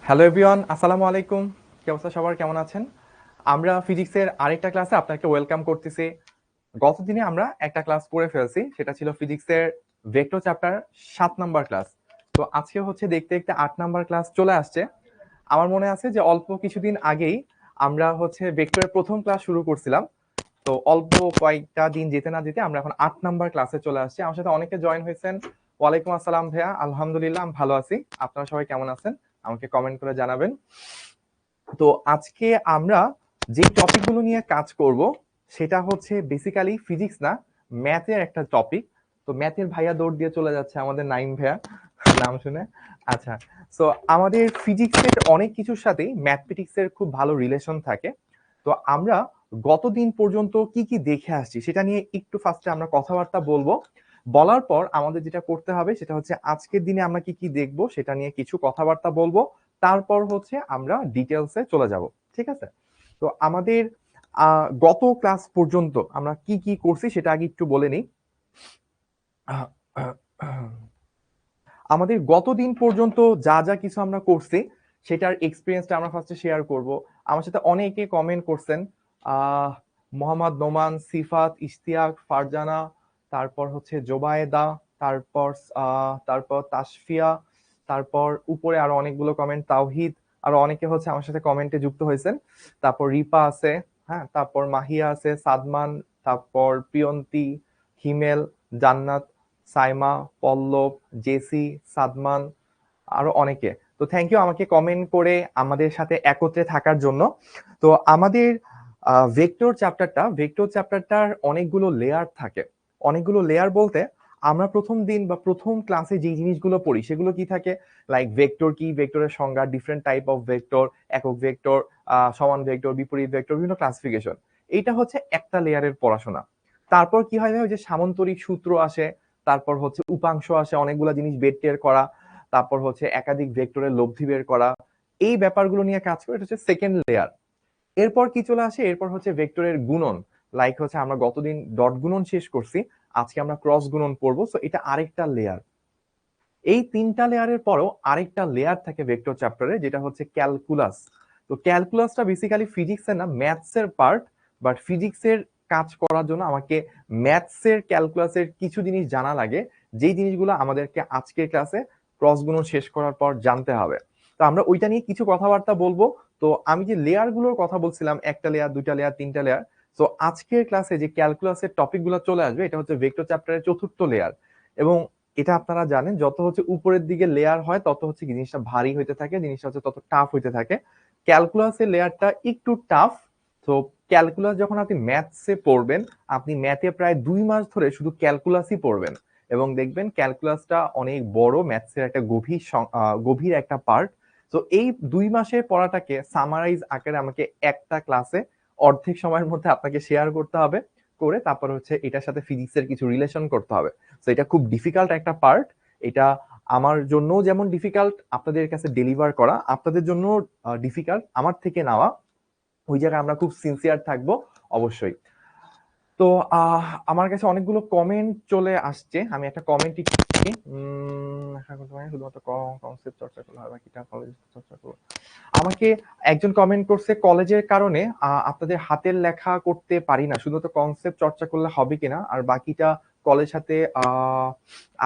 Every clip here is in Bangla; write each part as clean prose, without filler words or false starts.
হ্যালো এভরিওয়ান, আসসালামু আলাইকুম। কি অবস্থা সবার, কেমন আছেন? আমরা ফিজিক্সের আরেকটা ক্লাসে আপনাকে ওয়েলকাম করতেছি। গতদিনে আমরা একটা ক্লাস করে ফেলছি, সেটা ছিল ফিজিক্সের ভেক্টর চ্যাপ্টার 7 নাম্বার ক্লাস। তো আজকে হচ্ছে দেখতে দেখতে 8 নাম্বার ক্লাস চলে আসছে। আমার মনে আছে যে অল্প কিছুদিন আগেই আমরা হচ্ছে ভেক্টরের প্রথম ক্লাস শুরু করছিলাম। তো অল্প কয়েকটা দিন যেতে না যেতে আমরা এখন 8 নাম্বার ক্লাসে চলে আসছি। আমার সাথে অনেকে জয়েন হয়েছেন। ওয়ালাইকুম আসসালাম ভাইয়া, আলহামদুলিল্লাহ আমি ভালো আছি। আপনারা সবাই কেমন আছেন আমাকে কমেন্ট করে জানাবেন। তো আজকে আমরা যে টপিকগুলো নিয়ে কাজ করব সেটা হচ্ছে বেসিক্যালি ফিজিক্স না, ম্যাথের একটা টপিক। তো ম্যাথের ভাইয়া দৌড় দিয়ে চলে যাচ্ছে আমাদের নাইম ভাইয়া, নাম শুনে। আচ্ছা, তো আমাদের ফিজিক্সের অনেক কিছুর সাথেই ম্যাথমেটিক্সের খুব ভালো রিলেশন থাকে। তো আমরা গতদিন পর্যন্ত কি কি দেখে আসছি সেটা নিয়ে একটু ফার্স্টে আমরা কথাবার্তা বলবো। বলার পর আমাদের যেটা করতে হবে সেটা হচ্ছে আজকের দিনে আমরা কি কি দেখব সেটা নিয়ে কিছু কথাবার্তা বলবো। তারপর হচ্ছে আমরা ডিটেলসে চলে যাব। ঠিক আছে? তো আমাদের গত ক্লাস পর্যন্ত আমরা কি কি করছি সেটা আগে একটু বলে নিই। আমাদের গত দিন পর্যন্ত যা যা কিছু আমরা করছি সেটার এক্সপিরিয়েন্সটা আমরা ফার্স্টে শেয়ার করব। আমার সাথে অনেকে কমেন্ট করছেন, আহ মোহাম্মদ নোমান, সিফাত, ইশতিয়াক, ফারজানা, তারপর হচ্ছে জোবায়েদা, তারপর তারপর তাসফিয়া, তারপর উপরে আরো অনেকগুলো কমেন্ট, তাওহিদ, আরো অনেকে হচ্ছে আমার সাথে কমেন্টে যুক্ত হয়েছেন। তারপর রিপা আছে, হ্যাঁ, তারপর মাহিয়া আছে, সাদমান, তারপর প্রিয়ন্তী, হিমেল, জান্নাত, সাইমা, পল্লব, জেসি, সাদমান, আরো অনেকে। তো থ্যাংক ইউ আমাকে কমেন্ট করে আমাদের সাথে একত্রে থাকার জন্য। তো আমাদের ভেক্টর চ্যাপ্টারটার অনেকগুলো লেয়ার থাকে। অনেকগুলো লেয়ার বলতে আমরা প্রথম দিন বা প্রথম ক্লাসে যে জিনিসগুলো পড়ি সেগুলো কি থাকে, লাইক ভেক্টর কি, ভেক্টরের সংজ্ঞা, ডিফারেন্ট টাইপ অফ ভেক্টর, একক ভেক্টর, সমান ভেক্টর, বিপরীত ভেক্টর, বিভিন্ন ক্লাসিফিকেশন। এইটা হচ্ছে একটা লেয়ারের পড়াশোনা। তারপর কি হয় ওই যে সামান্তরিক সূত্র আসে, তারপর হচ্ছে উপাংশ আসে, অনেকগুলো জিনিস বের টের করা, তারপর হচ্ছে একাধিক ভেক্টরের লব্ধি বের করা, এই ব্যাপারগুলো নিয়ে কাজ করে, এটা হচ্ছে সেকেন্ড লেয়ার। এরপর কি চলে আসে, এরপর হচ্ছে ভেক্টরের গুণন, লাইক হচ্ছে আমরা গতদিন ডট গুণন শেষ করছি, আজকে আমরা ক্রস গুণন পড়বো, সো এটা আরেকটা লেয়ার। এই তিনটা লেয়ারের পরও আরেকটা লেয়ার থাকে ভেক্টর চ্যাপ্টারে, যেটা হচ্ছে ক্যালকুলাস। তো ক্যালকুলাসটা বেসিক্যালি ফিজিক্সের না, ম্যাথসের পার্ট। বাট ফিজিক্সের কাজ করার জন্য আমাকে ম্যাথসের ক্যালকুলাসের কিছু জিনিস জানা লাগে, যেই জিনিসগুলো আমাদেরকে আজকের ক্লাসে ক্রস গুণন শেষ করার পর জানতে হবে। তো আমরা ওইটা নিয়ে কিছু কথাবার্তা বলবো। তো আমি যে লেয়ারগুলোর কথা বলছিলাম, একটা লেয়ার, দুইটা লেয়ার, তিনটা লেয়ার, তো আজকের ক্লাসে যে ক্যালকুলাসের টপিকগুলো চলে আসবে এটা হচ্ছে ভেক্টর চ্যাপ্টারের চতুর্থ লেয়ার। এবং এটা আপনারা জানেন, যত হচ্ছে উপরের দিকে লেয়ার হয় তত হচ্ছে কি জিনিসটা ভারী হইতে থাকে, জিনিসটা হচ্ছে তত টাফ হইতে থাকে। ক্যালকুলাসের লেয়ারটা একটু টাফ। তো ক্যালকুলাস যখন আপনি ম্যাথসে পড়বেন, আপনি ম্যাথে প্রায় 2 মাস ধরে শুধু ক্যালকুলাসই পড়বেন, এবং দেখবেন ক্যালকুলাসটা অনেক বড় ম্যাথসের একটা গভীর একটা পার্ট। তো এই 2 মাসের পড়াটাকে সামারাইজ আকারে আমাকে একটা ক্লাসে অর্ধেক সময়ের মধ্যে আপনাকে শেয়ার করতে হবে, করে তারপর হচ্ছে এটার সাথে ফিজিক্সের কিছু রিলেশন করতে হবে। তো এটা খুব ডিফিকাল্ট একটা পার্ট। এটা আমার জন্য যেমন ডিফিকাল্ট আপনাদের কাছে ডেলিভার করা, আপনাদের জন্য ডিফিকাল্ট আমার থেকে নেওয়া। ওই জায়গায় আমরা খুব সিনসিয়ার থাকবো অবশ্যই। তো আমার কাছে অনেকগুলো কমেন্ট চলে আসছে, আমি একটা কমেন্ট শুধুমাত্র কনসেপ্ট চর্চা করলে হয়, বাকিটা কলেজ চর্চা করবো। আমাকে একজন কমেন্ট করছে, কলেজের কারণে আপনাদের হাতের লেখা করতে পারি না, শুধুমাত্র কনসেপ্ট চর্চা করলে হবে কিনা, আর বাকিটা কলেজ সাথে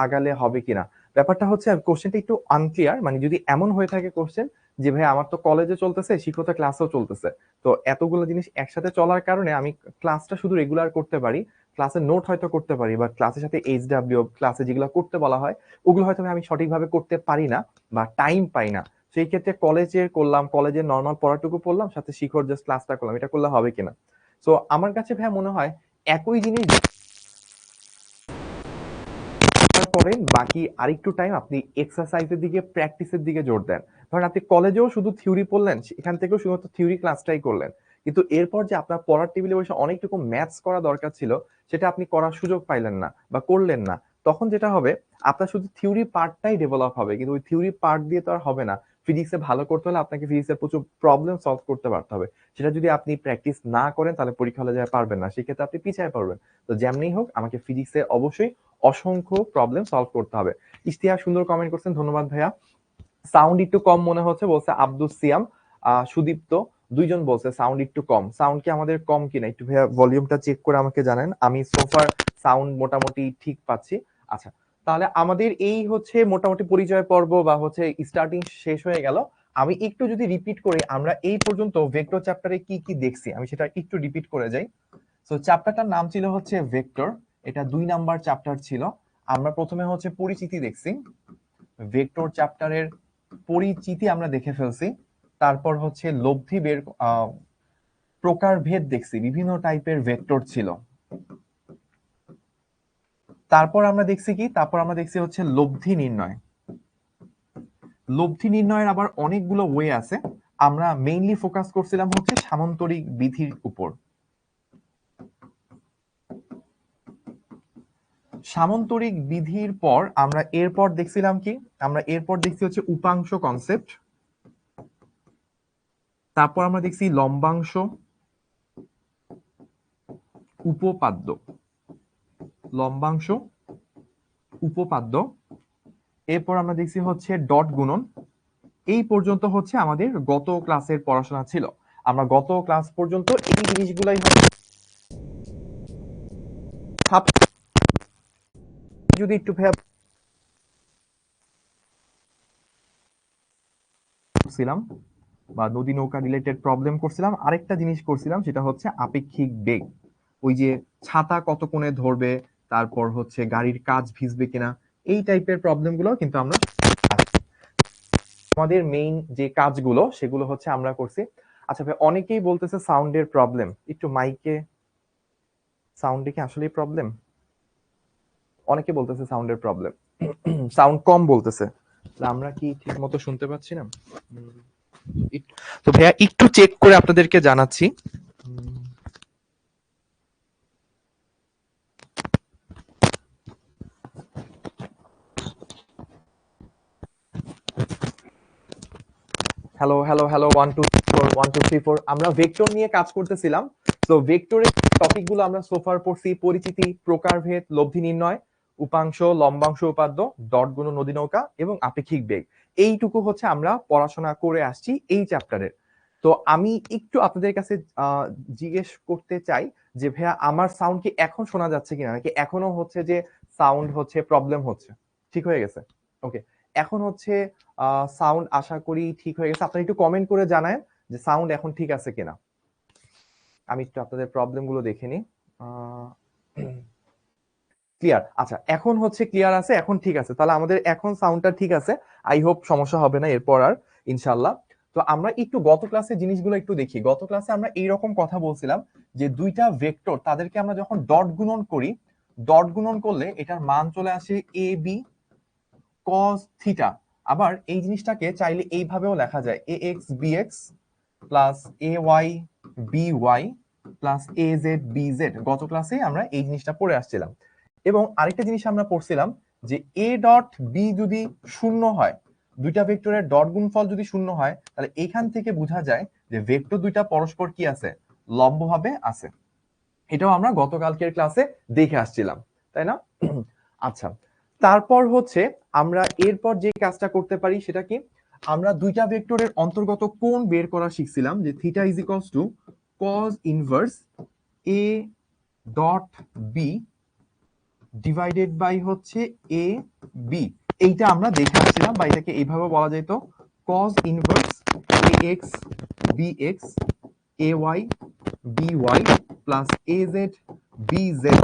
আগালে হবে কিনা। ব্যাপারটা হচ্ছে কোশ্চেনটা একটু আনক্লিয়ার, মানে যদি এমন হয়ে থাকে কোশ্চেন যে ভাই আমার তো কলেজে চলতেছে, শিক্ষকতা ক্লাসেও চলতেছে, তো এতগুলো জিনিস একসাথে চলার কারণে আমি ক্লাসটা শুধু রেগুলার করতে পারি, ক্লাসের নোট হয়তো করতে পারি, বা ক্লাসের সাথে এইচডাব্লিউ ক্লাসে যেগুলো করতে বলা হয় ওগুলো হয়তো আমি সঠিকভাবে করতে পারি না বা টাইম পাই না। সেই ক্ষেত্রে কলেজের করলাম, কলেজের নর্মাল পড়াটুকু পড়লাম, সাথে শিক্ষক জাস্ট ক্লাসটা করলাম, এটা করলে হবে কিনা। সো আমার কাছে ভাই মনে হয় একই জিনিস করেন, বাকি আরেকটু টাইম আপনি এক্সারসাইজের দিকে, প্র্যাকটিসের দিকে জোর দেন। ধরেন আপনি কলেজেও শুধু থিওরি পড়লেন, এখান থেকেও শুধুমাত্র থিওরি ক্লাসটাই করলেন, কিন্তু এরপর যে আপনার পড়ার টেবিলে বসে অনেকটুকু ম্যাথস করা দরকার ছিল সেটা আপনি করার সুযোগ পাইলেন না বা করলেন না। তখন যেটা হবে, আপনার শুধু থিওরি পার্টটাই ডেভেলপ হবে, কিন্তু ওই থিওরি পার্ট দিয়ে তো আর হবে না। ফিজিক্সে ভালো করতে হলে আপনাকে ফিজিক্সের প্রচুর প্রবলেম সলভ করতে পারতে হবে। সেটা যদি আপনি প্র্যাকটিস না করেন তাহলে পরীক্ষা হলে যায় পারবেন না, সেক্ষেত্রে আপনি পিছিয়ে পড়বেন। তো যেমনি হোক আমাকে ফিজিক্সে অবশ্যই অসংখ্য প্রবলেম সলভ করতে হবে। ইশতিয়াক সুন্দর কমেন্ট করছেন, ধন্যবাদ ভাইয়া। সাউন্ড একটু কম মনে হচ্ছে, বলছে আব্দুস সিয়াম, সুদীপ্ত, দুইজন বলছে সাউন্ড একটু কম। সাউন্ড কি আমাদের কম কিনা একটু ভাইয়া ভলিউমটা চেক করে আমাকে জানেন। আমি সোফার সাউন্ড মোটামুটি ঠিক পাচ্ছি। আচ্ছা, তাহলে আমাদের এই হচ্ছে মোটামুটি পরিচয় পর্ব বা হচ্ছে স্টার্টিং শেষ হয়ে গেল। আমি একটু যদি রিপিট করি, আমরা এই পর্যন্ত ভেক্টর চ্যাপ্টারে কি কি দেখছি আমি সেটা একটু রিপিট করে যাই। সো চ্যাপ্টারটার নাম ছিল হচ্ছে ভেক্টর, এটা 2 নাম্বার চ্যাপ্টার ছিল। আমরা প্রথমে হচ্ছে পরিচিতি দেখছি, ভেক্টর চ্যাপ্টারের পরিচিতি আমরা দেখে ফেলছি। তারপর হচ্ছে লব্ধি বের প্রকারভেদ দেখছি, বিভিন্ন টাইপের ভেক্টর ছিল। তারপর আমরা দেখছি কি, তারপর আমরা দেখছি হচ্ছে লব্ধি নির্ণয়। লব্ধি নির্ণয়ের আবার অনেকগুলো ওয়ে আছে, আমরা মেইনলি ফোকাস করছিলাম হচ্ছে সামান্তরিক বিধির উপর। সামান্তরিক বিধির পর আমরা এরপর দেখছিলাম কি, আমরা এরপর দেখছি হচ্ছে উপাংশ কনসেপ্ট। তারপর আমরা দেখছি লম্বাংশ, উপপাদ্য, লম্বাংশ, উপপাদ্য। এরপর আমরা দেখছি হচ্ছে ডট গুণন। এই পর্যন্ত হচ্ছে আমাদের গত ক্লাসের পড়াশোনা ছিল। আমরা গত ক্লাস পর্যন্ত এই জিনিসগুলাই যদি একটু করছিলাম বা নদী নৌকা রিলেটেড প্রবলেম করছিলাম, আরেকটা জিনিস করছিলাম সেটা হচ্ছে আপেক্ষিক বেগ। ওই যে ছাতা কত কোণে ধরবে, তারপর হচ্ছে গাড়ির কাজ ভিজবে কিনা, এই টাইপের প্রবলেম গুলো কিন্তু আমরা আমাদের মেইন যে কাজগুলো সেগুলো হচ্ছে আমরা করছি। আচ্ছা ভাই, অনেকেই বলতেছে সাউন্ডের প্রবলেম, একটু মাইকে সাউন্ডে কি আসলেই প্রবলেম? অনেকে বলতেছে সাউন্ডের প্রবলেম, সাউন্ড কম বলতেছে, আমরা কি ঠিক মতো শুনতে পাচ্ছি না। তো ভাইয়া একটু চেক করে আপনাদেরকে জানাচ্ছি। Hello hello hello, 1 2 3 4 1 2 3 4। আমরা ভেক্টর নিয়ে কাজ করতেছিলাম। তো ভেক্টরের টপিকগুলো আমরা সোফার পড়ছি, পরিচিতি, প্রকারভেদ, লব্ধি নির্ণয়, উপাংশ, লম্বাংশ, উপাদ্য, ডট গুণ, নদী নৌকা এবং আপেক্ষিক বেগ। এইটুকু হচ্ছে আমরা পড়াশোনা করে আসছি এই চ্যাপ্টারের। তো আমি একটু আপনাদের কাছে জিজ্ঞেস করতে চাই যে ভাইয়া আমার সাউন্ড কি এখন শোনা যাচ্ছে কিনা, নাকি এখনো হচ্ছে যে সাউন্ড হচ্ছে প্রবলেম হচ্ছে? ঠিক হয়ে গেছে? ওকে, এখন হচ্ছে সাউন্ড আশা করি ঠিক হয়ে গেছে। আপনারা একটু কমেন্ট করে জানায় যে সাউন্ড এখন ঠিক আছে কিনা। আমি একটু আপনাদের প্রবলেম গুলো দেখে নিই। ক্লিয়ার? আচ্ছা, এখন হচ্ছে ক্লিয়ার আছে, এখন ঠিক আছে। তাহলে আমাদের এখন সাউন্ডটা ঠিক আছে। আই হোপ সমস্যা হবে না এরপর আর, ইনশাল্লাহ। তো আমরা একটু গত ক্লাসে জিনিসগুলো একটু দেখি। গত ক্লাসে আমরা এইরকম কথা বলছিলাম যে দুইটা ভেক্টর, তাদেরকে আমরা যখন ডট গুণন করি, ডট গুণন করলে এটার মান চলে আসে এ বি cos থিটা। আবার এই জিনিসটাকে চাইলে এইভাবেও লেখা যায়, A X B X plus A Y B Y plus A Z B Z. গত ক্লাসে আমরা এই জিনিসটা পড়ে আসছিলাম। এবং আরেকটা জিনিস আমরা পড়ছিলাম যে এ ডট বি যদি শূন্য হয়, দুইটা ভেক্টরের ডট গুণফল যদি শূন্য হয়, তাহলে এখান থেকে বোঝা যায় যে ভেক্টর দুইটা পরস্পর কি আছে, লম্বভাবে আছে। এটাও আমরা গতকালকের ক্লাসে দেখে আসছিলাম, তাই না? আচ্ছা, তারপর হচ্ছে আমরা এরপর যে কাজটা করতে পারি সেটা কি, আমরা দুইটা ভেক্টরের অন্তর্গত কোণ বের করা শিখছিলাম যে theta is equals to cos inverse A dot B divided by হচ্ছে এ বি। এইটা আমরা দেখে আসছিলাম, বা এটাকে এইভাবে বলা যেত cos inverse A X B X A Y B Y plus A Z B Z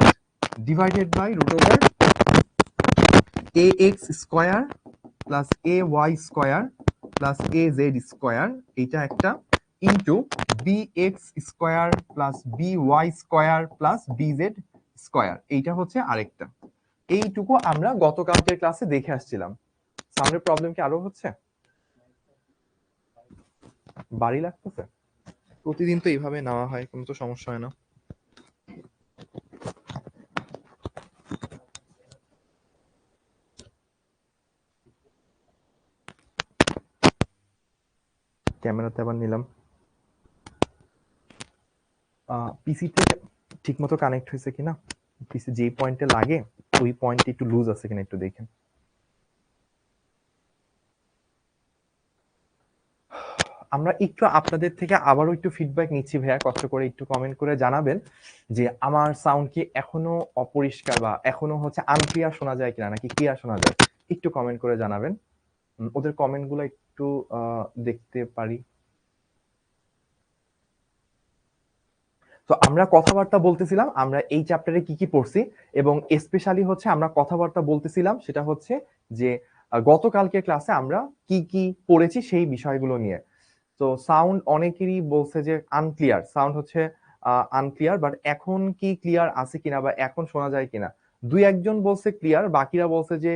divided by root over A X square plus A Y square plus A Z square, এইটা একটা, into B X square plus B Y square plus B Z square, এইটা হচ্ছে আরেকটা। এইটুকু আমরা গতকালকের ক্লাসে দেখে আসছিলাম। সাউন্ডের প্রবলেম কি আরো হচ্ছে? বাড়ি লাগতেছে? প্রতিদিন তো এইভাবে নেওয়া হয়, কোনো তো সমস্যা হয় না। ক্যামেরাতে আবার নিলাম, পিসি থেকে ঠিক মতো কানেক্ট হয়েছে কিনা, পিসি যেই পয়েন্টে লাগে ওই পয়েন্টে একটু লুজ আছে কিনা একটু দেখেন। আমরা একটু আপনাদের থেকে আবারও একটু ফিডব্যাক নিচ্ছি ভাইয়া, কষ্ট করে একটু কমেন্ট করে জানাবেন যে আমার সাউন্ড কি এখনো অপরিষ্কার বা এখনো হচ্ছে আনক্লিয়ার শোনা যায় কিনা নাকি ক্লিয়ার শোনা যায়, একটু কমেন্ট করে জানাবেন। ওদের কমেন্ট গুলো একটু দেখতে পারি। তো আমরা কথাবার্তা বলতেছিলাম আমরা এই চ্যাপ্টারে কি কি পড়ছি, এবং স্পেশালি হচ্ছে আমরা কথাবার্তা বলতেছিলাম সেটা হচ্ছে যে গতকালকে ক্লাসে আমরা কি কি পড়েছি সেই বিষয়গুলো নিয়ে। তো সাউন্ড অনেকেরই বলছে যে আনক্লিয়ার, সাউন্ড হচ্ছে আনক্লিয়ার, বাট এখন কি ক্লিয়ার আছে কিনা বা এখন শোনা যায় কিনা। দুই একজন বলছে ক্লিয়ার, বাকিরা বলছে যে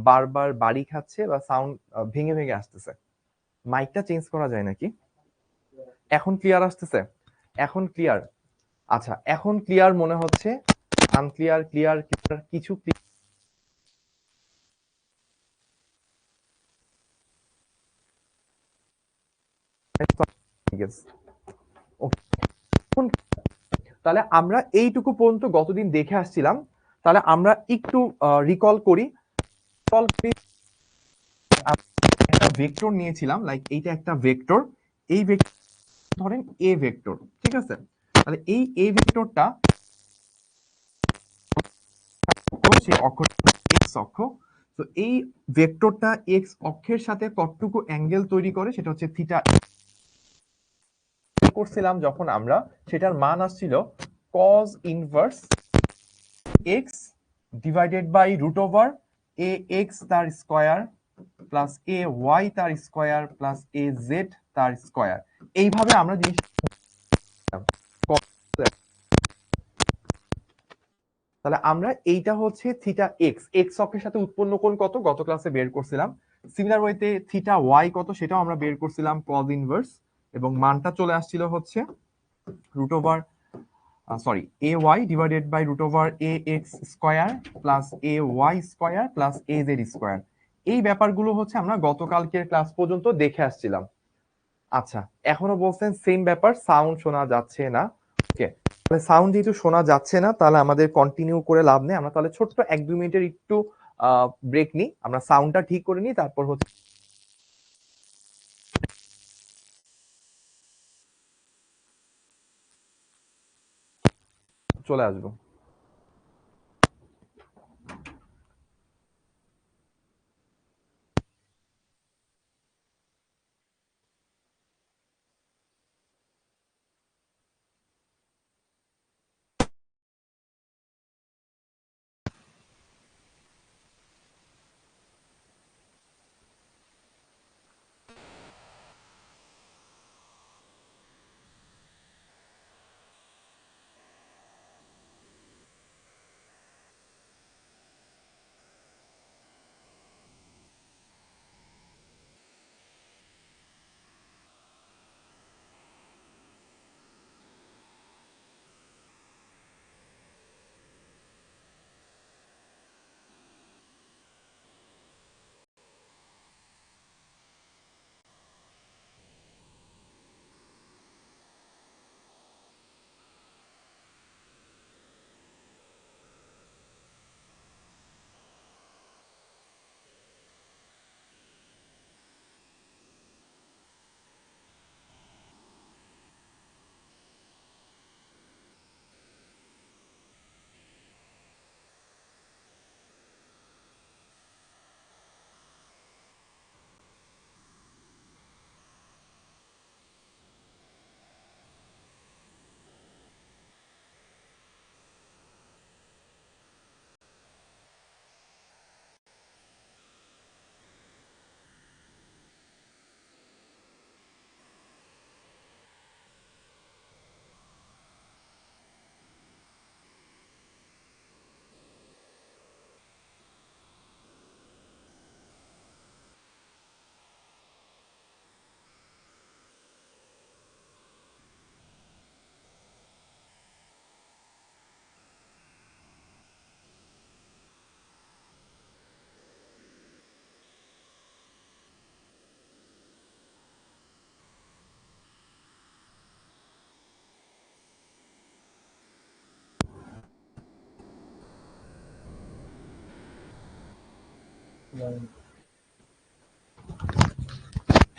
বারবার বাড়ি খাচ্ছে বা সাউন্ড ভেঙে ভেঙে আসতেছে। মাইকটা চেঞ্জ করা যায় নাকি? এখন ক্লিয়ার আসতেছে? এখন ক্লিয়ার? আচ্ছা, এখন ক্লিয়ার মনে হচ্ছে। আনক্লিয়ার, ক্লিয়ার, ক্লিয়ার, কিছু তাহলে আমরা এইটুকু পর্যন্ত গতদিন দেখে আসছিলাম। তাহলে আমরা একটু রিকল করি। একটা ভেক্টর নিয়েছিলাম, লাইক এইটা একটা ভেক্টর, এই ভেক্টর ধরেন এ ভেক্টর, ঠিক আছে? তাহলে এই এ ভেক্টরটা সে অক্ষ এক্স অক্ষ। তো এই ভেক্টরটা এক্স অক্ষের সাথে কতটুকু অ্যাঙ্গেল তৈরি করে সেটা হচ্ছে থিটা করছিলাম যখন আমরা, সেটার মান আসছিল cos inverse X divided by root over A X তার স্কয়ার প্লাস এ ওয়াই তার স্কয়ার প্লাস এ জেড তার স্কয়ার। এইভাবে আমরা জিনিস, তাহলে আমরা এইটা হচ্ছে থিটা এক্স, এক্স অক্ষের সাথে উৎপন্ন কোণ কত গত ক্লাসে বের করছিলাম। সিমিলার ওয়েতে থিটা ওয়াই কত সেটাও আমরা বের করছিলাম cos ইনভার্স, এবং মানটা চলে আসছিল হচ্ছে root over sorry A Y divided by root over A X square plus A Y square plus A Z square. এই ব্যাপারগুলো হচ্ছে আমরা গতকালকের ক্লাস পর্যন্ত দেখে আসছিলাম। আচ্ছা, এখনো বলছেন সেম ব্যাপার, সাউন্ড শোনা যাচ্ছে না। ওকে, তাহলে সাউন্ড যেহেতু শোনা যাচ্ছে না তাহলে আমাদের কন্টিনিউ করে লাভ নেই। আমরা তাহলে ছোট্ট 1-2 মিনিটের একটু ব্রেক নিই, আমরা সাউন্ডটা ঠিক করে নিই, তারপর হচ্ছে চলে আসবো।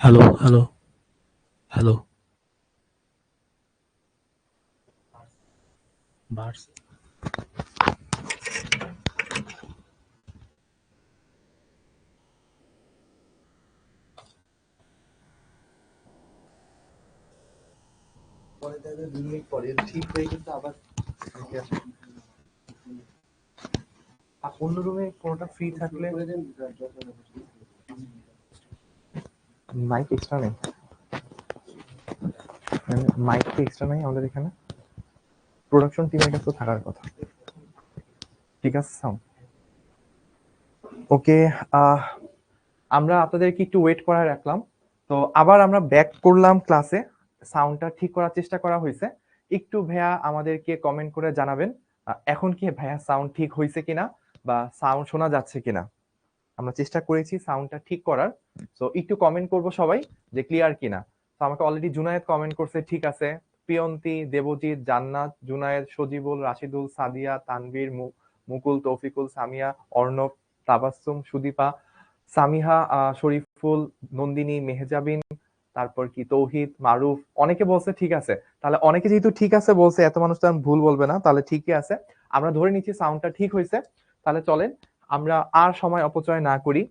হ্যালো হ্যালো হ্যালো বার্স পরে তাহলে 2 মিনিট পরে ঠিক হয়ে কিন্তু আবার অন্য রুমে কোনোটা ফ্রি থাকলে মাইক এক্সট্রা নেই, মাইক কি এক্সট্রা নাই আমাদের এখানে? প্রোডাকশন টিমের কাছে তো থাকার কথা। ঠিক আছে সাউন্ড ওকে। আমরা আপনাদেরকে একটু ওয়েট করা রাখলাম। তো আবার আমরা ব্যাক করলাম ক্লাসে, সাউন্ডটা ঠিক করার চেষ্টা করা হয়েছে। একটু ভাইয়া আমাদেরকে কমেন্ট করে জানাবেন এখন কি ভাইয়া সাউন্ড ঠিক হয়েছে কিনা বা সাউন্ড শোনা যাচ্ছে কিনা। আমরা চেষ্টা করেছি সাউন্ডটা ঠিক করার, তো একটু কমেন্ট করব সবাই যে ক্লিয়ার কিনা। তো আমাকে অলরেডি জুনায়েদ কমেন্ট করছে ঠিক আছে, প্রিয়ন্তী, দেবজিৎ, জান্নাত, জুনায়েদ, সজিবুল, রাশিদুল, সাদিয়া, তানভীর, মুকুল, তৌফিকুল, সামিয়া, অর্ণব, তাবাসসুম, সুদীপা, সামিহা, শরীফুল, নন্দিনী, মেহজাবিন, তারপর কি তৌহিদ, মারুফ, অনেকে বলছে ঠিক আছে। তাহলে অনেকে যেহেতু ঠিক আছে বলছে, এত মানুষ তো ভুল বলবে না, তাহলে ঠিকই আছে। আমরা ধরে নিচ্ছি সাউন্ডটা ঠিক হয়েছে। তাহলে চলেন আমরা আর সময় অপচয় না করি,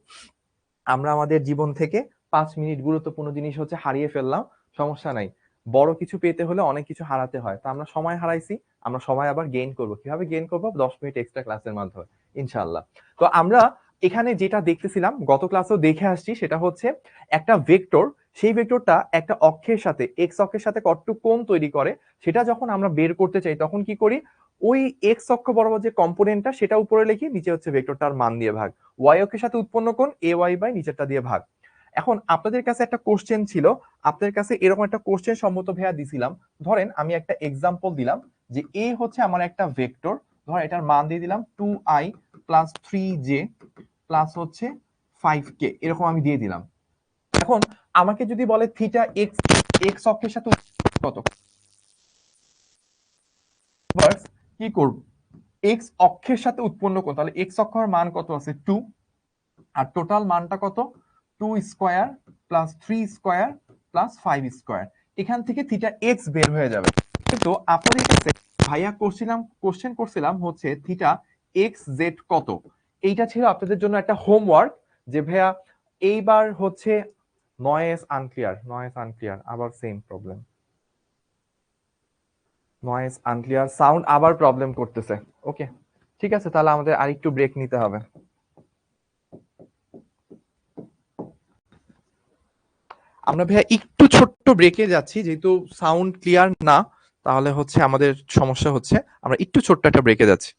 আমরা আমাদের জীবন থেকে 5 মিনিট গুরুত্বপূর্ণ জিনিস হচ্ছে হারিয়ে ফেললাম, সমস্যা নাই। বড় কিছু পেতে হলে অনেক কিছু হারাতে হয়, তো আমরা সময় হারাইছি, আমরা সময় আবার গেইন করব। কিভাবে গেইন করব? 10 মিনিট এক্সট্রা ক্লাসের মাধ্যমে ইনশাআল্লাহ। তো আমরা এখানে যেটা দেখতেছিলাম, গত ক্লাসেও দেখে আসছি, সেটা হচ্ছে একটা ভেক্টর, সেই ভেক্টরটা একটা অক্ষের সাথে, এক্স অক্ষের সাথে কতটুকু কোণ তৈরি করে, সেটা যখন আমরা বের করতে চাই তখন কি করি, ওই এক্স অক্ষ বরাবর যে কম্পোনেন্টটা সেটা উপরে লিখি, নিচে হচ্ছে ভেক্টরটার মান দিয়ে ভাগ, ওয়াই অক্ষের সাথে উৎপন্ন কোণ এ ওয়াই বাই নিচেরটা দিয়ে ভাগ। এখন আপনাদের কাছে একটা কোশ্চেন ছিল, আপনাদের কাছে এরকম একটা কোশ্চেন সম্মত ভাইয়া দিছিলাম। ধরেন আমি একটা এক্সাম্পল দিলাম যে এ হচ্ছে আমার একটা ভেক্টর, ধর এটার মান দিয়ে দিলাম 2i প্লাস 3j প্লাস হচ্ছে 5k, এরকম আমি দিয়ে দিলাম। এখন আমাকে যদি বলে থিটা এক্স, এক্স অক্ষের সাথে কত, কি করব, এক্স অক্ষের সাথে উৎপন্ন কোণ, তাহলে এক্স অক্ষের মান কত আছে 2, আর টোটাল মানটা কত 2 square plus 3 square plus 5 square, এখান থেকে থিটা এক্স বের হয়ে যাবে। কিন্তু আপনাদের কাছে ভাইয়া কোশ্চেন করছিলাম হচ্ছে থিটা এক্স জেড কত, এইটা ছিল আপনাদের জন্য একটা হোমওয়ার্ক, যে ভাইয়া এইবার হচ্ছে নয়েজ আনক্লিয়ার, আবার same problem, noise unclear, sound আবার প্রবলেম করতেছে। ওকে ঠিক আছে, তাহলে আমাদের আরেকটু ব্রেক নিতে হবে। আমরা ভাইয়া একটু ছোট্ট ব্রেকে যাচ্ছি, যেহেতু সাউন্ড ক্লিয়ার না, তাহলে হচ্ছে আমাদের সমস্যা হচ্ছে, আমরা একটু ছোট্ট একটা ব্রেকে যাচ্ছি।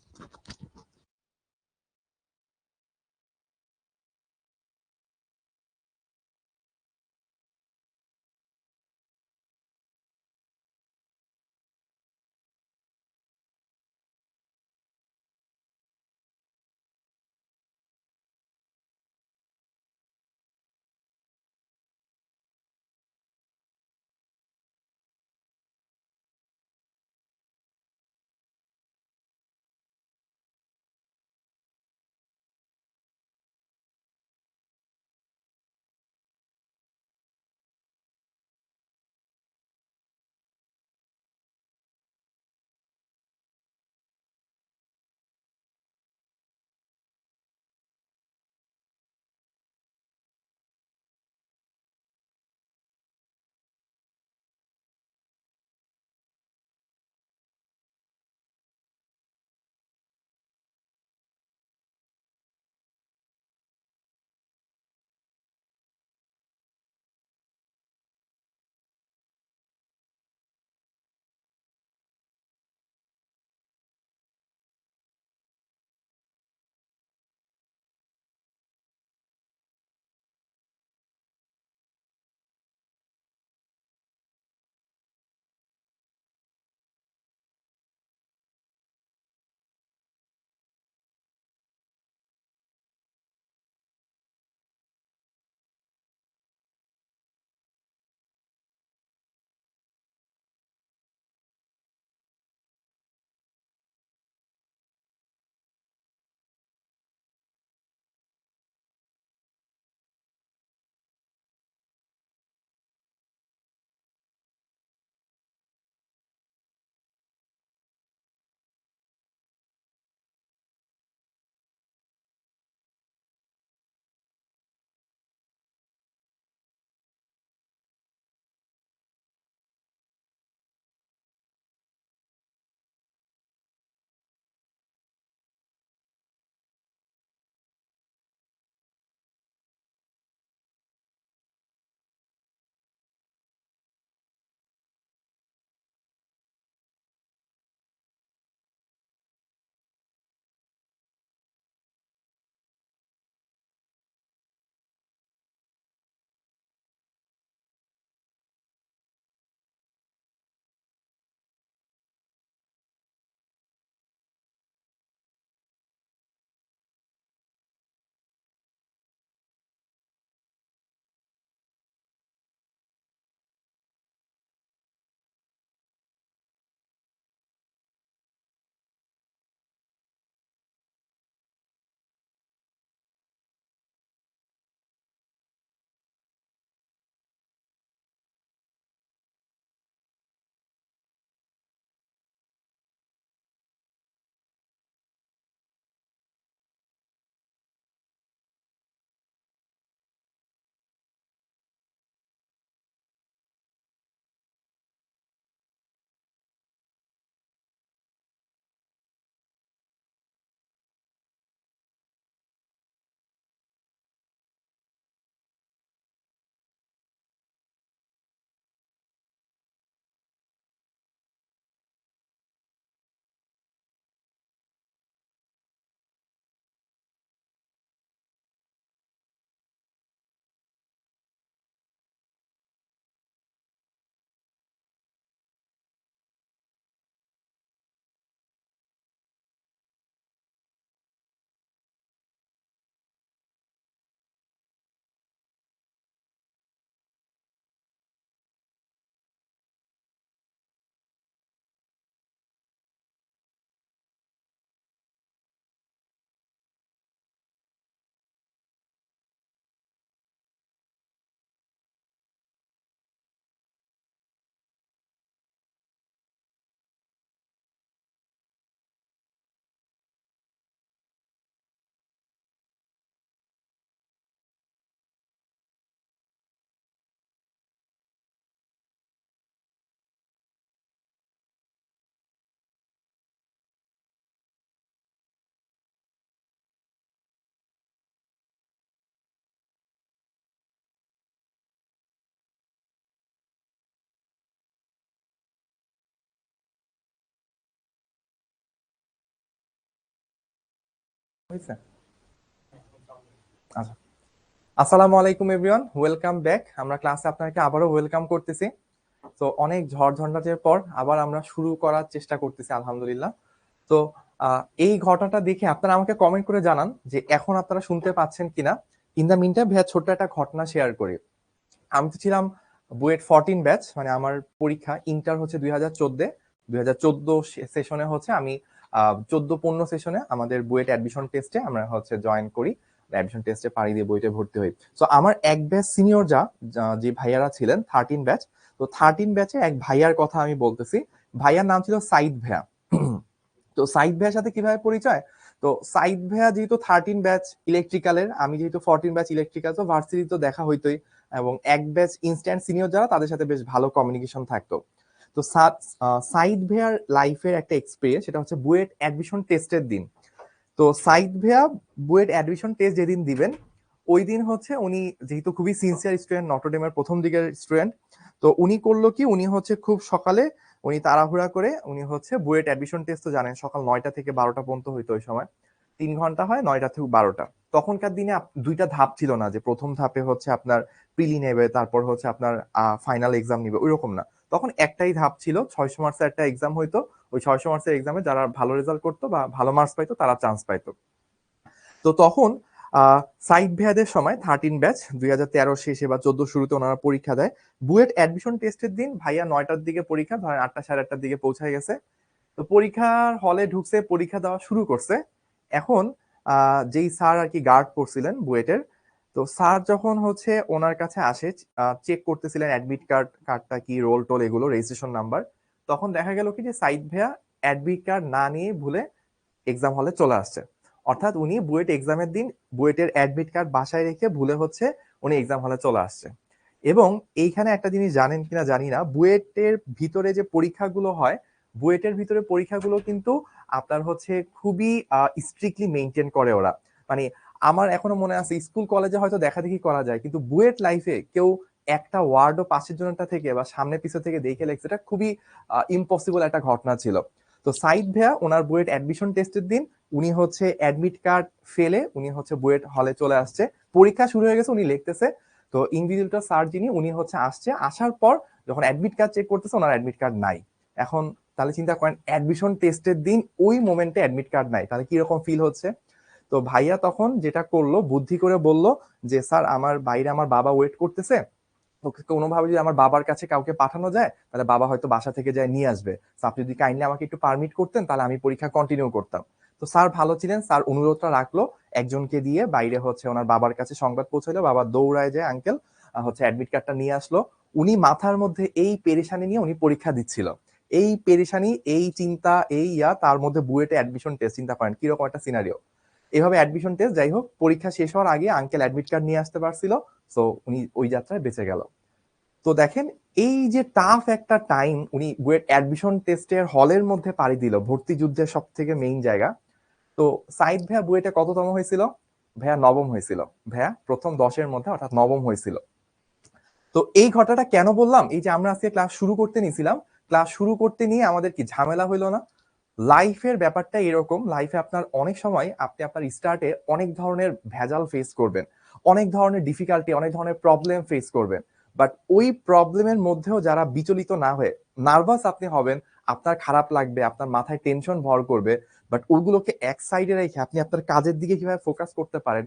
হয়েছে? আচ্ছা, আসসালামু আলাইকুম এভরিওয়ান, ওয়েলকাম ব্যাক। আমরা ক্লাসে আপনাকে আবারও ওয়েলকাম করতেছি। তো অনেক ঝড় ঝঞ্ঝাটের পর আবার আমরা শুরু করার চেষ্টা করতেছি আলহামদুলিল্লাহ। তো এই ঘটনাটা দেখে আপনারা আমাকে কমেন্ট করে জানান যে এখন আপনারা শুনতে পাচ্ছেন কিনা। ইন দ্য মিন টাইম ভাইয়া ছোট্ট একটা ঘটনা শেয়ার করি। আমি তো ছিলাম বুয়েট 14 ব্যাচ, মানে আমার পরীক্ষা ইন্টার হচ্ছে 2014 সেশনে হচ্ছে আমি 14-15 সেশনে আমাদের বুয়েট অ্যাডমিশন টেস্টে আমরা হচ্ছে জয়েন করি, অ্যাডমিশন টেস্টে পাড়ি দিয়ে বুয়েটে ভর্তি হই। তো আমার এক ব্যাচ সিনিয়র যে ভাইয়ারা ছিলেন 13 ব্যাচ, তো 13 ব্যাচে এক ভাইয়ার কথা আমি বলতেছি। ভাইয়ার নাম ছিল সাইদ ভাইয়া। তো সাইদ ভাইয়ার সাথে কিভাবে পরিচয়? তো সাইদ ভাইয়া যেহেতু 13 ব্যাচ ইলেকট্রিক্যালের, আমি যেহেতু 14 ব্যাচ ইলেকট্রিক্যাল, তো ভার্সিটি তো দেখা হইতোই, এবং এক ব্যাচ ইনস্ট্যান্ট সিনিয়র যারা তাদের সাথে বেশ ভালো কমিউনিকেশন থাকতো। তো সাইদ ভাইয়ার লাইফের একটা এক্সপিরিয়েন্স, সেটা হচ্ছে বুয়েট অ্যাডমিশন টেস্টের দিন। তো সাইদ ভাইয়া বুয়েট অ্যাডমিশন টেস্ট যেদিন দিবেন, ওই দিন হচ্ছে উনি যেহেতু খুবই সিনসিয়ার স্টুডেন্ট, নটরডেমের প্রথম দিকের স্টুডেন্ট, তো উনি করলো কি, উনি হচ্ছে খুব সকালে উনি তাড়াহুড়া করে উনি হচ্ছে বুয়েট অ্যাডমিশন টেস্ট তো জানেন সকাল 9টা থেকে 12টা পর্যন্ত হইতো, ওই সময় 3 ঘন্টা হয়, 9টা থেকে 12টা। তখনকার দিনে দুইটা ধাপ ছিল না, যে প্রথম ধাপে হচ্ছে আপনার প্রিলি নেবে, তারপর হচ্ছে আপনার ফাইনাল এক্সাম নিবে, ওইরকম না। তখন একটাই ধাপ ছিল, 600 মার্কসের একটা এক্সাম হইতো। ওই 600 মার্কসের এক্সামে যারা ভালো রেজাল্ট করতো বা ভালো মার্কস পাইতো তারা চান্স পাইতো। তো তখন সাইড ভ্যাদের সময় 13 ব্যাচ 2013 শেষে বা 14 শুরুতে ওনারা পরীক্ষা দেয়। বুয়েট অ্যাডমিশন টেস্টের দিন ভাইয়া 9টার দিকে পরীক্ষা, ধরেন 8টা সাড়ে 8টার দিকে পৌঁছায় গেছে। তো পরীক্ষার হলে ঢুকছে, পরীক্ষা দেওয়া শুরু করছে। এখন যেই স্যার আর কি গার্ড করছিলেন বুয়েটের, তো স্যার যখন হচ্ছে ওনার কাছে আসে, চেক করতেছিলেন অ্যাডমিট কার্ডটা কি, রোল টোল এগুলো, রেজিস্ট্রেশন নাম্বার, তখন দেখা গেল কি যে সাইদ ভাইয়া অ্যাডমিট কার্ড না নিয়ে ভুলে এক্সাম হলে চলে আসছে। অর্থাৎ উনি বুয়েট এক্সামের দিন বুয়েটের অ্যাডমিট কার্ড বাসায় রেখে ভুলে হচ্ছে উনি এক্সাম হলে চলে আসছে। এবং এইখানে একটা জিনিস জানেন কিনা জানি না, বুয়েটের ভিতরে যে পরীক্ষাগুলো হয়, বুয়েটের ভিতরে পরীক্ষাগুলো কিন্তু আপনার হচ্ছে খুবই স্ট্রিক্টলি মেনটেন করে ওরা। মানে আমার এখনো মনে আছে, স্কুল কলেজে হয়তো দেখা দেখি করা যায়, কিন্তু বুয়েট লাইফে কেউ একটা ওয়ার্ডও পাশের জনটা থেকে বা সামনে পিছু থেকে দেখে লেখছে, এটা খুবই ইম্পসিবল একটা ঘটনা ছিল। তো সাইদ ভাইয়া ওনার বুয়েট অ্যাডমিশন টেস্টের দিন উনি হচ্ছে অ্যাডমিট কার্ড ফেলে উনি হচ্ছে বুয়েট হলে চলে আসছে। পরীক্ষা শুরু হয়ে গেছে, উনি লিখতেছে। তো ইনভিজিলেটর স্যার যিনি, উনি হচ্ছে আসছে, আসার পর যখন অ্যাডমিট কার্ড চেক করতেছে ওনার অ্যাডমিট কার্ড নাই। এখন তাহলে চিন্তা করেন, অ্যাডমিশন টেস্টের দিন ওই মোমেন্টে অ্যাডমিট কার্ড নাই, তাহলে কিরকম ফিল হচ্ছে। তো ভাইয়া তখন যেটা করলো, বুদ্ধি করে বলল যে স্যার আমার বাইরে আমার বাবা ওয়েট করতেছে, ওকে কোনোভাবে যদি আমার বাবার কাছে কাউকে পাঠানো যায় তাহলে বাবা হয়তো বাসা থেকে যায় নিয়ে আসবে, আপনি যদি কাইন্ডলি আমাকে একটু পারমিট করতেন তাহলে আমি পরীক্ষা কন্টিনিউ করতাম। তো স্যার ভালো ছিলেন, স্যার অনুরোধটা রাখলো, একজনকে দিয়ে বাইরে হচ্ছে ওনার বাবার কাছে সংবাদ পৌঁছালো, বাবা দৌড়ায় যায় আঙ্কেল হচ্ছে অ্যাডমিট কার্ডটা নিয়ে আসলো। উনি মাথার মধ্যে এই পেরেশানি নিয়ে উনি পরীক্ষা দিচ্ছিল, এই পেরেশানি, এই চিন্তা, এই তার মধ্যে বুয়েটে অ্যাডমিশন টেস্ট, চিন্তা করেন কিরকম একটা সিনারিও। এভাবে অ্যাডমিশন টেস্ট, যাই হোক পরীক্ষা শেষ হওয়ার আগে আঙ্কেল অ্যাডমিট কার্ড নিয়ে আসতে পারছিল, তো উনি ওই যাত্রায় বেঁচে গেল। তো দেখেন, এই যে টাফ একটা টাইম উনি বুয়েট অ্যাডমিশন টেস্টের হলের মধ্যে পাড়ি দিল, ভর্তি যুদ্ধের সব থেকে মেইন জায়গা। তো সাইদ ভাইয়া বুয়েটে কততম হয়েছিল? ভাইয়া নবম হয়েছিল। ভাইয়া প্রথম 10-এর মধ্যে, অর্থাৎ নবম হয়েছিল। তো এই ঘটনাটা কেন বললাম, এই যে আমরা আজকে ক্লাস শুরু করতে নিয়েছিলাম, ক্লাস শুরু করতে নিয়ে আমাদের কি ঝামেলা হইলো না? লাইফের ব্যাপারটা এরকম, লাইফে আপনার অনেক সময় আপনি আপনার স্টার্টে অনেক ধরনের ভেজাল ফেস করবেন, অনেক ধরনের ডিফিকাল্টি, অনেক ধরনের প্রবলেম ফেস করবেন। বাট ওই প্রবলেমের মধ্যেও যারা বিচলিত না হয়ে, নার্ভাস আপনি হবেন, আপনার খারাপ লাগবে, আপনার মাথায় টেনশন ভর করবে, বাট ওগুলোকে এক সাইডে রেখে আপনি আপনার কাজের দিকে কিভাবে ফোকাস করতে পারেন,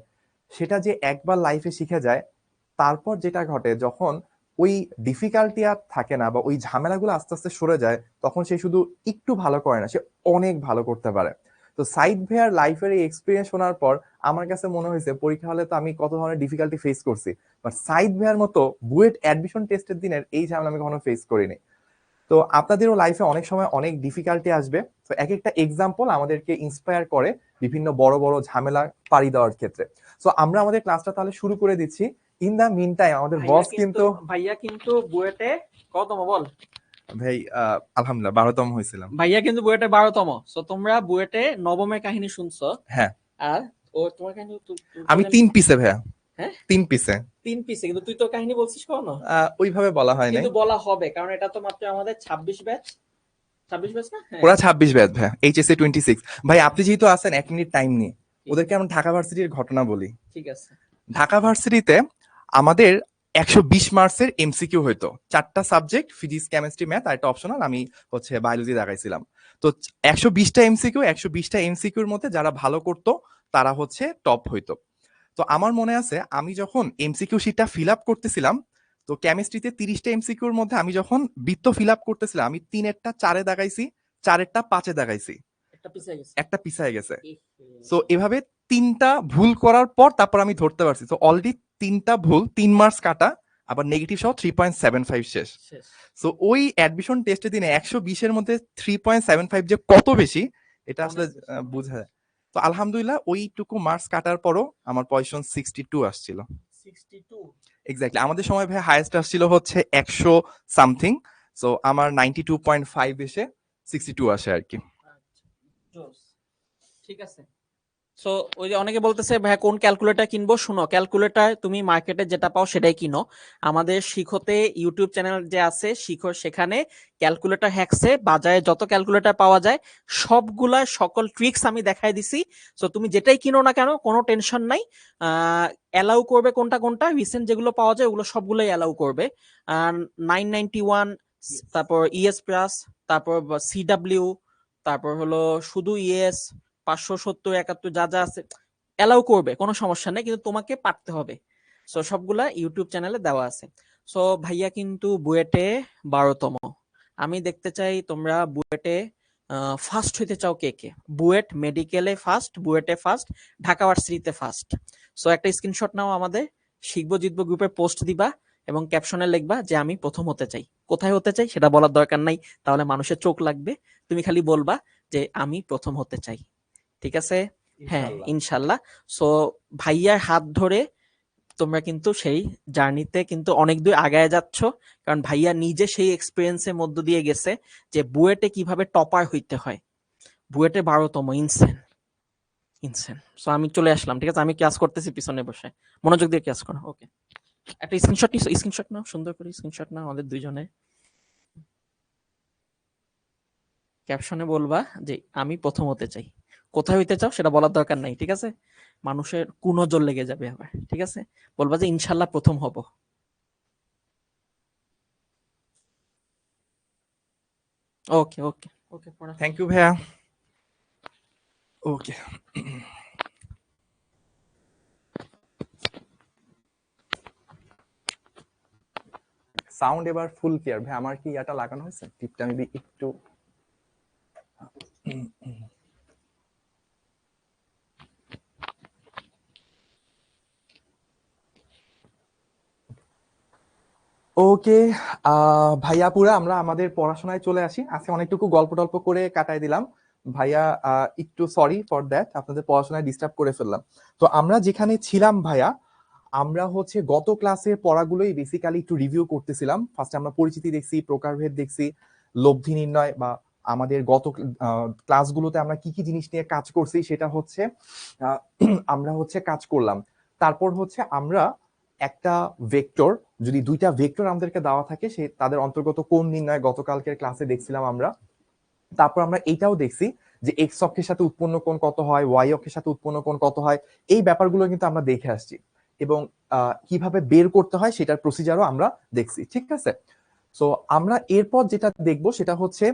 সেটা যে একবার লাইফে শিখে যায়, তারপর যেটা ঘটে যখন ওই ডিফিকাল্টি আর থাকে না বা ওই ঝামেলাগুলো আস্তে আস্তে সরে যায়, তখন সে শুধু একটু ভালো করে না, সে অনেক ভালো করতে পারে। তো সাইদ ভাইয়ার লাইফের এই এক্সপিরিয়েন্স শোনার পর আমার কাছে মনে হয়েছে, পরীক্ষা হলে তো আমি কত ধরনের ডিফিকাল্টি ফেস করছি, বাট সাইদ ভাইয়ার মতো বুয়েট অ্যাডমিশন টেস্টের দিনের এই ঝামেলা আমি কখনো ফেস করিনি। তো আপনাদেরও লাইফে অনেক সময় অনেক ডিফিকাল্টি আসবে, তো এক একটা এক্সাম্পল আমাদেরকে ইন্সপায়ার করে বিভিন্ন বড় বড় ঝামেলা পাড়ি দেওয়ার ক্ষেত্রে। তো আমরা আমাদের ক্লাসটা তাহলে শুরু করে দিচ্ছি। ইন দা মিন টাইম আমাদের বস কিন্তু ভাইয়া কিন্তু বুয়েটে কতম বল? ভাই আলহামদুলিল্লাহ 12তম হয়েছিলাম। ভাইয়া কিন্তু বুয়েটে 12তম। সো তোমরা বুয়েটে নবমের কাহিনী শুনছো। হ্যাঁ, আর ও তোমার কাহিনী আমি 3 পিসে ভাইয়া। হ্যাঁ 3 পিসে। 3 পিসে, কিন্তু তুই তো কাহিনী বলছিস কখনো? ওইভাবে বলা হয় নাই, কিন্তু বলা হবে, কারণ এটা তো মাত্র আমাদের 26 ব্যাচ। 26 ব্যাচ না? হ্যাঁ ওরা 26 ব্যাচ ভাই, এইচএসসি 26। ভাই আপনি যেহেতু আছেন 1 মিনিট টাইম নিয়ে, ওদেরকে আমরা ঢাকা ভার্সিটির ঘটনা বলি। ঠিক আছে। ঢাকা ভার্সিটিতে আমাদের 120 মার্কসের এমসিকিউ হইতো, 4টা সাবজেক্ট, ফিজিক্স, কেমিস্ট্রি, ম্যাথ আর একটা অপশনাল, আমি হচ্ছে বায়োলজি দেখাইছিলাম। তো 120টা এমসিকিউ, 120টা এমসিকিউর মধ্যে যারা ভালো করতো তারা হচ্ছে টপ হইতো। তো আমার মনে আছে আমি যখন এমসিকিউ শিটটা ফিল আপ করতেছিলাম, তো কেমিস্ট্রিতে 30টা এমসিকিউর মধ্যে আমি যখন বৃত্ত ফিল আপ করতেছিলাম, আমি 3-এরটা 4-এ দাগাইছি, 4-এরটা 5-এ দাগাইছি, একটা পিছিয়ে গেছে। একটা পিছায় গেছে। ইহে। সো এভাবে 3টা ভুল করার পর তারপর আমি ধরতে পারছি। তো অলরেডি 3টা ভুল, 3 মার্কস কাটা, আবার নেগেটিভ সহ 3.75 শেষ। শেষ। সো ওই অ্যাডমিশন টেস্টের দিনে 120-এর মধ্যে 3.75 যে কত বেশি, এটা আসলে অনেক বেশি। বোঝা যায়। তো আলহামদুলিল্লাহ ওইটুকু মার্কস কাটার পরও আমার পজিশন 62 আসছিল। 62। এক্স্যাক্টলি, আমাদের সময় ভাই হাইয়েস্ট আসছিল হচ্ছে 100 সামথিং। সো আমার 92.5 এসে 62 আসে আর কি। আচ্ছা, জোস। ঠিক আছে। সো ওই যে অনেকে বলতেছে ভাই কোন ক্যালকুলেটর কিনবো, শুনো, ক্যালকুলেটর তুমি মার্কেটে যেটা পাও সেটাই কিনো। আমাদের শিখোতে ইউটিউব চ্যানেল যে আছে শিখো, সেখানে ক্যালকুলেটর হ্যাকসে বাজারে যত ক্যালকুলেটর পাওয়া যায় সবগুলা সকল ট্রিক্স আমি দেখাই দিছি। সো তুমি যেটাই কিনো না কেন কোনো টেনশন নাই। অ্যালাউ করবে কোনটা কোনটা, রিসেন্ট যেগুলো পাওয়া যায় ওগুলো সবগুলোই অ্যালাউ করবে। 991, তারপর ইএস প্লাস, তারপর সিডাব্লিউ, তারপর হলো শুধু ইএস, 570, 71 যা যা আছে অ্যালাউ করবে, কোনো সমস্যা নেই, কিন্তু তোমাকে পারতে হবে। সো সবগুলা ইউটিউব চ্যানেলে দেওয়া আছে। সো ভাইয়া কিন্তু বুয়েটে 12তম। আমি দেখতে চাই তোমরা বুয়েটে ফার্স্ট হইতে চাও কে কে। বুয়েট মেডিকেলে ফার্স্ট, বুয়েটে ফার্স্ট, ঢাকা ভার্সিটিতে ফার্স্ট। সো একটা স্ক্রিনশট নাও, আমাদের শিখবো জিতবো গ্রুপে পোস্ট দিবা এবং ক্যাপশনে লিখবা যে আমি প্রথম হতে চাই। কোথায় হতে চাই সেটা বলার দরকার নাই, তাহলে মানুষের চোখ লাগবে। তুমি খালি বলবা যে আমি প্রথম হতে চাই। ঠিক আছে? হ্যাঁ, ইনশাল্লাহ। সো ভাইয়ার হাত ধরে তোমরা কিন্তু সেই জার্নিতে কিন্তু অনেক দূর আগায় যাচ্ছ, কারণ ভাইয়া নিজে সেই এক্সপিরিয়েন্সের মধ্য দিয়ে গেছে যে বুয়েটে কিভাবে টপার হইতে হয়। বুয়েটে 12তম, ইনসেন ইনসেন। সো আমি চলে আসলাম, ঠিক আছে? আমি ক্লাস করতেছি পিছনে বসে, মনোযোগ দিয়ে ক্লাস করো। ওকে, একটা স্ক্রিনশট নিস, স্ক্রিনশট নাও, সুন্দর করে স্ক্রিনশট নাও আমাদের দুইজনে। ক্যাপশনে বলবা যে আমি প্রথম হতে চাই। কোথায় হইতে চাও সেটা বলার দরকার নাই, ঠিক আছে? মানুষের কুনজর লেগে যাবে আবার, ঠিক আছে? বলবা যে ইনশাল্লাহ প্রথম হব। ওকে ওকে ওকে, পড়া। থ্যাংক ইউ ভাইয়া। ওকে, সাউন্ড এবার ফুল ক্লিয়ার। ভাই আমার কি ইয়াটা লাগানো হয়েছে, টিপটা মেবি একটু। ওকে, ভাইয়া আমরা আমাদের পড়াশোনায় চলে আসি। আজকে অনেকটুকু গল্প টল্প করে কাটাই দিলাম ভাইয়া, একটু সরি ফর দ্যাট, আপনাদের পড়াশোনায় ডিস্টার্ব করে ফেললাম। তো আমরা যেখানে ছিলাম ভাইয়া, আমরা হচ্ছে গত ক্লাসের পড়াগুলোই বেসিক্যালি একটু রিভিউ করতেছিলাম। ফার্স্টে আমরা পরিচিতি দেখছি, প্রকারভেদ দেখছি, লব্ধি নির্ণয়, বা আমাদের গত ক্লাসগুলোতে আমরা কি কি জিনিস নিয়ে কাজ করছি সেটা হচ্ছে আমরা হচ্ছে কাজ করলাম। তারপর হচ্ছে আমরা একটা ভেক্টর, যদি দুইটা ভেক্টর আমাদেরকে দেওয়া থাকে, সে তাদের অন্তর্গত কোণ নির্ণয় গতকালকের ক্লাসে দেখছিলাম আমরা। তারপর আমরা এইটাও দেখছি যে এক্স অক্ষের সাথে উৎপন্ন কোণ কত হয়, ওয়াই অক্ষের সাথে উৎপন্ন কোণ কত হয়, এই ব্যাপারগুলো কিন্তু আমরা দেখে আসছি, এবং কিভাবে বের করতে হয় সেটার প্রসিজারও আমরা দেখছি, ঠিক আছে? সো আমরা এরপর যেটা দেখবো সেটা হচ্ছে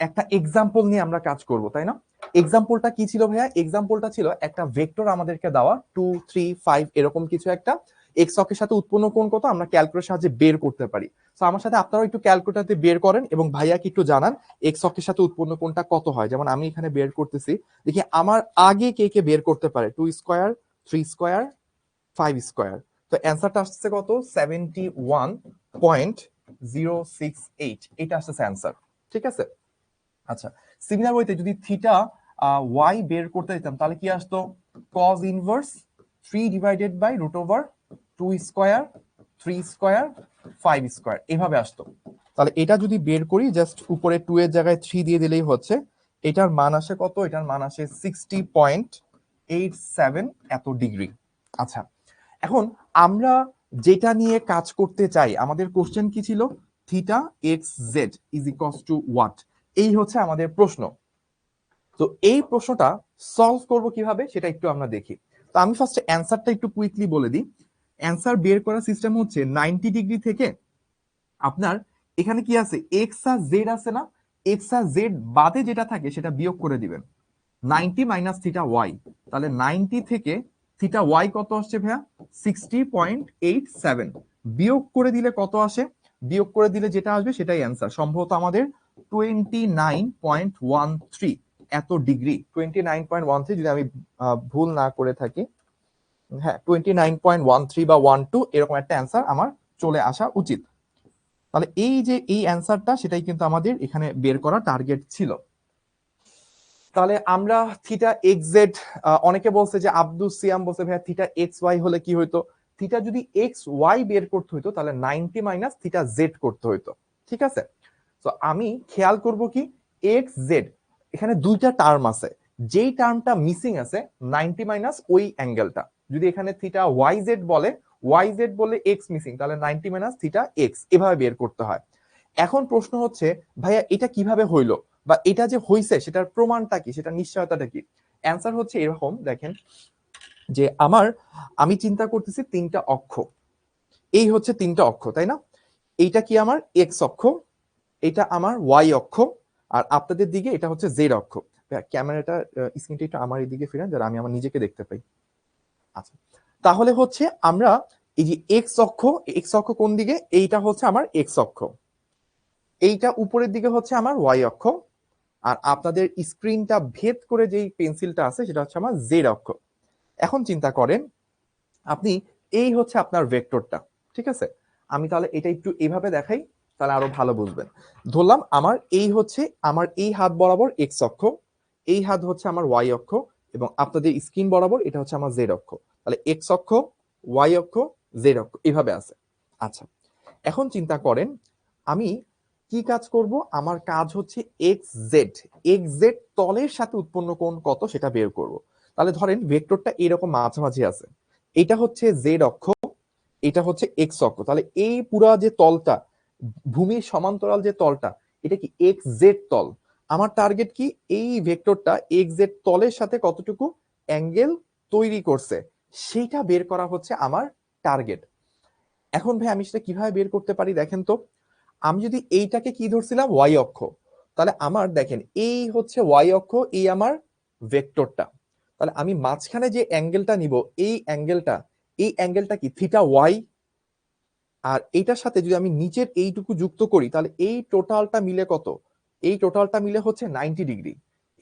একটা এক্সাম্পল নিয়ে আমরা কাজ করব, তাই না? এক্সাম্পলটা কি ছিল ভাইয়া? এক্সাম্পলটা ছিল একটা ভেক্টর আমাদেরকে দেওয়া 2, 3, 5 এরকম কিছু একটা, এক্স অক্ষের সাথে উৎপন্ন কোণ কত আমরা ক্যালকুলেটরের সাহায্যে বের করতে পারি। তো আমার সাথে আপনারাও একটু ক্যালকুলেটরতে বের করেন এবং ভাইয়াকে একটু জানান এক্স অক্ষের সাথে উৎপন্ন কোণটা কত হয়। যেমন আমি এখানে বের করতেছি, দেখি আমার আগে কে কে বের করতে পারে। 2 স্কয়ার, 3 স্কয়ার, 5 স্কয়ার। তো অ্যান্সারটা আসছে কত? 71.068, এটা আসছে অ্যান্সার, ঠিক আছে? আচ্ছা, সিমিলার ওয়েতে যদি থিটা ওয়াই বের করতে দিতাম তাহলে কি আসতো? cos inverse 3 divided by root over 2 square, 3 square, 5 square, এভাবে আসতো। তাহলে এটা যদি বের করি, জাস্ট উপরে 2 এর জায়গায় 3 দিয়ে দিলেই হচ্ছে। এটার মান আসে কত? এটার মান আসে 60.87 এত ডিগ্রি। আচ্ছা, এখন আমরা যেটা নিয়ে কাজ করতে চাই, আমাদের কোশ্চেন কি ছিল? Theta X Z is equals two what? এই হচ্ছে আমাদের প্রশ্ন। তো এই প্রশ্নটা সলভ করব কিভাবে সেটা একটু আমরা দেখি। তো আমি ফার্স্টে অ্যান্সারটা একটু কুইকলি বলে দিই। অ্যান্সার বের করার সিস্টেম হচ্ছে 90 ডিগ্রি থেকে আপনার এখানে কি আছে, এক্স আর জেড আছে না, এক্স আর জেড বাদে যেটা থাকে সেটা বিয়োগ করে দিবেন। 90 মাইনাস থিটা ওয়াই, তাহলে 90 থেকে থিটা ওয়াই কত আসছে ভাইয়া, 60.87, বিয়োগ করে দিলে কত আসে, বিয়োগ করে দিলে যেটা আসবে সেটাই অ্যান্সার, সম্ভবত আমাদের 29.13 এত ডিগ্রি, 29.13 যদি আমি ভুল না করে থাকি, হ্যাঁ 29.13 বা 12 এরকম একটা অ্যান্সার আমার চলে আসা উচিত। তাহলে এই যে এই অ্যান্সারটা সেটাই কিন্তু আমাদের এখানে বের করা টার্গেট ছিল। তাহলে আমরা থিটা এক্স জেড, অনেকে বলছে যে আব্দুস সিয়াম বলছে ভাইয়া থিটা এক্স ওয়াই হলে কি হইতো, থিটা যদি এক্স ওয়াই বের করতে হইতো তাহলে 90 মাইনাস থিটা জেড করতে হইতো, ঠিক আছে। তো আমি খেয়াল করব কি, এক্স জেড এখানে দুইটা টার্ম আছে, যেই টার্মটা মিসিং আছে 90 মাইনাস ওই অ্যাঙ্গেলটা, যদি এখানে থিটা ওয়াই জেড বলে, ওয়াই জেড বলে এক্স মিসিং, তাহলে 90 মাইনাস থিটা এক্স এভাবে বের করতে হয়। এখন প্রশ্ন হচ্ছে ভাইয়া এটা কিভাবে হইলো, বা এটা যে হইছে সেটার প্রমাণটা কি, সেটা নিশ্চয়তাটা কি। অ্যান্সার হচ্ছে এরকম, দেখেন যে আমি চিন্তা করতেছি তিনটা অক্ষ, এই হচ্ছে তিনটা অক্ষ তাই না, এইটা কি আমার এক্স অক্ষ, এটা আমার ওয়াই অক্ষ, আর আপনাদের দিকে এটা হচ্ছে জেড অক্ষ। ক্যামেরাটা স্ক্রিনটা একটু আমার দিকে ফিরান যারা আমি আমার নিজেকে দেখতে পাই। আচ্ছা, তাহলে হচ্ছে আমরা এই যে এক্স অক্ষ, এক্স অক্ষ কোন দিকে, এইটা হচ্ছে আমার এক্স অক্ষ, এইটা উপরের দিকে হচ্ছে আমার ওয়াই অক্ষ, আর আপনাদের স্ক্রিনটা ভেদ করে যেই পেন্সিলটা আছে সেটা হচ্ছে আমার জেড অক্ষ। এখন চিন্তা করেন আপনি, এই হচ্ছে আপনার ভেক্টরটা, ঠিক আছে। আমি তাহলে এটা একটু এইভাবে দেখাই, তাহলে আরো ভালো বুঝবেন। ধরলাম আমার এই হচ্ছে আমার এই হাত বরাবর এক্স অক্ষ, এই হাত হচ্ছে আমার ওয়াই অক্ষ, এবং আপনাদের স্ক্রিন বরাবর এটা হচ্ছে আমার জেড অক্ষ। তাহলে এক্স অক্ষ, ওয়াই অক্ষ, জেড অক্ষ এইভাবে আছে। আচ্ছা, এখন চিন্তা করেন আমি কি কাজ করব, আমার কাজ হচ্ছে এক্স জেড, এক্স জেড তলের সাথে উৎপন্ন কোণ কত সেটা বের করব। তাহলে ধরেন ভেক্টরটা এরকম মাঝামাঝি আছে, এটা হচ্ছে জেড অক্ষ, এটা হচ্ছে এক্স অক্ষ, তাহলে এই পুরা যে তলটা, ভূমির সমান্তরাল যে তলটা, এটা কি এক্স জেড তল। আমার টার্গেট কি, এই ভেক্টরটা এক্স জেড তলের সাথে কতটুকু অ্যাঙ্গেল তৈরি করছে সেইটা বের করা হচ্ছে আমার টার্গেট। এখন ভাই আমি সেটা কিভাবে বের করতে পারি দেখেন তো, আমি যদি এইটাকে কি ধরছিলাম ওয়াই অক্ষ, তাহলে আমার দেখেন এই হচ্ছে ওয়াই অক্ষ, এই আমার ভেক্টরটা, তাহলে আমি মাঝখানে যে অ্যাঙ্গেলটা নিব, এই অ্যাঙ্গেলটা, এই অ্যাঙ্গেলটা কি থিটা ওয়াই, আর এইটার সাথে যদি আমি নিচের এইটুকু যুক্ত করি তাহলে এই টোটালটা মিলে কত, এই টোটালটা মিলে হচ্ছে 90 ডিগ্রি,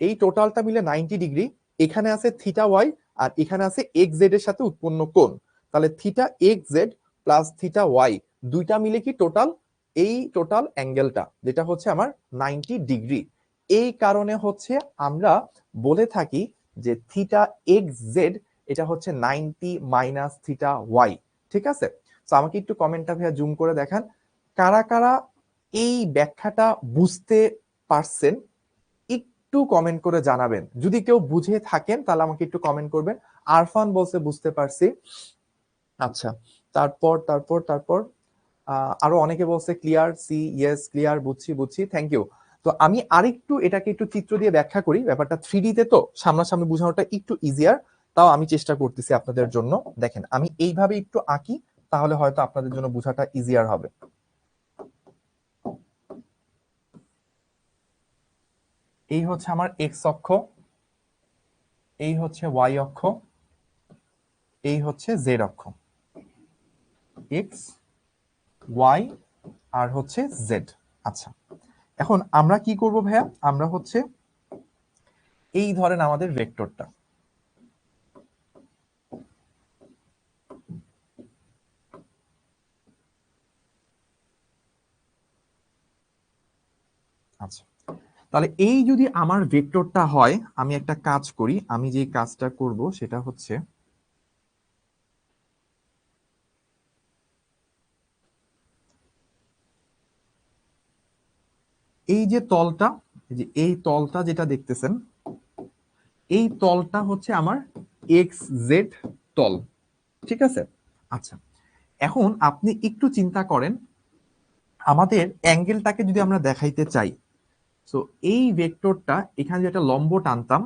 এই টোটালটা মিলে 90 ডিগ্রি, এখানে আছে থিটা ওয়াই আর এখানে আছে এক্স জেড এর সাথে উৎপন্ন কোণ, তাহলে theta X Z plus theta Y দুইটা মিলে কি টোটাল, এই টোটাল অ্যাঙ্গেলটা যেটা হচ্ছে আমার 90 ডিগ্রি। এই কারণে হচ্ছে আমরা বলে থাকি যে থিটা এক্স জেড এটা হচ্ছে 90 মাইনাস থিটা ওয়াই, ঠিক আছে। তো আমাকে একটু কমেন্টটা ভাইয়া জুম করে দেখান, কারা কারা এই ব্যাখ্যাটা বুঝতে পারছেন, একটু কমেন্ট করে জানাবেন। যদি কেউ বুঝে থাকেন তাহলে আমাকে একটু কমেন্ট করবেন। আরফান বলছে বুঝতে পারছি। আচ্ছা, তারপর তারপর তারপর আরো অনেকে বলছে ক্লিয়ার, সি ইয়েস ক্লিয়ার, বুঝছি বুঝছি, থ্যাংক ইউ। তো আমি আরেকটু এটাকে একটু চিত্র দিয়ে ব্যাখ্যা করি, ব্যাপারটা 3D তে তো সামনাসামনি বোঝানোটা একটু ইজিয়ার, তাও আমি চেষ্টা করতেছি আপনাদের জন্য। দেখেন আমি এইভাবে একটু আঁকি, তাহলে হয়তো আপনাদের জন্য বোঝাটা ইজিয়ার হবে। এই হচ্ছে আমার এক্স অক্ষ, এই হচ্ছে ওয়াই অক্ষ, এই হচ্ছে জেড অক্ষ, এক্স ওয়াই আর হচ্ছে জেড। আচ্ছা, এখন আমরা কি করব ভাইয়া, আমরা হচ্ছে এই ধরেন আমাদের ভেক্টরটা, আচ্ছা, তাহলে এই যদি আমার ভেক্টরটা হয়, আমি একটা কাজ করি, আমি যে কাজটা করব সেটা হচ্ছে এই যে তলটা, যে এই তলটা যেটা দেখতেছেন, এই তলটা হচ্ছে আমার এক্স জেড তল, ঠিক আছে। আচ্ছা, এখন আপনি একটু চিন্তা করেন আমাদের অ্যাঙ্গেলটাকে যদি আমরা দেখাইতে চাই, সো এই ভেক্টরটা এখানে যেটা লম্ব টানতাম,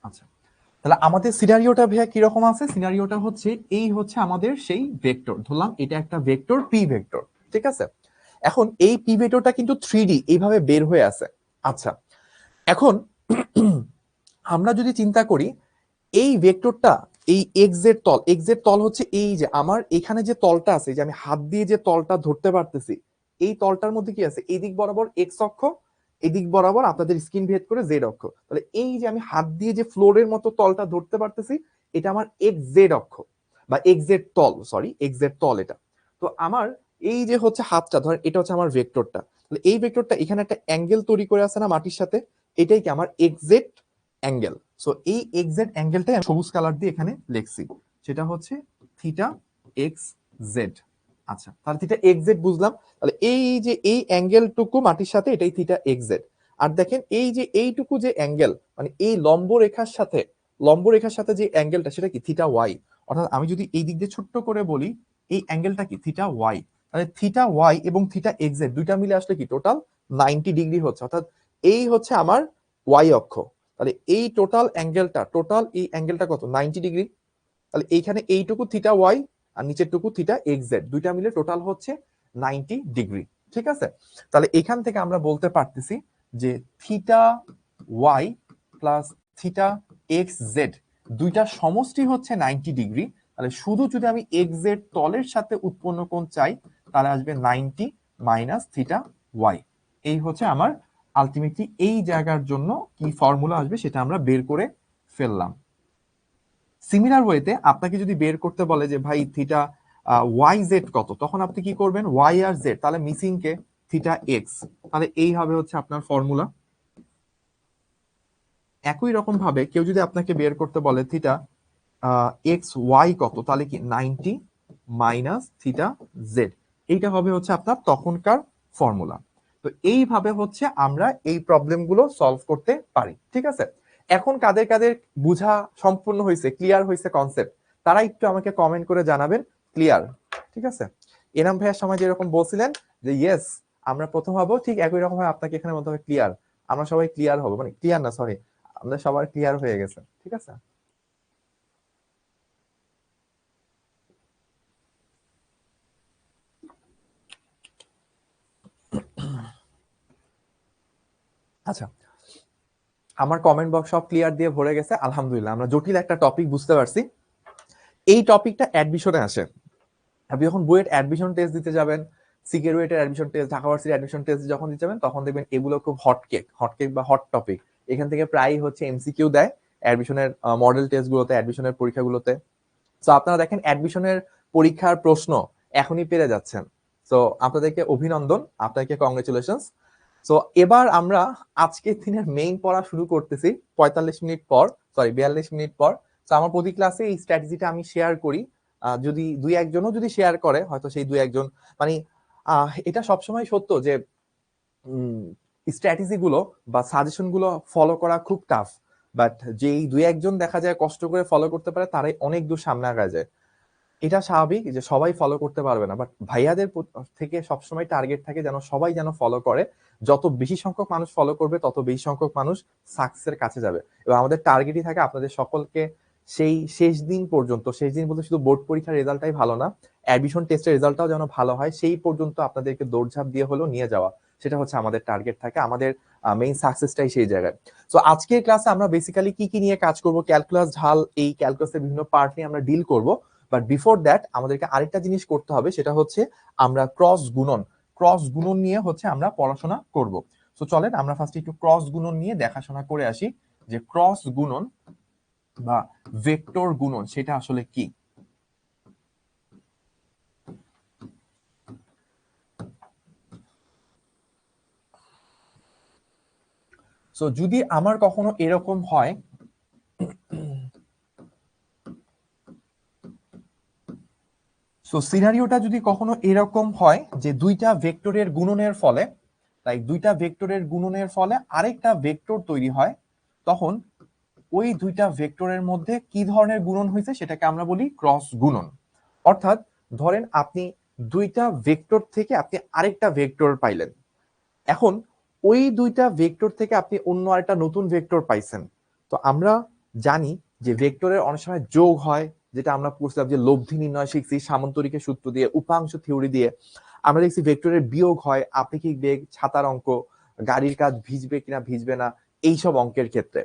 আচ্ছা তাহলে আমাদের সিনারিওটা ভাইয়া কিরকম আছে? সিনারিওটা হচ্ছে এই হচ্ছে আমাদের সেই ভেক্টর, ধরলাম এটা একটা ভেক্টর পি ভেক্টর, ঠিক আছে? এখন এই পি ভেক্টরটা কিন্তু 3D এইভাবে বের হয়ে আছে। আচ্ছা এখন আমরা যদি চিন্তা করি এই ভেক্টরটা, এই এক্স এর তল হচ্ছে এই যে আমার এখানে যে তলটা আছে, যে আমি হাত দিয়ে যে তলটা ধরতে পারতেছি, এই তলটার মধ্যে কি আছে? এই দিক বরাবর এক্স অক্ষ, এদিক বরাবর আপনাদের স্কিন ভেদ করে জেড অক্ষ। তাহলে এই যে আমি হাত দিয়ে যে ফ্লোরের মতো তলটা ধরতে পারতেছি, এটা আমার এক্স জেড অক্ষ বা এক্স জেড তল, সরি এক্স জেড তল এটা। তো আমার এই যে হচ্ছে হাতটা ধরেন, এটা হচ্ছে আমার ভেক্টরটা। তাহলে এই ভেক্টরটা এখানে একটা অ্যাঙ্গেল তৈরি করে আছে না মাটির সাথে, এটাই কি আমার এক্স জেড অ্যাঙ্গেল। সো এই এক্স জেড অ্যাঙ্গেলটাই আমি সবুজ কালার দিয়ে এখানে লিখছি, সেটা হচ্ছে থিটা এক্স জেড। আচ্ছা তাহলে থিটা এক্স জেড বুঝলাম। তাহলে এই যে এই অ্যাঙ্গেলটুকু মাটির সাথে, এটাই থিটা এক্স জেড। আর দেখেন এই যে এইটুকু যে অ্যাঙ্গেল, মানে এই লম্ব রেখার সাথে যে অ্যাঙ্গেলটা, সেটা কি থিটা ওয়াই। অর্থাৎ আমি যদি এই দিক দিয়ে ছোট্ট করে বলি, এই অ্যাঙ্গেলটা কি থিটা ওয়াই। তাহলে থিটা ওয়াই এবং থিটা এক্স জেড দুইটা মিলে আসলে কি টোটাল 90 ডিগ্রি হচ্ছে, অর্থাৎ এই হচ্ছে আমার ওয়াই অক্ষ। তাহলে এই টোটাল এই অ্যাঙ্গেলটা কত? 90 ডিগ্রি। তাহলে এইখানে এইটুকু থিটা ওয়াই আর নিচেরটুকু থিটা এক্স জেড, দুইটা মিলে টোটাল হচ্ছে 90 ডিগ্রি, ঠিক আছে? তাহলে এখান থেকে আমরা বলতে পারতেছি যে theta Y plus theta X Z দুইটা সমষ্টি হচ্ছে 90 ডিগ্রি। তাহলে শুধু যদি আমি এক্স জেড তলের সাথে উৎপন্ন কোণ চাই, তাহলে আসবে 90 মাইনাস থিটা ওয়াই। এই হচ্ছে আমার আলটিমেটলি এই জায়গার জন্য কি ফর্মুলা আসবে সেটা আমরা বের করে ফেললাম। সিমিলার ওয়েতে আপনাকে যদি বের করতে বলে যে ভাই থিটা ওয়াই জেড কত, তখন আপনি কি করবেন? ওয়াই আর জেড, তাহলে মিসিং কে? Theta X. তাহলে এই হবে হচ্ছে আপনার ফর্মুলা। একই রকম ভাবে কেউ যদি আপনাকে বের করতে বলে থিটা এক্স ওয়াই কত, তাহলে কি 90 মাইনাস থিটা জেড, এইটা হবে হচ্ছে আপনার তখনকার ফর্মুলা। তো এইভাবে হচ্ছে আমরা এই প্রবলেমগুলো সলভ করতে পারি, ঠিক আছে? এখন কাদের কাদের বুঝা সম্পূর্ণ হয়েছে, ক্লিয়ার হয়েছে কনসেপ্ট, তারা একটু আমাকে কমেন্ট করে জানাবেন ক্লিয়ার, ঠিক আছে? এনাম ভাইয়ার সময় যেরকম বলছিলেন যে ইয়েস আমরা প্রথম হবো, ঠিক একই রকম ভাবে আপনাকে এখানে বলতে হবে ক্লিয়ার। আমরা সবাই ক্লিয়ার হবো, মানে ক্লিয়ার না সরি, আমরা সবার ক্লিয়ার হয়ে গেছে, ঠিক আছে? আচ্ছা আমার কমেন্ট বক্স সব ক্লিয়ার দিয়ে ভরে গেছে, আলহামদুলিল্লাহ। আমরা জটিল একটা টপিক বুঝতে পারছি। এই টপিকটা অ্যাডমিশনে আসে। আপনি যখন বুয়েট অ্যাডমিশন টেস্ট দিতে যাবেন, সিকে রুয়েটের অ্যাডমিশন টেস্ট, ঢাকা ভার্সিটির অ্যাডমিশন টেস্ট যখন দিতে যাবেন, তখন দেখবেন এগুলো খুব হট কেক বা হট টপিক। এখান থেকে প্রায় হচ্ছে এমসিকিউ দেয় অ্যাডমিশনের মডেল টেস্টগুলোতে, অ্যাডমিশনের পরীক্ষাগুলোতে। তো আপনারা দেখেন অ্যাডমিশনের পরীক্ষার প্রশ্ন এখনই পেরে যাচ্ছেন। তো আপনাদেরকে অভিনন্দন, আপনাদেরকে কংগ্রেচুলেশনস। তো এবার আমরা আজকের দিনের মেইন পড়া শুরু করতেছি 45 মিনিট পর, সরি 42 মিনিট পর। তো আমার প্রতি ক্লাসে এই স্ট্র্যাটেজিটা আমি শেয়ার করি। যদি দুই একজনও যদি শেয়ার করে, হয়তো সেই দুই একজন, মানে এটা সবসময় সত্য যে স্ট্র্যাটেজি গুলো বা সাজেশন গুলো ফলো করা খুব টাফ, বাট যেই দুই একজন দেখা যায় কষ্ট করে ফলো করতে পারে, তারাই অনেক দূর সামনে আগায় যায়। এটা স্বাভাবিক যে সবাই ফলো করতে পারবে না, বাট ভাইয়াদের থেকে সবসময় টার্গেট থাকে যেন সবাই যেন ফলো করে। যত বেশি সংখ্যক মানুষ ফলো করবে, তত বেশি সংখ্যক মানুষ সাকসেসের কাছে যাবে। এবং আমাদের টার্গেটই থাকে আপনাদের সকলকে সেই শেষ দিন পর্যন্ত, শেষ দিন বলতে শুধু বোর্ড পরীক্ষার রেজাল্টটাই ভালো না, অ্যাডমিশন টেস্টের রেজাল্টটাও যেন ভালো হয়, সেই পর্যন্ত আপনাদেরকে দৌড়ঝাঁপ দিয়ে হলেও নিয়ে যাওয়া, সেটা হচ্ছে আমাদের টার্গেট থাকে। আমাদের মেইন সাকসেসটাই সেই জায়গায়। তো আজকের ক্লাসে আমরা বেসিক্যালি কি কি নিয়ে কাজ করব, ক্যালকুলাস ঢাল, এই ক্যালকুলাসের বিভিন্ন পার্ট নিয়ে আমরা ডিল করব। বাট বিফোর দ্যাট আমাদেরকে আরেকটা জিনিস করতে হবে, সেটা হচ্ছে আমরা ক্রস গুণন নিয়ে হচ্ছে আমরা পড়াশোনা করব। তো চলেন আমরা ফার্স্ট একটু ক্রস গুণন নিয়ে দেখাশোনা করে আসি, যে ক্রস গুণন বা ভেক্টর গুণন সেটা আসলে কি। সো যদি আমার কখনো এরকম হয়, সো সিনারিওটা যদি কখনো এরকম হয় যে দুইটা ভেক্টরের গুণনের ফলে, লাইক দুইটা ভেক্টরের গুণনের ফলে আরেকটা ভেক্টর তৈরি হয়, তখন ওই দুইটা ভেক্টরের মধ্যে কি ধরনের গুণন হয়েছে সেটাকে আমরা বলি ক্রস গুণন। অর্থাৎ ধরেন আপনি দুইটা ভেক্টর থেকে আপনি আরেকটা ভেক্টর পাইলেন, এখন ওই দুইটা ভেক্টর থেকে আপনি অন্য আরেকটা নতুন ভেক্টর পাইছেন। তো আমরা জানি যে ভেক্টরের অনেক সময় যোগ হয়, যেটা আমরা পড়ছিলাম যে লব্ধি নির্ণয় শিখছি সামন্তরিকের সূত্র দিয়ে, উপাংশ থিওরি দিয়ে। আমরা দেখছি ভেক্টরের বিয়োগ হয় আপেক্ষিক বেগ, ছাতার অঙ্ক, গাড়ির কাজ ভিজবে কিনা ভিজবে না, এইসব অঙ্কের ক্ষেত্রে।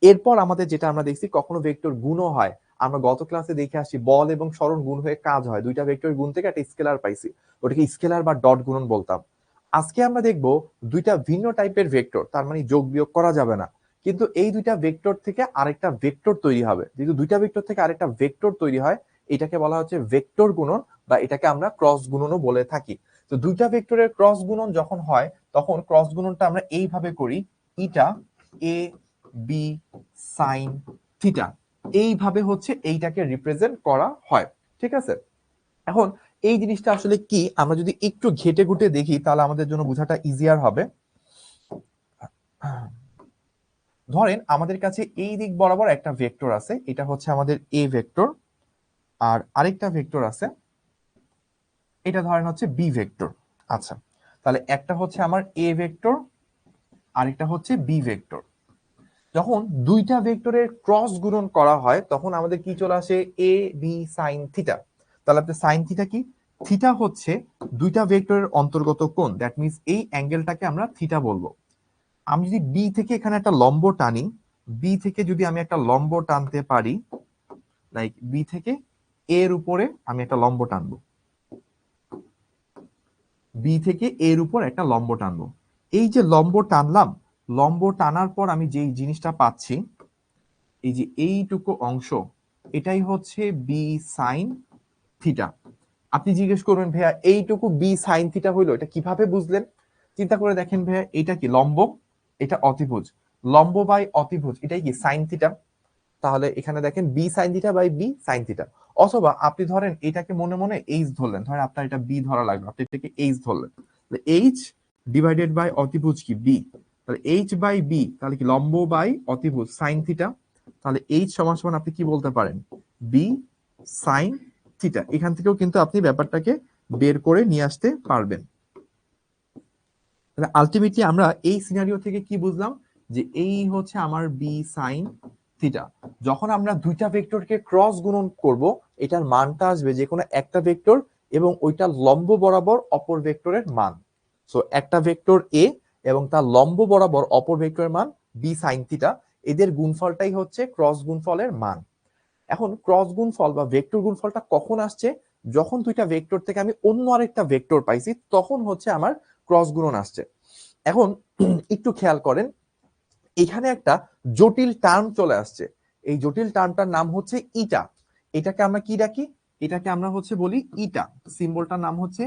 এরপর আমাদের যেটা আমরা দেখছি কখনো ভেক্টর গুণও হয়। আমরা গত ক্লাসে দেখে আসছি বল এবং সরণ গুণ হয়ে কাজ হয়, দুইটা ভেক্টর গুণ থেকে একটা স্কেলার পাইছি, ওটাকে স্কেলার বা ডট গুণন বলতাম। আজকে আমরা দেখব দুইটা ভিন্ন টাইপের ভেক্টর, তার মানে যোগ বিয়োগ করা যাবে না, কিন্তু এই দুইটা ভেক্টর থেকে আরেকটা ভেক্টর তৈরি হবে। যেহেতু দুইটা ভেক্টর থেকে আরেকটা ভেক্টর তৈরি হয়, এটাকে বলা হচ্ছে ভেক্টর গুণন, বা এটাকে আমরা ক্রস গুণনও বলে থাকি। তো দুইটা ভেক্টরের ক্রস গুণন যখন হয়, তখন ক্রস গুণনটা আমরা এইভাবে করি, ইটা এ বি সাইন থিটা, এইভাবে হচ্ছে এইটাকে রিপ্রেজেন্ট করা হয়। ঠিক আছে, এখন এই জিনিসটা আসলে কি আমরা যদি একটু ঘেটে ঘুটে দেখি তাহলে আমাদের জন্য বোঝাটা ইজিয়ার হবে। ধরেন আমাদের কাছে এই দিক বরাবর একটা ভেক্টর আছে, এটা হচ্ছে আমাদের এ ভেক্টর, আর আরেকটা ভেক্টর আছে, এটা ধরেন হচ্ছে বি ভেক্টর। আচ্ছা, তাহলে একটা হচ্ছে আমার এ ভেক্টর, আরেকটা হচ্ছে বি ভেক্টর। যখন দুইটা ভেক্টরের ক্রস গুণন করা হয় তখন আমাদের কি চলে আসে, এ বি সাইন থিটা। তাহলে আপনার সাইন থিটা কি, থিটা হচ্ছে দুইটা ভেক্টরের অন্তর্গত কোণ, দ্যাট মিন্স এই অ্যাঙ্গেলটাকে আমরা থিটা বলবো। আমি যদি বি থেকে এখানে একটা লম্ব টানি, বি থেকে যদি আমি একটা লম্ব টানতে পারি, লাইক বি থেকে এর উপরে আমি একটা লম্ব টানবো, বি থেকে এর উপর একটা লম্ব টানবো, এই যে লম্ব টানলাম, লম্ব টানার পর আমি যেই জিনিসটা পাচ্ছি, এই যে এইটুকু অংশ, এটাই হচ্ছে বি সাইন থিটা। আপনি জিজ্ঞেস করবেন ভাইয়া এইটুকু বি সাইন থিটা হইলো, এটা কিভাবে বুঝলেন? চিন্তা করে দেখেন ভাইয়া, এটা কি লম্ব, এটা অতিভুজ, লম্ব বাই অতিভুজ, এটাই কি সাইন থিটা। তাহলে এখানে দেখেন B sine theta by B sine theta. অথবা আপনি ধরেন এটাকে মনে মনে এইচ ধরলেন, ধরেন আপনার এটা বি ধরা লাগবে, আপনি এটাকে এইচ ধরলেন, এইচ ডিভাইডেড বাই অতিভুজ কি বি, তাহলে এইচ বাই বি, তাহলে কি লম্ব বাই অতিভুজ সাইন থিটা। তাহলে এইচ সমান সমান আপনি কি বলতে পারেন, বি সাইন থিটা। এখান থেকেও কিন্তু আপনি ব্যাপারটাকে বের করে নিয়ে আসতে পারবেন। তাহলে আলটিমেটলি আমরা এই সিনারিও থেকে কি বুঝলাম, যে এই হচ্ছে আমার বি সাইন থিটা। যখন আমরা দুইটা ভেক্টরকে ক্রস গুণন করব, এটার মানটা আসবে যে কোনো একটা ভেক্টর এবং ওইটা লম্ব বরাবর অপর ভেক্টরের মান। সো একটা ভেক্টর এ এবং তার লম্ব বরাবর অপর ভেক্টরের মান বি সাইন থিটা, এদের গুণফলটাই হচ্ছে ক্রস গুণফলের মান। এখন ক্রস গুণফল বা ভেক্টর গুণফলটা কখন আসছে, যখন দুইটা ভেক্টর থেকে আমি অন্য আরেকটা ভেক্টর পাইছি, তখন হচ্ছে আমার ক্রস গুণন আসছে। এখন একটু খেয়াল করেন, এখানে একটা জটিল টার্ম চলে আসছে, এই জটিল টার্মটার নাম হচ্ছে ইটা। এটাকে আমরা কি ডাকি, এটাকে আমরা হচ্ছে বলি ইটা, সিম্বলটার নাম হচ্ছে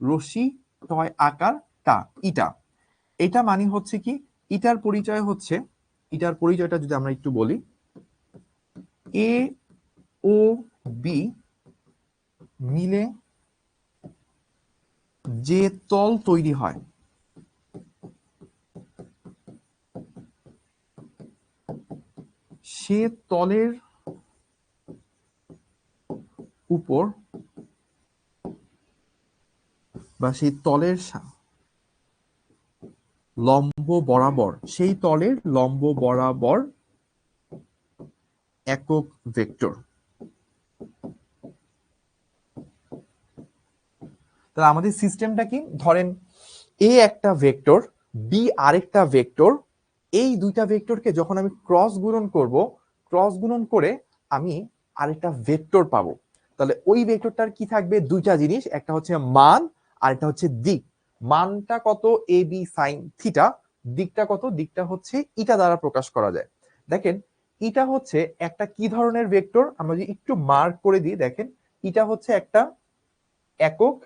রশ্মি টয় আকার টা, ইটা। এটা মানে হচ্ছে কি, ইটার পরিচয় হচ্ছে, ইটার পরিচয়টা যদি আমরা একটু বলি, এ ও বি মিলে যে তল তৈরি হয়, সে তলের উপর বা সেই তলের লম্ব বরাবর, সেই তলের লম্ব বরাবর একক ভেক্টর। তাহলে আমাদের সিস্টেমটা কি, ধরেন এ একটা ভেক্টর, বি আরেকটা ভেক্টর, এই দুইটা ভেক্টরকে যখন আমি ক্রস গুণন করব, ক্রস গুণন করে আমি আরেকটা ভেক্টর পাবো। তাহলে ওই ভেক্টরটার কি থাকবে, দুইটা জিনিস, একটা হচ্ছে মান আর একটা হচ্ছে দিক। মানটা কত, এ বি সাইন থিটা, দিকটা কত, দিকটা হচ্ছে ইটা দ্বারা প্রকাশ করা যায়। দেখেন ইটা হচ্ছে একটা কি ধরনের ভেক্টর, আমরা যদি একটু মার্ক করে দিই, দেখেন ইটা হচ্ছে একটা একক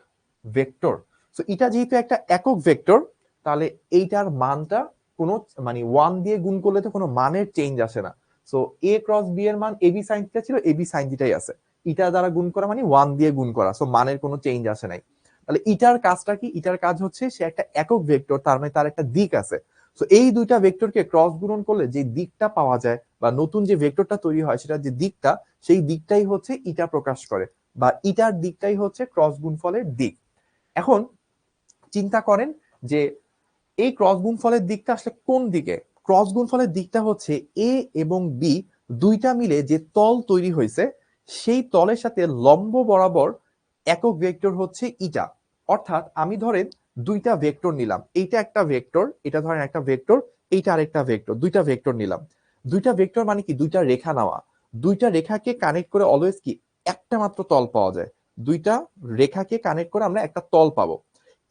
ভেক্টর। সো এটা যেহেতু একটা একক ভেক্টর, তাহলে এইটার মানটা কোনো মানে 1 দিয়ে গুণ করলে তো কোনো মানের চেঞ্জ আসে না। সো a ক্রস b এর মান ab sin থিটা ছিল, ab sin থিটাই আছে। ইটা দ্বারা গুণ করা মানে 1 দিয়ে গুণ করা, সো মানের কোনো চেঞ্জ আসে নাই। তাহলে ইটার কাজটা কি? ইটার কাজ হচ্ছে সে একটা একক ভেক্টর, তার মানে তার একটা দিক আছে। সো এই দুইটা ভেক্টরকে ক্রস গুণন করলে যে দিকটা পাওয়া যায় বা নতুন যে ভেক্টরটা তৈরি হয় সেটা যে দিকটা, সেই দিকটাই হচ্ছে ইটা প্রকাশ করে, বা ইটার দিকটাই হচ্ছে ক্রস গুণফলের দিক। এখন চিন্তা করেন যে এই ক্রস গুণফলের দিকটা আসলে কোন দিকে? ক্রস গুণফলের দিকটা হচ্ছে এ এবং বি দুইটা মিলে যে তল তৈরি হয়েছে সেই তলের সাথে লম্ব বরাবর একক ভেক্টর হচ্ছে ইটা। অর্থাৎ আমি ধরেন দুইটা ভেক্টর নিলাম, এইটা একটা ভেক্টর, এটা ধরেন একটা ভেক্টর, এইটা আরেকটা ভেক্টর, দুইটা ভেক্টর নিলাম। দুইটা ভেক্টর মানে কি? দুইটা রেখা নেওয়া। দুইটা রেখাকে কানেক্ট করে অলওয়েজ কি একটা মাত্র তল পাওয়া যায়। দুইটা রেখাকে কানেক্ট করে আমরা একটা তল পাবো।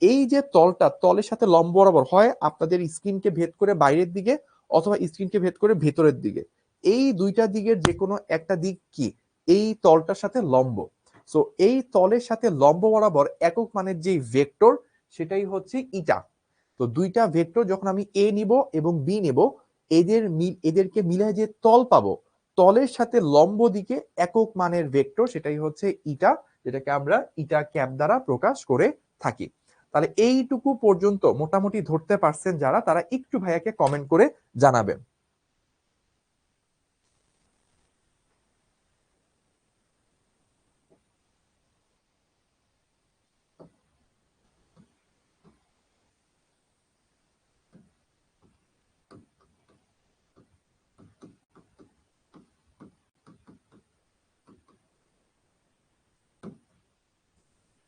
এই যে তলটা, তলের সাথে লম্ব বরাবর হয় আপনাদের স্ক্রিনকে ভেদ করে বাইরের দিকে অথবা স্ক্রিনকে ভেদ করে ভেতরের দিকে, এই দুইটা দিকের যে কোনো একটা দিক কি এই তলটার সাথে লম্ব। সো এই তলের সাথে লম্ব বরাবর একক মানের যে ভেক্টর সেটাই হচ্ছে ইটা। তো দুইটা ভেক্টর যখন আমি এ নিব এবং বি নিব, এদেরকে মিলে যে তল পাবো, তলের সাথে লম্ব দিকে একক মানের ভেক্টর সেটাই হচ্ছে ইটা, যেটাকে আমরা ইটা ক্যাপ দ্বারা প্রকাশ করে থাকি। তাহলে এইটুকু পর্যন্ত মোটামুটি ধরতে পারছেন যারা, তারা একটু ভাইয়াকে কমেন্ট করে জানাবেন।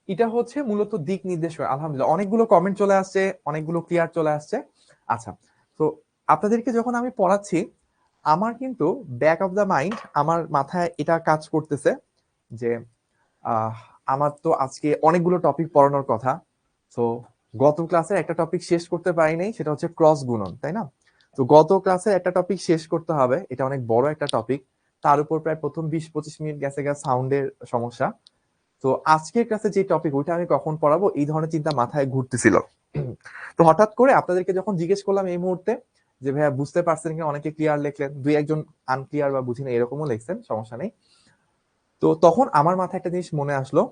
এটা হচ্ছে মূলত দিক নির্দেশ করে। আলহামদুলিল্লাহ, অনেকগুলো কমেন্ট চলে আসছে, অনেকগুলো ক্লিয়ার চলে আসছে। আচ্ছা, তো আপনাদেরকে যখন আমি পড়াচ্ছি আমার কিন্তু ব্যাক অফ দ্য মাইন্ড আমার মাথায় এটা কাজ করতেছে যে আহ আমার তো আজকে অনেকগুলো টপিক পড়ানোর কথা। তো গত ক্লাসের একটা টপিক শেষ করতে পারি নাই, সেটা হচ্ছে ক্রস গুণন, তাই না? তো গত ক্লাসের একটা টপিক শেষ করতে হবে, এটা অনেক বড় একটা টপিক। তার উপর প্রায় প্রথম 20-25 মিনিট গেছে সাউন্ডের সমস্যা। তো আজকের ক্লাসে যে টপিক ওইটা আমি কখন পড়াবো এই ধরনের চিন্তা মাথায় ঘুরতেছিল। তো হঠাৎ করে আপনাদেরকে যখন জিজ্ঞেস করলাম এই মুহূর্তে যে ভাইয়া বুঝতে পারছেন কিনা, অনেকে ক্লিয়ার লিখলেন, দুই একজন আনক্লিয়ার বা বুঝিনি এরকমও লিখছেন, সমস্যা নেই। তো তখন আমার মাথায় একটা জিনিস মনে আসলো,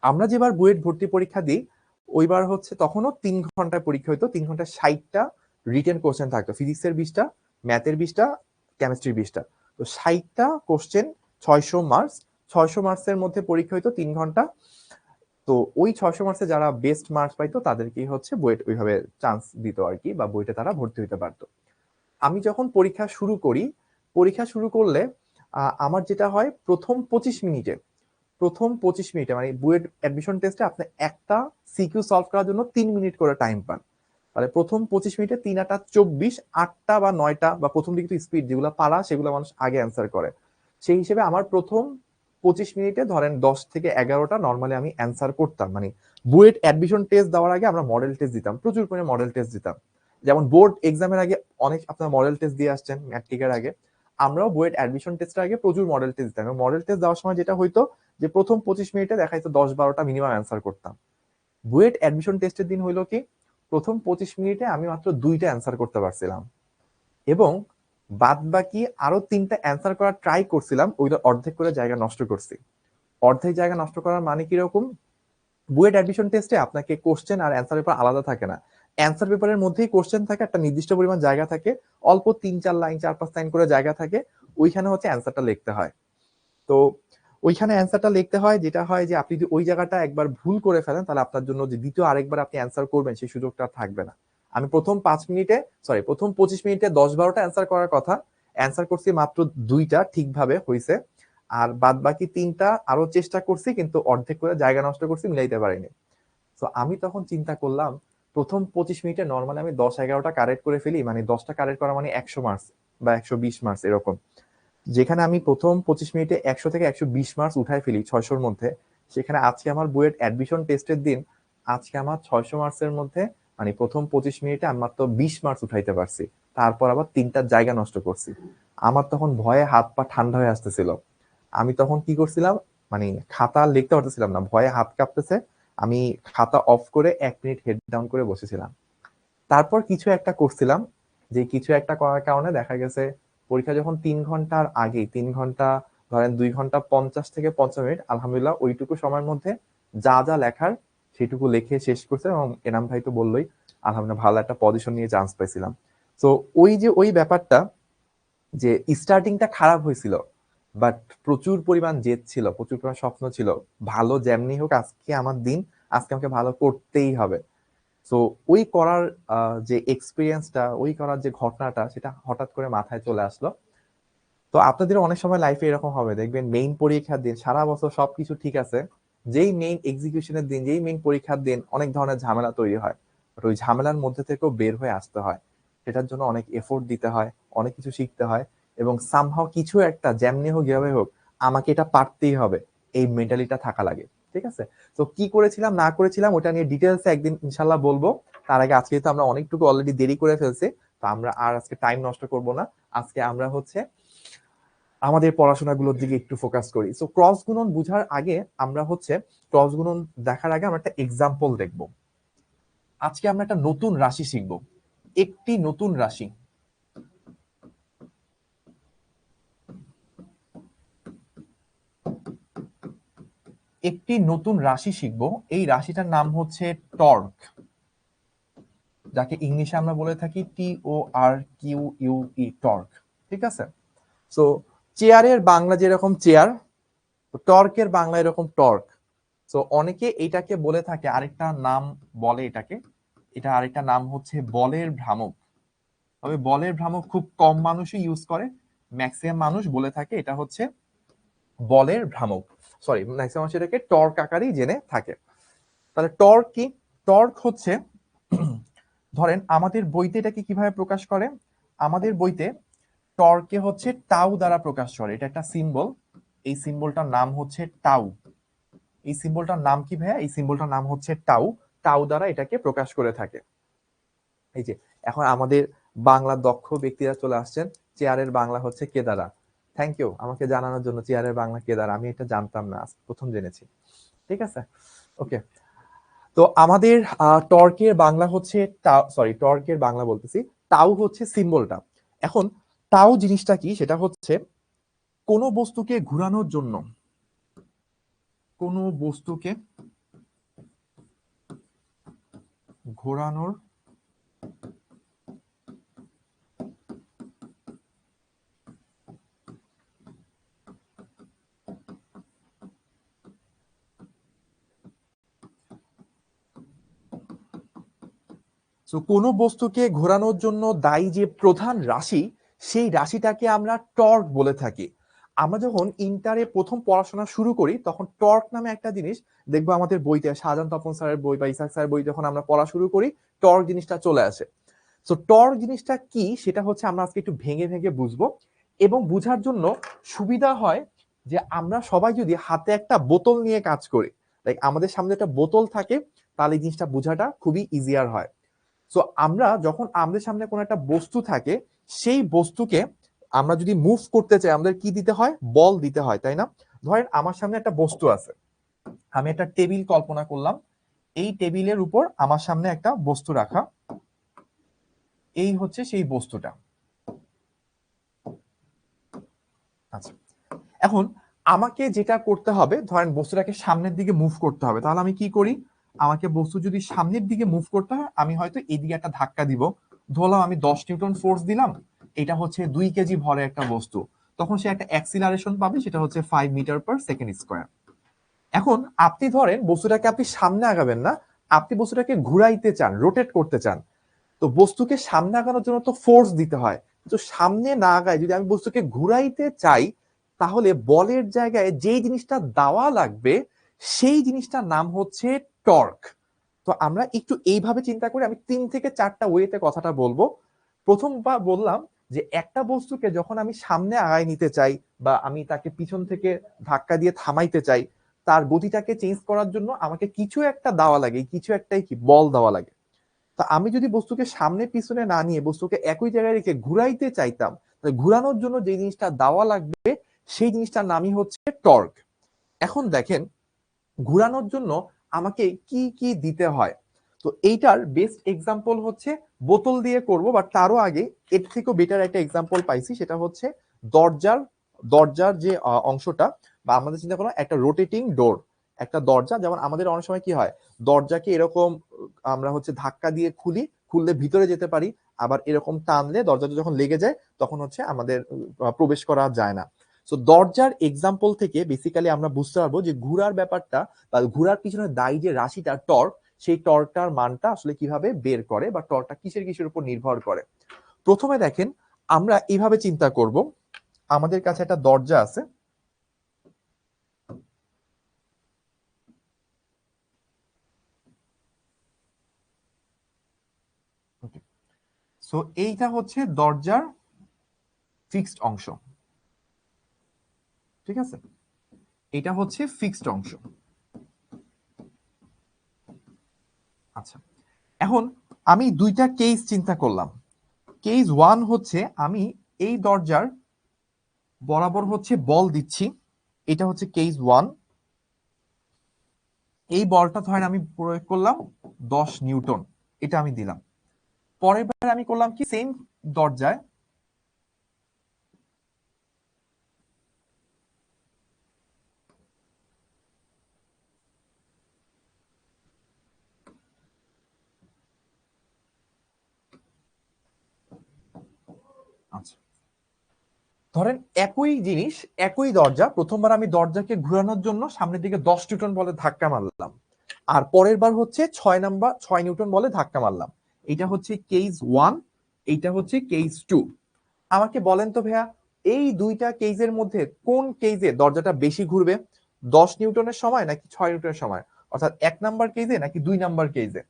আমরা যেবার বুয়েট ভর্তি পরীক্ষা দিই ওইবার হচ্ছে তখনও 3 ঘন্টায় পরীক্ষা হইতো, 3 ঘন্টায় 60টা রিটেন কোশ্চেন থাকতো, ফিজিক্সের 20টা, ম্যাথের 20টা, কেমিস্ট্রির 20টা। তো 60টা কোশ্চেন, 600 মার্কস। 600 মার্কসের মধ্যে পরীক্ষা হইতো 3 ঘন্টা। তো ওই 600 মার্কসে যারা বেস্ট মার্কস পাইতো তাদেরকেই হচ্ছে বুয়েট ওইভাবে চান্স দিত আর কি, বা বুয়েটে তারা ভর্তি হইতে পারতো। আমি যখন পরীক্ষা শুরু করি, পরীক্ষা শুরু করলে আমার যেটা হয় প্রথম 25 মিনিটে মানে বুয়েট অ্যাডমিশন টেস্টে আপনি একটা সিকিউ সলভ করার জন্য 3 মিনিট করে টাইম পান। তাহলে প্রথম 25 মিনিটে 3 8 24, 8টা বা 9টা, বা প্রথম দিকে তো স্পিড যেগুলো পারা সেগুলো মানুষ আগে অ্যান্সার করে, সেই হিসেবে আমার প্রথম 25 মিনিটে ধরেন 10 থেকে 11টা নর্মালি আমি অ্যান্সার করতাম। মানে বুয়েট অ্যাডমিশন টেস্ট দেওয়ার আগে আমরা মডেল টেস্ট দিতাম, প্রচুর পরিমাণে মডেল টেস্ট দিতাম। যেমন বোর্ড এক্সামের আগে অনেক আপনার মডেল টেস্ট দিয়ে আসছেন ম্যাট্রিকের আগে, আমরাও বুয়েট অ্যাডমিশন টেস্টের আগে প্রচুর মডেল টেস্ট দিতাম। মডেল টেস্ট দেওয়ার সময় যেটা হইতো যে প্রথম 25 মিনিটে দেখা যেত 10 12টা মিনিমাম অ্যান্সার করতাম। বুয়েট অ্যাডমিশন টেস্টের দিন হইলো কি, প্রথম 25 মিনিটে আমি মাত্র 2টা অ্যান্সার করতে পারছিলাম, এবং বাদ বাকি আরো 3টা অ্যান্সার করার ট্রাই করছিলাম, ওইটা অর্ধেক করে জায়গা নষ্ট করছি। অর্ধেক জায়গা নষ্ট করার মানে কিরকম, বুয়েট অ্যাডমিশন টেস্টে আপনাকে কোশ্চেন আর অ্যান্সার পেপার আলাদা থাকে না। অ্যান্সার পেপারের মধ্যেই কোশ্চেন থাকে, একটা নির্দিষ্ট পরিমাণ জায়গা থাকে, অল্প 3 4 লাইন 4 5 লাইন করে জায়গা থাকে, ওইখানে হচ্ছে অ্যান্সারটা লিখতে হয়। তো ওইখানে অ্যান্সারটা লিখতে হয়, যেটা হয় যে আপনি যদি ওই জায়গাটা একবার ভুল করে ফেলেন তাহলে আপনার জন্য যে দ্বিতীয় আরেকবার আপনি অ্যান্সার করবেন সেই সুযোগটা থাকবে না। আমি প্রথম 25 মিনিটে 10 12টা অ্যান্সার করার কথা, অ্যান্সার করছি মাত্র 2টা ঠিকভাবে হয়েছে, আর বাদ বাকি 3টা আরো চেষ্টা করছি কিন্তু অর্ধেক করে জায়গা নষ্ট করছি, মিলাইতে পারিনি। তো আমি তখন চিন্তা করলাম, প্রথম 25 মিনিটে নর্মালি আমি 10 11টা কারেক্ট করে ফেলি, মানে 10টা কারেক্ট করা মানে 100 মার্কস বা 120 মার্কস এরকম। যেখানে আমি প্রথম 25 মিনিটে 100 থেকে 120 মার্কস উঠাই ফেলি 600-র মধ্যে, সেখানে আজকে আমার বুয়েট অ্যাডমিশন টেস্টের দিন আজকে আমার 600 মার্কসের মধ্যে মানে প্রথম 25 মিনিটে আমি মাত্র 20 মার্কস উঠাইতে পারছি, তারপর আবার 3টা জায়গা নষ্ট করছি। আমার তখন ভয়ে হাত পা ঠান্ডা হয়ে আসতেছিল। আমি তখন কি করছিলাম, মানে খাতা লিখতে পারতেছিলাম না, ভয়ে হাত কাঁপতেছে। আমি খাতা অফ করে 1 মিনিট হেড ডাউন করে বসেছিলাম। তারপর কিছু একটা করছিলাম, যে কিছু একটা করার কারণে দেখা গেছে পরীক্ষা যখন 3 ঘন্টার আগে, 3 ঘন্টা ধরেন 2 ঘন্টা 50 থেকে 55 মিনিট, আলহামদুলিল্লাহ ওইটুকু সময়ের মধ্যে যা যা লেখার সেটুকু লিখে শেষ করছে, এবং এনাম ভাই তো বললোই আলহামদুলিল্লাহ ভালো একটা পজিশন নিয়ে চান্স পাইছিলাম। তো ওই যে ওই ব্যাপারটা, যে স্টার্টিংটা খারাপ হয়েছিল, বাট প্রচুর পরিমাণ জেদ ছিল, প্রচুর পরিমাণ স্বপ্ন ছিল, ভালো যেমনি হোক আজকে আমার দিন, আজকে আমাকে ভালো করতেই হবে। তো ওই করার যে এক্সপিরিয়েন্সটা, ওই করার যে ঘটনাটা, সেটা হঠাৎ করে মাথায় চলে আসলো। তো আপনাদের অনেক সময় লাইফে এরকম হবে, দেখবেন মেইন পরীক্ষার দিন সারা বছর সবকিছু ঠিক আছে, যেই মেইন এক্সিকিউশনের দিন, যেই মেইন পরীক্ষার দিন অনেক ধরনের ঝামেলা তৈরি হয়, বাট ওই ঝামেলার মধ্যে থেকেও বের হয়ে আসতে হয়, সেটার জন্য অনেক এফোর্ট দিতে হয়, অনেক কিছু শিখতে হয়, এবং সামহাও কিছু একটা যেমনি হোক যেভাবে হোক আমাকে এটা পারতেই হবে, এই মেন্টালিটা থাকা লাগে। ঠিক আছে? তো কি করেছিলাম না করেছিলাম ওটা নিয়ে ডিটেলসে একদিন ইনশাল্লাহ বলবো। তার আগে আজকে তো আমরা অনেকটুকু অলরেডি দেরি করে ফেলছি, তো আমরা আর আজকে টাইম নষ্ট করব না। আজকে আমরা হচ্ছে আমাদের পড়াশোনাগুলোর দিকে একটু ফোকাস করি। সো ক্রস গুণন বুঝার আগে আমরা হচ্ছে, ক্রস গুণন দেখার আগে আমরা একটা এক্সাম্পল দেখব। আজকে আমরা একটা নতুন রাশি শিখব, একটি নতুন রাশি। একটি নতুন রাশি শিখব, এই রাশিটার নাম হচ্ছে টর্ক, যাকে ইংলিশে আমরা বলে থাকি TORQUE, টর্ক। ঠিক আছে? সো চেয়ারের বাংলা যেরকম চেয়ার, তো টর্কের বাংলা এরকম টর্ক। তো অনেকে এটাকে বলে থাকে আরেকটা নাম, বলে এটাকে, এটা আরেকটা নাম হচ্ছে বলের ভ্রামক। তবে বলের ভ্রামক খুব কম মানুষই ইউজ করে, ম্যাক্সিমাম মানুষ বলে থাকে এটা হচ্ছে বলের ভ্রামক। সরি, ম্যাক্সিমাম মানুষ এটাকে টর্ক আকারেই জেনে থাকে। তাহলে টর্ক কি? টর্ক হচ্ছে ধরেন আমাদের বইতে এটাকে কিভাবে প্রকাশ করে, আমাদের বইতে টর্কে হচ্ছে টাউ দ্বারা প্রকাশ করে, এটা একটা সিম্বল, এই সিম্বলটার নাম হচ্ছে টাউ। এই সিম্বলটার নাম কি ভাইয়া? এই সিম্বলটার নাম হচ্ছে টাউ। টাউ দ্বারা এটাকে প্রকাশ করে থাকে। এই যে এখন আমাদের বাংলা দক্ষ ব্যক্তিরা চলে আসছেন, চেয়ারের বাংলা হচ্ছে কেদারা। থ্যাংক ইউ আমাকে জানানোর জন্য, চেয়ারের বাংলা কেদারা, আমি এটা জানতাম না, প্রথম জেনেছি। ঠিক আছে, ওকে। তো আমাদের টর্কের বাংলা হচ্ছে সরি, টর্কের বাংলা বলতেছি, টাউ হচ্ছে সিম্বলটা। এখন টাউ জিনিসটা কি, সেটা হচ্ছে কোনো বস্তুকে ঘোরানোর জন্য, কোনো বস্তুকে ঘোরানোর তো কোনো বস্তুকে ঘোরানোর জন্য দায়ী যে প্রধান রাশি, সেই রাশিটাকে আমরা টর্ক বলে থাকি। আমরা যখন ইন্টারে প্রথম পড়াশোনা শুরু করি তখন টর্ক নামে একটা জিনিস দেখবো আমাদের বইতে, শাহজাহান তপন স্যারের বই বা ইসাক স্যারের বই যখন আমরা পড়া শুরু করি, টর্ক জিনিসটা চলে আসে। তো টর্ক জিনিসটা কি সেটা হচ্ছে আমরা আজকে একটু ভেঙে ভেঙে বুঝবো, এবং বুঝার জন্য সুবিধা হয় যে আমরা সবাই যদি হাতে একটা বোতল নিয়ে কাজ করি, লাইক আমাদের সামনে একটা বোতল থাকে, তাহলে এই জিনিসটা বোঝাটা খুবই ইজিয়ার হয়। সো আমরা যখন আমাদের সামনে কোনো একটা বস্তু থাকে, সেই বস্তুকে আমরা যদি মুভ করতে চাই আমাদের কি দিতে হয়? বল দিতে হয়, তাই না? ধরেন আমার সামনে একটা বস্তু আছে, আমি একটা টেবিল কল্পনা করলাম, এই টেবিলের উপর আমার সামনে একটা বস্তু রাখা, এই হচ্ছে সেই বস্তুটা। আচ্ছা, এখন আমাকে যেটা করতে হবে, ধরেন বস্তুটাকে সামনের দিকে মুভ করতে হবে, তাহলে আমি কি করি? আমাকে বস্তু যদি সামনের দিকে মুভ করতে হয়, আমি হয়তো এদিকে একটা ধাক্কা দিব, ধরলাম আমি 10 নিউটন ফোর্স দিলাম, এটা হচ্ছে 2 কেজি ভরের একটা বস্তু, তখন সে একটা অ্যাক্সিলারেশন পাবে, সেটা হচ্ছে 5 মিটার/সেকেন্ড স্কোয়ার। এখন আপনি ধরেন বস্তুটাকে আপনি সামনে আগাবেন না, আপনি বস্তুটাকে ঘুরাইতে চান, রোটেট করতে চান, তো বস্তুকে সামনে আগানোর জন্য তো ফোর্স দিতে হয়, তো সামনে না আগায় যদি আমি বস্তুকে ঘুরাইতে চাই, তাহলে বলের জায়গায় যেই জিনিসটা দেওয়া লাগবে সেই জিনিসটার নাম হচ্ছে টর্ক। তো আমরা একটু এইভাবে চিন্তা করি, আমি 3 থেকে 4টা ওয়েতে কথাটা বলবো। প্রথমবার বললাম যে একটা বস্তুকে যখন আমি সামনে আগায় নিতে চাই, বা আমি তাকে পিছন থেকে ধাক্কা দিয়ে থামাইতে চাই, তার গতিটাকে চেঞ্জ করার জন্য আমাকে কিছু একটা দেওয়া লাগে, কিছু একটাই কি বল দেওয়া লাগে। তা আমি যদি বস্তুকে সামনে পিছনে না নিয়ে বস্তুকে একই জায়গায় রেখে ঘুরাইতে চাইতাম, তাহলে ঘুরানোর জন্য যে জিনিসটা দেওয়া লাগবে সেই জিনিসটার নামই হচ্ছে টর্ক। এখন দেখেন ঘুরানোর জন্য আমাকে কি কি দিতে হয়। তো তো এইটার বেস্ট এক্সাম্পল হচ্ছে বোতল দিয়ে করব, বাট তারও আগে এর থেকেও বেটার একটা এক্সাম্পল পাইছি, সেটা হচ্ছে দরজার দরজার যে অংশটা, বা আমাদের চিন্তা করো একটা রোটেটিং ডোর, একটা দরজা, যেমন আমাদের অনেক সময় কি হয়, দরজাকে এরকম আমরা হচ্ছে ধাক্কা দিয়ে খুললে ভিতরে যেতে পারি, আবার এরকম টানলে দরজাটা যখন লেগে যায় তখন হচ্ছে আমাদের প্রবেশ করা যায় না। সো দরজার এক্সাম্পল থেকে বেসিক্যালি আমরা বুঝতে পারবো যে ঘোরার ব্যাপারটা, বা ঘোরার পিছনে দায়ী যে রাশিটা টর্ক, সেই টর্কটার মানটা আসলে কিভাবে বের করে, বা টর্কটা কিসের কিসের উপর নির্ভর করে। প্রথমে দেখেন, আমরা এইভাবে চিন্তা করব, আমাদের কাছে একটা দরজা আছে, সো এইটা হচ্ছে দরজার ফিক্সড অংশ, ঠিক আছে, এটা হচ্ছে ফিক্সড অংশ। আচ্ছা, এখন আমি দুইটা কেস চিন্তা করলাম। কেস ওয়ান হচ্ছে আমি এই দরজার বরাবর হচ্ছে বল দিচ্ছি, এটা হচ্ছে কেস ওয়ান। এই বলটা ধরেন আমি প্রয়োগ করলাম 10 নিউটন, এটা আমি দিলাম। পরের বার আমি করলাম কি, সেম দরজায় আচ্ছা, ধরেন একই জিনিস, একই দরজা, প্রথমবার আমি দরজাকে ঘোরানোর জন্য সামনের দিকে 10 নিউটন বলে ধাক্কা মারলাম, আর পরের বার হচ্ছে 6 নিউটন বলে ধাক্কা মারলাম। এটা হচ্ছে কেস ওয়ান, এইটা হচ্ছে কেস টু। আমাকে বলেন তো ভাইয়া, এই দুইটা কেসের মধ্যে কোন কেসে দরজাটা বেশি ঘুরবে, 10 নিউটনের সময় নাকি 6 নিউটনের সময়, অর্থাৎ 1 নাম্বার কেসে নাকি 2 নাম্বার কেসে,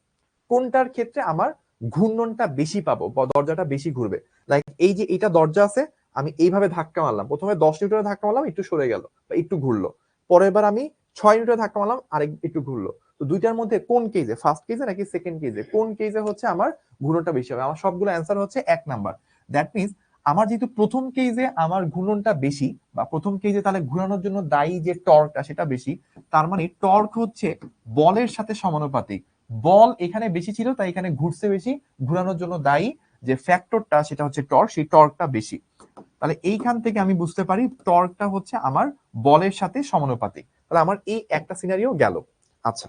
কোনটার ক্ষেত্রে আমার ঘূর্ণনটা বেশি পাবো বা দরজাটা বেশি ঘুরবে। লাইক এই যে এটা দরজা আছে, আমি এইভাবে ধাক্কা মারলাম, প্রথমে 10 নিউটনের ধাক্কা মারলাম, একটু সরে গেল বা একটু ঘুরলো, পরের বার আমি 6 নিউটনের ধাক্কা মারলাম, আরেক একটু ঘুরলো। তো দুইটার মধ্যে কোন কেসে, ফার্স্ট কেসে নাকি সেকেন্ড কেসে, কোন কেসে হচ্ছে আমার ঘূর্ণনটা বেশি হবে? আমার সবগুলো অ্যান্সার হচ্ছে 1 নাম্বার। দ্যাট মিনস আমার যেহেতু প্রথম কেসে আমার ঘূর্ণনটা বেশি, বা প্রথম কেসে তাহলে ঘুরানোর জন্য দায়ী যে টর্কটা সেটা বেশি, তার মানে টর্ক হচ্ছে বলের সাথে সমানুপাতিক। বল এখানে বেশি ছিল তাই এখানে ঘুরছে বেশি, ঘুরানোর জন্য দায়ী যে ফ্যাক্টরটা সেটা হচ্ছে টর্ক, সেই টর্কটা বেশি। তাহলে এইখান থেকে আমি বুঝতে পারি টর্কটা হচ্ছে আমার বলের সাথে সমানুপাতিক। তাহলে আমার এই একটা সিনারিও গেল। আচ্ছা,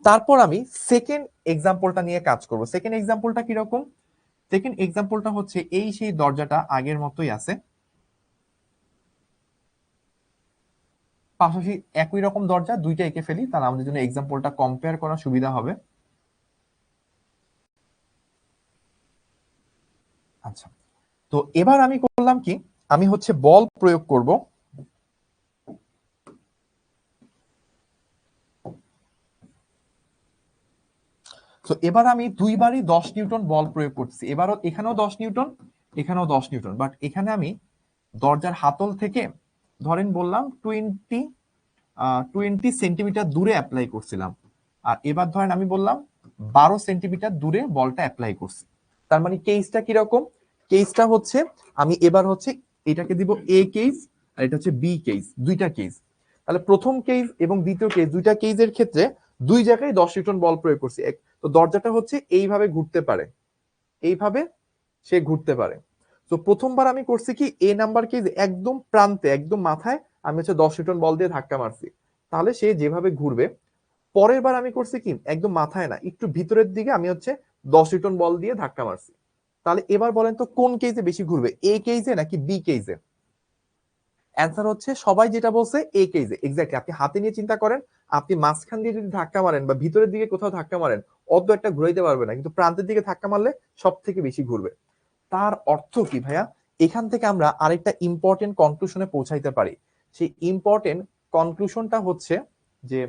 তারপর আমি সেকেন্ড এক্সাম্পলটা নিয়ে কাজ করব। সেকেন্ড এক্সাম্পলটা কিরকম? সেকেন্ড এক্সাম্পলটা হচ্ছে এই সেই দরজাটা আগের মতোই আছে, পাশাপাশি একই রকম দরজা দুইটা এঁকে ফেলি, তাহলে আমাদের জন্য এক্সাম্পলটা কম্পেয়ার করা সুবিধা হবে। আচ্ছা, তো এবার আমি করলাম কি, আমি হচ্ছে বল প্রয়োগ করব। তো এবার আমি দুইবারই 10 নিউটন বল প্রয়োগ করছি, এবারও এখানেও 10 নিউটন, এখানেও 10 নিউটন, বাট এখানে আমি দরজার হাতল থেকে ধরেন বললাম 20 সেন্টিমিটার দূরে অ্যাপ্লাই করছিলাম, আর এবার ধরেন আমি বললাম 12 সেন্টিমিটার দূরে বলটা অ্যাপ্লাই করছি। তার মানে কেসটা কিরকম? কেসটা হচ্ছে আমি এবার হচ্ছে এটাকে দিব এ কেস, আর এটা হচ্ছে বি কেস, দুইটা কেস। তাহলে প্রথম কেস এবং দ্বিতীয় কেস, দুইটা কেসের ক্ষেত্রে দুই জায়গায় 10 নিউটন বল প্রয়োগ করছি। তো দরজাটা হচ্ছে এইভাবে ঘুরতে পারে, এইভাবে সে ঘুরতে পারে। তো প্রথমবার আমি করছি কি, এ নাম্বার কেস একদম প্রান্তে, একদম মাথায় আমি হচ্ছে 10 নিউটন বল দিয়ে ধাক্কা মারছি, তাহলে সে যেভাবে ঘুরবে। পরের বার আমি করছি কি, একদম মাথায় না, একটু ভিতরের দিকে আমি হচ্ছে 10 নিউটন বল দিয়ে ধাক্কা মারছি। তাহলে এবার বলেন তো কোন কেসে বেশি ঘুরবে, এ কেসে নাকি বি কেসে? অ্যান্সার হচ্ছে সবাই যেটা বলছে এ কেসে। এক্স্যাক্টলি, আপনি হাতে নিয়ে চিন্তা করেন, আপনি মাঝখান দিয়ে যদি ধাক্কা মারেন বা ভিতরের দিকে কোথাও ধাক্কা মারেন, অত একটা ঘুরাইতে পারবে না, কিন্তু প্রান্তের দিকে ধাক্কা মারলে সব থেকে বেশি ঘুরবে। তার অর্থ কি ভাইয়া? এখান থেকে আমরা আরেকটা ইম্পর্টেন্ট কনক্লুশনে পৌঁছাইতে পারি। সেই ইম্পর্টেন্ট কনক্লুশনটা হচ্ছে যে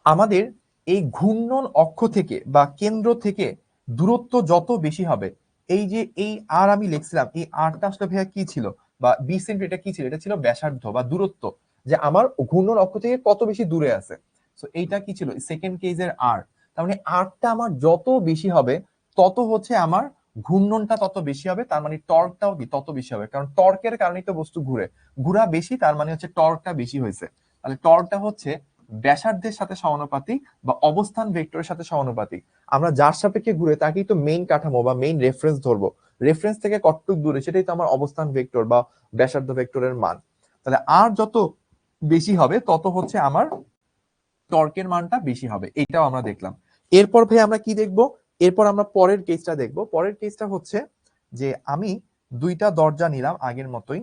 আমাদের এই ঘূর্ণন অক্ষ থেকে বা কেন্দ্র থেকে দূরত্ব যত বেশি হবে, এই যে এই আর আমি লিখছিলাম, এই আরটা আসলে ভাইয়া কি ছিল, বা 20 সেন্টি এটা কি ছিল? এটা ছিল ব্যাসার্ধ বা দূরত্ব, যে আমার ঘূর্ণন অক্ষ থেকে কত বেশি দূরে আছে। তো এইটা কি ছিল? সেকেন্ড কেজের আর। তার মানে আরটা আমার যত বেশি হবে তত হচ্ছে আমার ঘূর্ণনটা তত বেশি হবে, তার মানে টর্কটাও কি তত বেশি হবে, কারণ টর্কের কারণেই তো বস্তু ঘুরে, ঘুরা বেশি, তার মানে হচ্ছে টর্কটা বেশি হয়েছে। তাহলে টর্কটা হচ্ছে ব্যাসার্ধের সাথে সমানুপাতিক বা অবস্থান ভেক্টরের সাথে সমানুপাতিক। আমরা যার সাপেক্ষে ঘুরে তাকেই তো মেইন কাঠামো বা মেইন রেফারেন্স ধরবো। রেফারেন্স থেকে কতটুকু দূরে সেটাই তো আমার অবস্থান ভেক্টর বা ব্যাসার্ধ ভেক্টরের মান। তাহলে আর যত বেশি হবে তত হচ্ছে আমার টর্কের মানটা বেশি হবে, এটাও আমরা দেখলাম। এরপর ভাই আমরা কি দেখব? এরপর আমরা পরের কেসটা দেখব। পরের কেসটা হচ্ছে যে আমি দুইটা দরজা নিলাম আগের মতোই,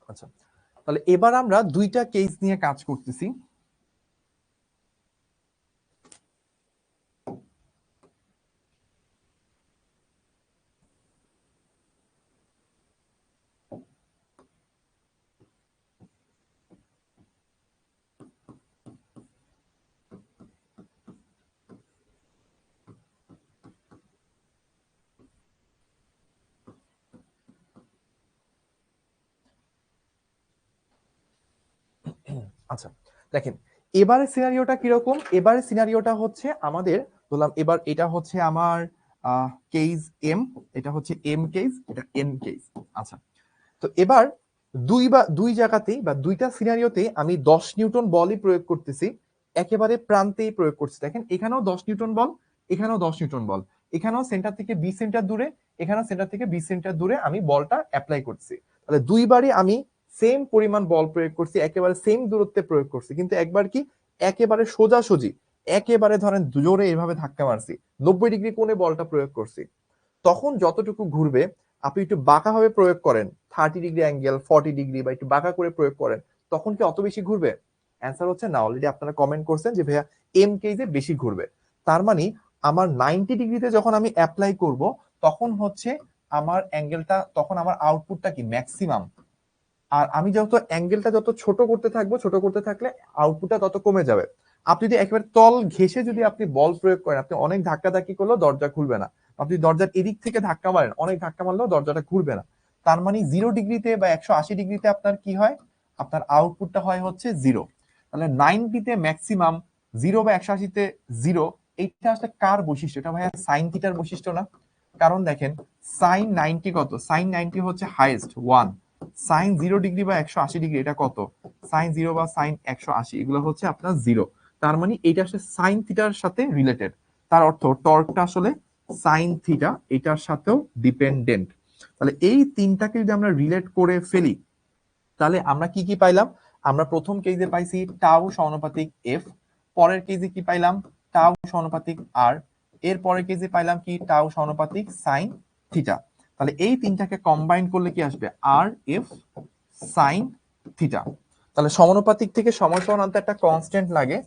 আচ্ছা তাহলে এবার আমরা দুইটা কেস নিয়ে কাজ করতেছি। আচ্ছা দেখেন এবারে সিনারিওটা কিরকম। এবারে সিনারিওটা হচ্ছে আমাদের বললাম, এবার এটা হচ্ছে আমার কেস এম, এটা হচ্ছে এম কেস, এটা এন কেস। আচ্ছা তো এবার দুই জায়গাতেই বা দুইটা সিনারিওতে আমি 10 নিউটন বলই প্রয়োগ করতেছি, একেবারে প্রান্তেই প্রয়োগ করছি। দেখেন এখানেও 10 নিউটন বল, এখানেও 10 নিউটন বল, এখানেও সেন্টার থেকে 20 সেন্টার দূরে, এখানেও সেন্টার থেকে 20 সেন্টার দূরে আমি বলটা অ্যাপ্লাই করছি। তাহলে দুইবারই আমি সেম পরিমাণ বল প্রয়োগ করছি, একেবারে সেম দূরত্বে প্রয়োগ করছি, কিন্তু একবার কি একেবারে সোজাসুজি, একেবারে ধরেন জোরে এভাবে ধাক্কা মারছি, 90 ডিগ্রি কোণে বলটা প্রয়োগ করছি। তখন যতটুকু ঘুরবে আপনি একটু বাঁকা ভাবে প্রয়োগ করেন, 30 ডিগ্রি অ্যাঙ্গেল, 40 ডিগ্রি বা একটু বাঁকা করে প্রয়োগ করেন, তখন কি অত বেশি ঘুরবে? অ্যান্সার হচ্ছে না। অলরেডি আপনারা কমেন্ট করছেন যে ভাইয়া এম কেজে বেশি ঘুরবে। তার মানে আমার 90 ডিগ্রিতে যখন আমি অ্যাপ্লাই করব তখন হচ্ছে আমার অ্যাঙ্গেলটা, তখন আমার আউটপুটটা কি ম্যাক্সিমাম। আর আমি যত অ্যাঙ্গেলটা যত ছোট করতে থাকবো, ছোট করতে থাকলে আউটপুটটা তত কমে যাবে। আপনি যদি একেবারে তল ঘেঁষে যদি আপনি বল প্রয়োগ করেন, আপনি অনেক ধাক্কি করলেও দরজা খুলবে না। আপনি দরজার এদিক থেকে ধাক্কা মারেন, অনেক ধাক্কা মারলেও দরজাটা খুলবে না। তার মানে 0 ডিগ্রিতে বা 180 ডিগ্রিতে আপনার কি হয়, আপনার আউটপুটটা হয় হচ্ছে 0। তাহলে 90তে ম্যাক্সিমাম, 0 বা 180তে 0, এইটা আসলে কার বৈশিষ্ট্য? এটা ভাইয়া সাইন থিটার বৈশিষ্ট্য না? কারণ দেখেন সাইন 90 কত, সাইন 90 হচ্ছে হাইয়েস্ট 1, সাইন 0 ডিগ্রি বা 180 ডিগ্রি এটা কত, সাইন 0 বা সাইন 180, এগুলো হচ্ছে আপনার 0। তার মানে এইটা আসলে সাইন থিটার সাথে রিলেটেড। তার অর্থ টর্কটা আসলে সাইন থিটা এটার সাথেও ডিপেন্ডেন্ট। তাহলে এই তিনটাকে যদি আমরা রিলেট করে ফেলি তাহলে আমরা কি কি পাইলাম? আমরা প্রথম কেসে পাইছি টাউ সমানুপাতিক এফ, পরের কেসে কি পাইলাম? টাউ সমানুপাতিক আর, এর পরের কেসে পাইলাম কি টাউ সমানুপাতিক সাইন থিটা। তাহলে এই তিনটাকে কম্বাইন করলে কি আসবে? আর এফ সাইন থিটা। তাহলে সমানুপাতিক থেকে সময় সমান আনতে একটা কনস্ট্যান্ট লাগে।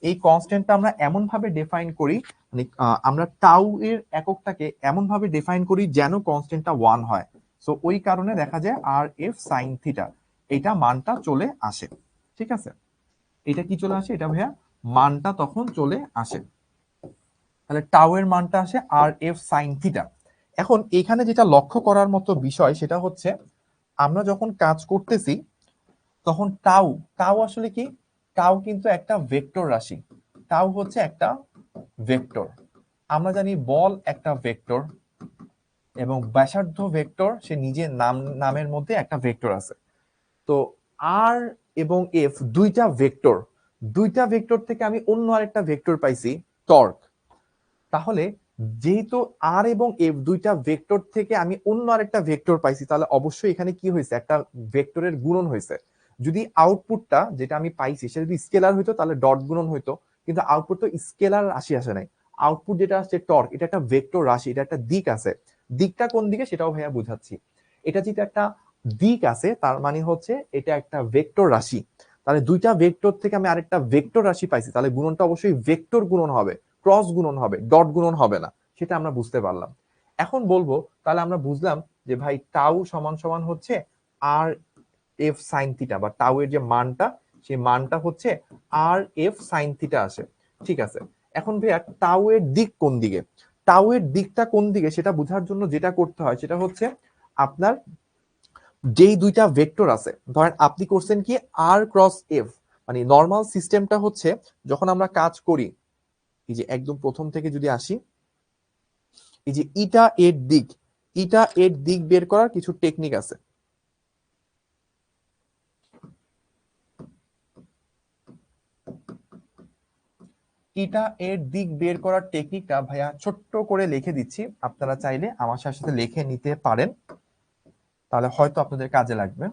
এই কনস্ট্যান্টটা আমরা এমন ভাবে ডিফাইন করি, মানে আমরা টাউ এর এককটাকে এমন ভাবে ডিফাইন করি যেন কনস্ট্যান্টটা 1 হয়। সো ওই কারণে দেখা যায় আর এফ সাইন থিটা এটা মানটা চলে আসে। ঠিক আছে, এটা কি চলে আসে? এটা ভাইয়া মানটা তখন চলে আসে। তাহলে টাউ এর মানটা আসে আর এফ সাইন থিটা। এখন এখানে যেটা লক্ষ্য করার মতো বিষয় সেটা হচ্ছে আমরা যখন কাজ করতেছি তখন টাউ, টাউ আসলে কি? টাউ কিন্তু একটা ভেক্টর রাশি। টাউ হচ্ছে একটা ভেক্টর। আমরা জানি বল একটা ভেক্টর এবং ব্যাসার্ধ ভেক্টর, সে নিজে নামের মধ্যে একটা ভেক্টর আছে। তো আর এবং এফ দুইটা ভেক্টর, দুইটা ভেক্টর থেকে আমি অন্য আরেকটা ভেক্টর পাইছি টর্ক। তাহলে যেহেতু আর এবং এফ দুইটা ভেক্টর থেকে আমি অন্য আরেকটা ভেক্টর পাইছি, তাহলে অবশ্যই এখানে কি হয়েছে, একটা ভেক্টরের গুণন হয়েছে। যদি আউটপুটটা যেটা আমি পাইছি সেটা যদি স্কেলার হইতো তাহলে ডট গুণন হইতো, কিন্তু আউটপুট তো স্কেলার রাশি আসে নাই। আউটপুট যেটা আসছে টর্ক, এটা একটা ভেক্টর রাশি, এটা একটা দিক আছে। দিকটা কোন দিকে সেটাও ভাইয়া বুঝাচ্ছি। এটা যেটা একটা দিক আছে তার মানে হচ্ছে এটা একটা ভেক্টর রাশি। তাহলে দুইটা ভেক্টর থেকে আমি আরেকটা ভেক্টর রাশি পাইছি, তাহলে গুণনটা অবশ্যই ভেক্টর গুণন হবে, ক্রস গুণন হবে, ডট গুণন হবে না। সেটা আমরা বুঝতে পারলাম। এখন বলবো তাহলে আমরা বুঝলাম যে ভাই টাউ সমান সমান হচ্ছে আর এফ সাইন থিটা, বা টাউ এর যে মানটা, সেই মানটা হচ্ছে আর এফ সাইন থিটা আসে। ঠিক আছে, এখন ভাইয়া টাউ এর দিক কোন দিকে, টাউ এর দিকটা কোন দিকে সেটা বোঝার জন্য যেটা করতে হয় সেটা হচ্ছে আপনার যেই দুইটা ভেক্টর আছে, ধরেন আপনি করছেন কি আর ক্রস এফ, মানে নর্মাল সিস্টেমটা হচ্ছে যখন আমরা কাজ করি, এই যে একদম প্রথম থেকে যদি আসি, এই যে ইটা এর দিক, ইটা এর দিক বের করার কিছু টেকনিক আছে। ইটা এর দিক বের করার টেকনিকটা ভাইয়া ছোট্ট করে লিখে দিচ্ছি, আপনারা চাইলে আমার সাথে লিখে নিতে পারেন, তাহলে হয়তো আপনাদের কাজে লাগবে।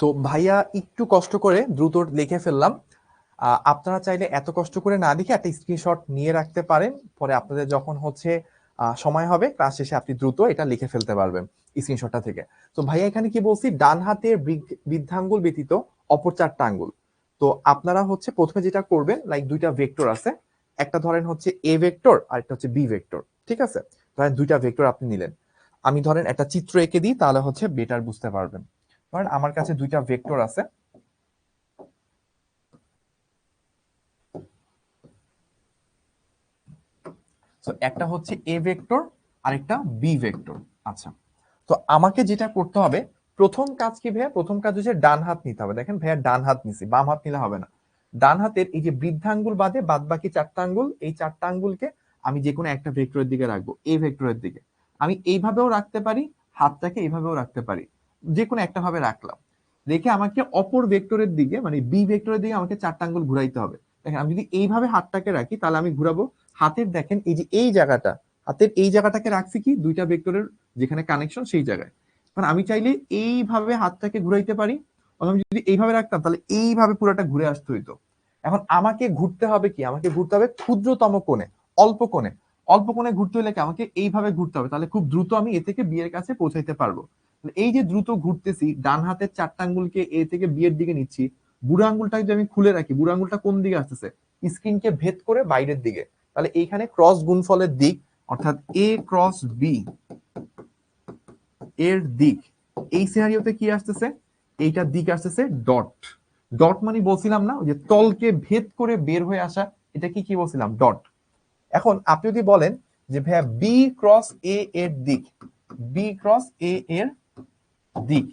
তো ভাইয়া একটু কষ্ট করে দ্রুত লিখে ফেললাম। আপনারা চাইলে এত কষ্ট করে না লিখে একটা স্ক্রিনশট নিয়ে রাখতে পারেন, পরে আপনাদের যখন হচ্ছে সময় হবে ক্লাস শেষে আপনি দ্রুত এটা লিখে ফেলতে পারবেন স্ক্রিনশটটা থেকে। তো ভাইয়া এখানে কি বলছি, ডান হাতের বৃদ্ধাঙ্গুল ব্যতীত অপর চারটা আঙ্গুল। তো আপনারা হচ্ছে প্রথমে যেটা করবেন, লাইক দুইটা ভেক্টর আছে, একটা ধরেন হচ্ছে এ ভেক্টর আর একটা হচ্ছে বি ভেক্টর। ঠিক আছে, ধরেন দুইটা ভেক্টর আপনি নিলেন, আমি ধরেন একটা চিত্র এঁকে দিই তাহলে হচ্ছে বেটার বুঝতে পারবেন। ধরেন আমার কাছে দুইটা ভেক্টর আছে, তো একটা হচ্ছে এ ভেক্টর আর একটা বি ভেক্টর। আচ্ছা, তো আমাকে যেটা করতে হবে, প্রথম কাজ কি ভাইয়া, প্রথম কাজ হচ্ছে ডান হাত নিতে হবে। দেখেন ভাইয়া ডান হাত নিছি, বাম হাত নিলে হবে না। ডান হাতের এই যে বৃদ্ধাঙ্গুল বাদে বাদ বাকি চারটা আঙ্গুল, এই চারটা আঙ্গুলকে আমি যে কোনো একটা ভেক্টরের দিকে রাখবো, এ ভেক্টরের দিকে। আমি এইভাবেও রাখতে পারি, হাতটাকে এইভাবেও রাখতে পারি, যে কোনো একটা ভাবে রাখলাম। রেখে আমাকে অপর ভেক্টরের দিকে মানে বি ভেক্টরের দিকে আমাকে চারটা আঙ্গুল ঘুরাইতে হবে। দেখেন আমি যদি এইভাবে হাতটাকে রাখি তাহলে আমি ঘুরাবো হাতের, দেখেন এই যে এই জায়গাটা, হাতের এই জায়গাটাকে রাখছি কি দুইটা ভেক্টরের যেখানে কানেকশন সেই জায়গায়। কারণ আমি চাইলে এইভাবে হাতটাকে ঘুরাইতে পারি, অথবা আমি যদি এইভাবে রাখতাম তাহলে এইভাবে পুরোটা ঘুরে আসতে হইতো। এখন আমাকে ঘুরতে হবে কি, আমাকে ঘুরতে হবে ক্ষুদ্রতম কোণে, অল্প কোণে। অল্প কোণে ঘুরতে হলে কি আমাকে এইভাবে ঘুরতে হবে, তাহলে খুব দ্রুত আমি এ থেকে বি এর কাছে পৌঁছাইতে পারবো। এই যে দ্রুত ঘুরতেছি, ডান হাতের চারটা আঙ্গুলকে এ থেকে বি এর দিকে নিচ্ছি, বুড়ো আঙ্গুলটা যদি আমি খুলে রাখি, বুড়ো আঙ্গুলটা কোন দিকে আসতেছে, স্ক্রিনকে ভেদ করে বাইরের দিকে, তাহলে এইখানে ক্রস গুণফলের দিক অর্থাৎ এ ক্রস বি এর দিক, এই সিনারিওতে কি আসতেছে, এইটার দিক আসতেছে ডট। ডট মানে বলছিলাম না ওই যে তলকে ভেদ করে বের হয়ে আসা, এটা কি কি বলছিলাম, ডট। এখন আপনি যদি বলেন যে ভাইয়া বি ক্রস এ এর দিক, বি ক্রস এ এর দিক,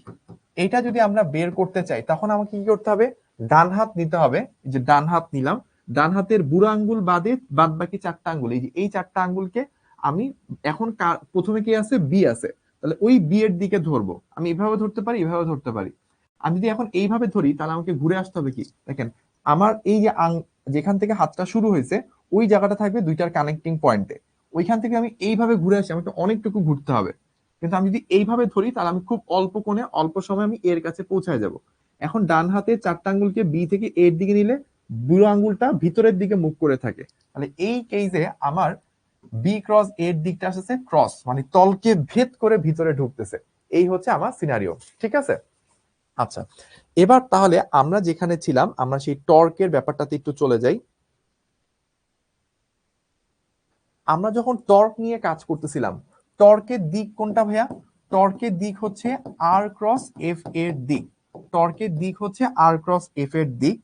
এটা যদি আমরা বের করতে চাই তখন আমাকে কি করতে হবে, ডান হাত নিতে হবে, এই যে ডান হাত নিলাম, ডান হাতের বুড়ো আঙ্গুল বাদে বাদ বাকি চারটা আঙ্গুল, এই যে এই চারটা আঙ্গুলকে আমি এখন প্রথমে কি আছে, বি আছে, তাহলে ওই বি এর দিকে ধরবো। আমি এভাবে ধরতে পারি, এভাবে ধরতে পারি। আমি যদি এখন এইভাবে ধরি তাহলে আমাকে ঘুরে আসতে হবে কি, দেখেন আমার এই যে যেখান থেকে হাতটা শুরু হয়েছে ওই জায়গাটা থাকবে দুইটার কানেক্টিং পয়েন্টে, ওইখান থেকে আমি এইভাবে ঘুরে আসি, আমাকে অনেকটুকু ঘুরতে হবে। কিন্তু আমি যদি এইভাবে ধরি তাহলে আমি খুব অল্প কোণে অল্প সময় আমি এর কাছে পৌঁছায় যাব। এখন ডান হাতে চারটা আঙ্গুলকে বি থেকে এর দিকে নিলে বুড়ো আঙ্গুলটা ভিতরের দিকে মুখ করে থাকে, তাহলে এই কেসে আমার বি ক্রস এর দিকটা আসছে ক্রস, মানে তলকে ভেদ করে ভিতরে ঢুকতেছে। এই হচ্ছে আমার সিনারিও, ঠিক আছে। আচ্ছা, এবার তাহলে আমরা যেখানে ছিলাম আমরা সেই টর্কের ব্যাপারটাতে একটু চলে যাই। আমরা যখন টর্ক নিয়ে কাজ করতেছিলাম, টর্কের দিক কোনটা ভাইয়া, টর্কের দিক হচ্ছে আর ক্রস এফ এর দিক, টর্কের দিক হচ্ছে আর ক্রস এফ এর দিক।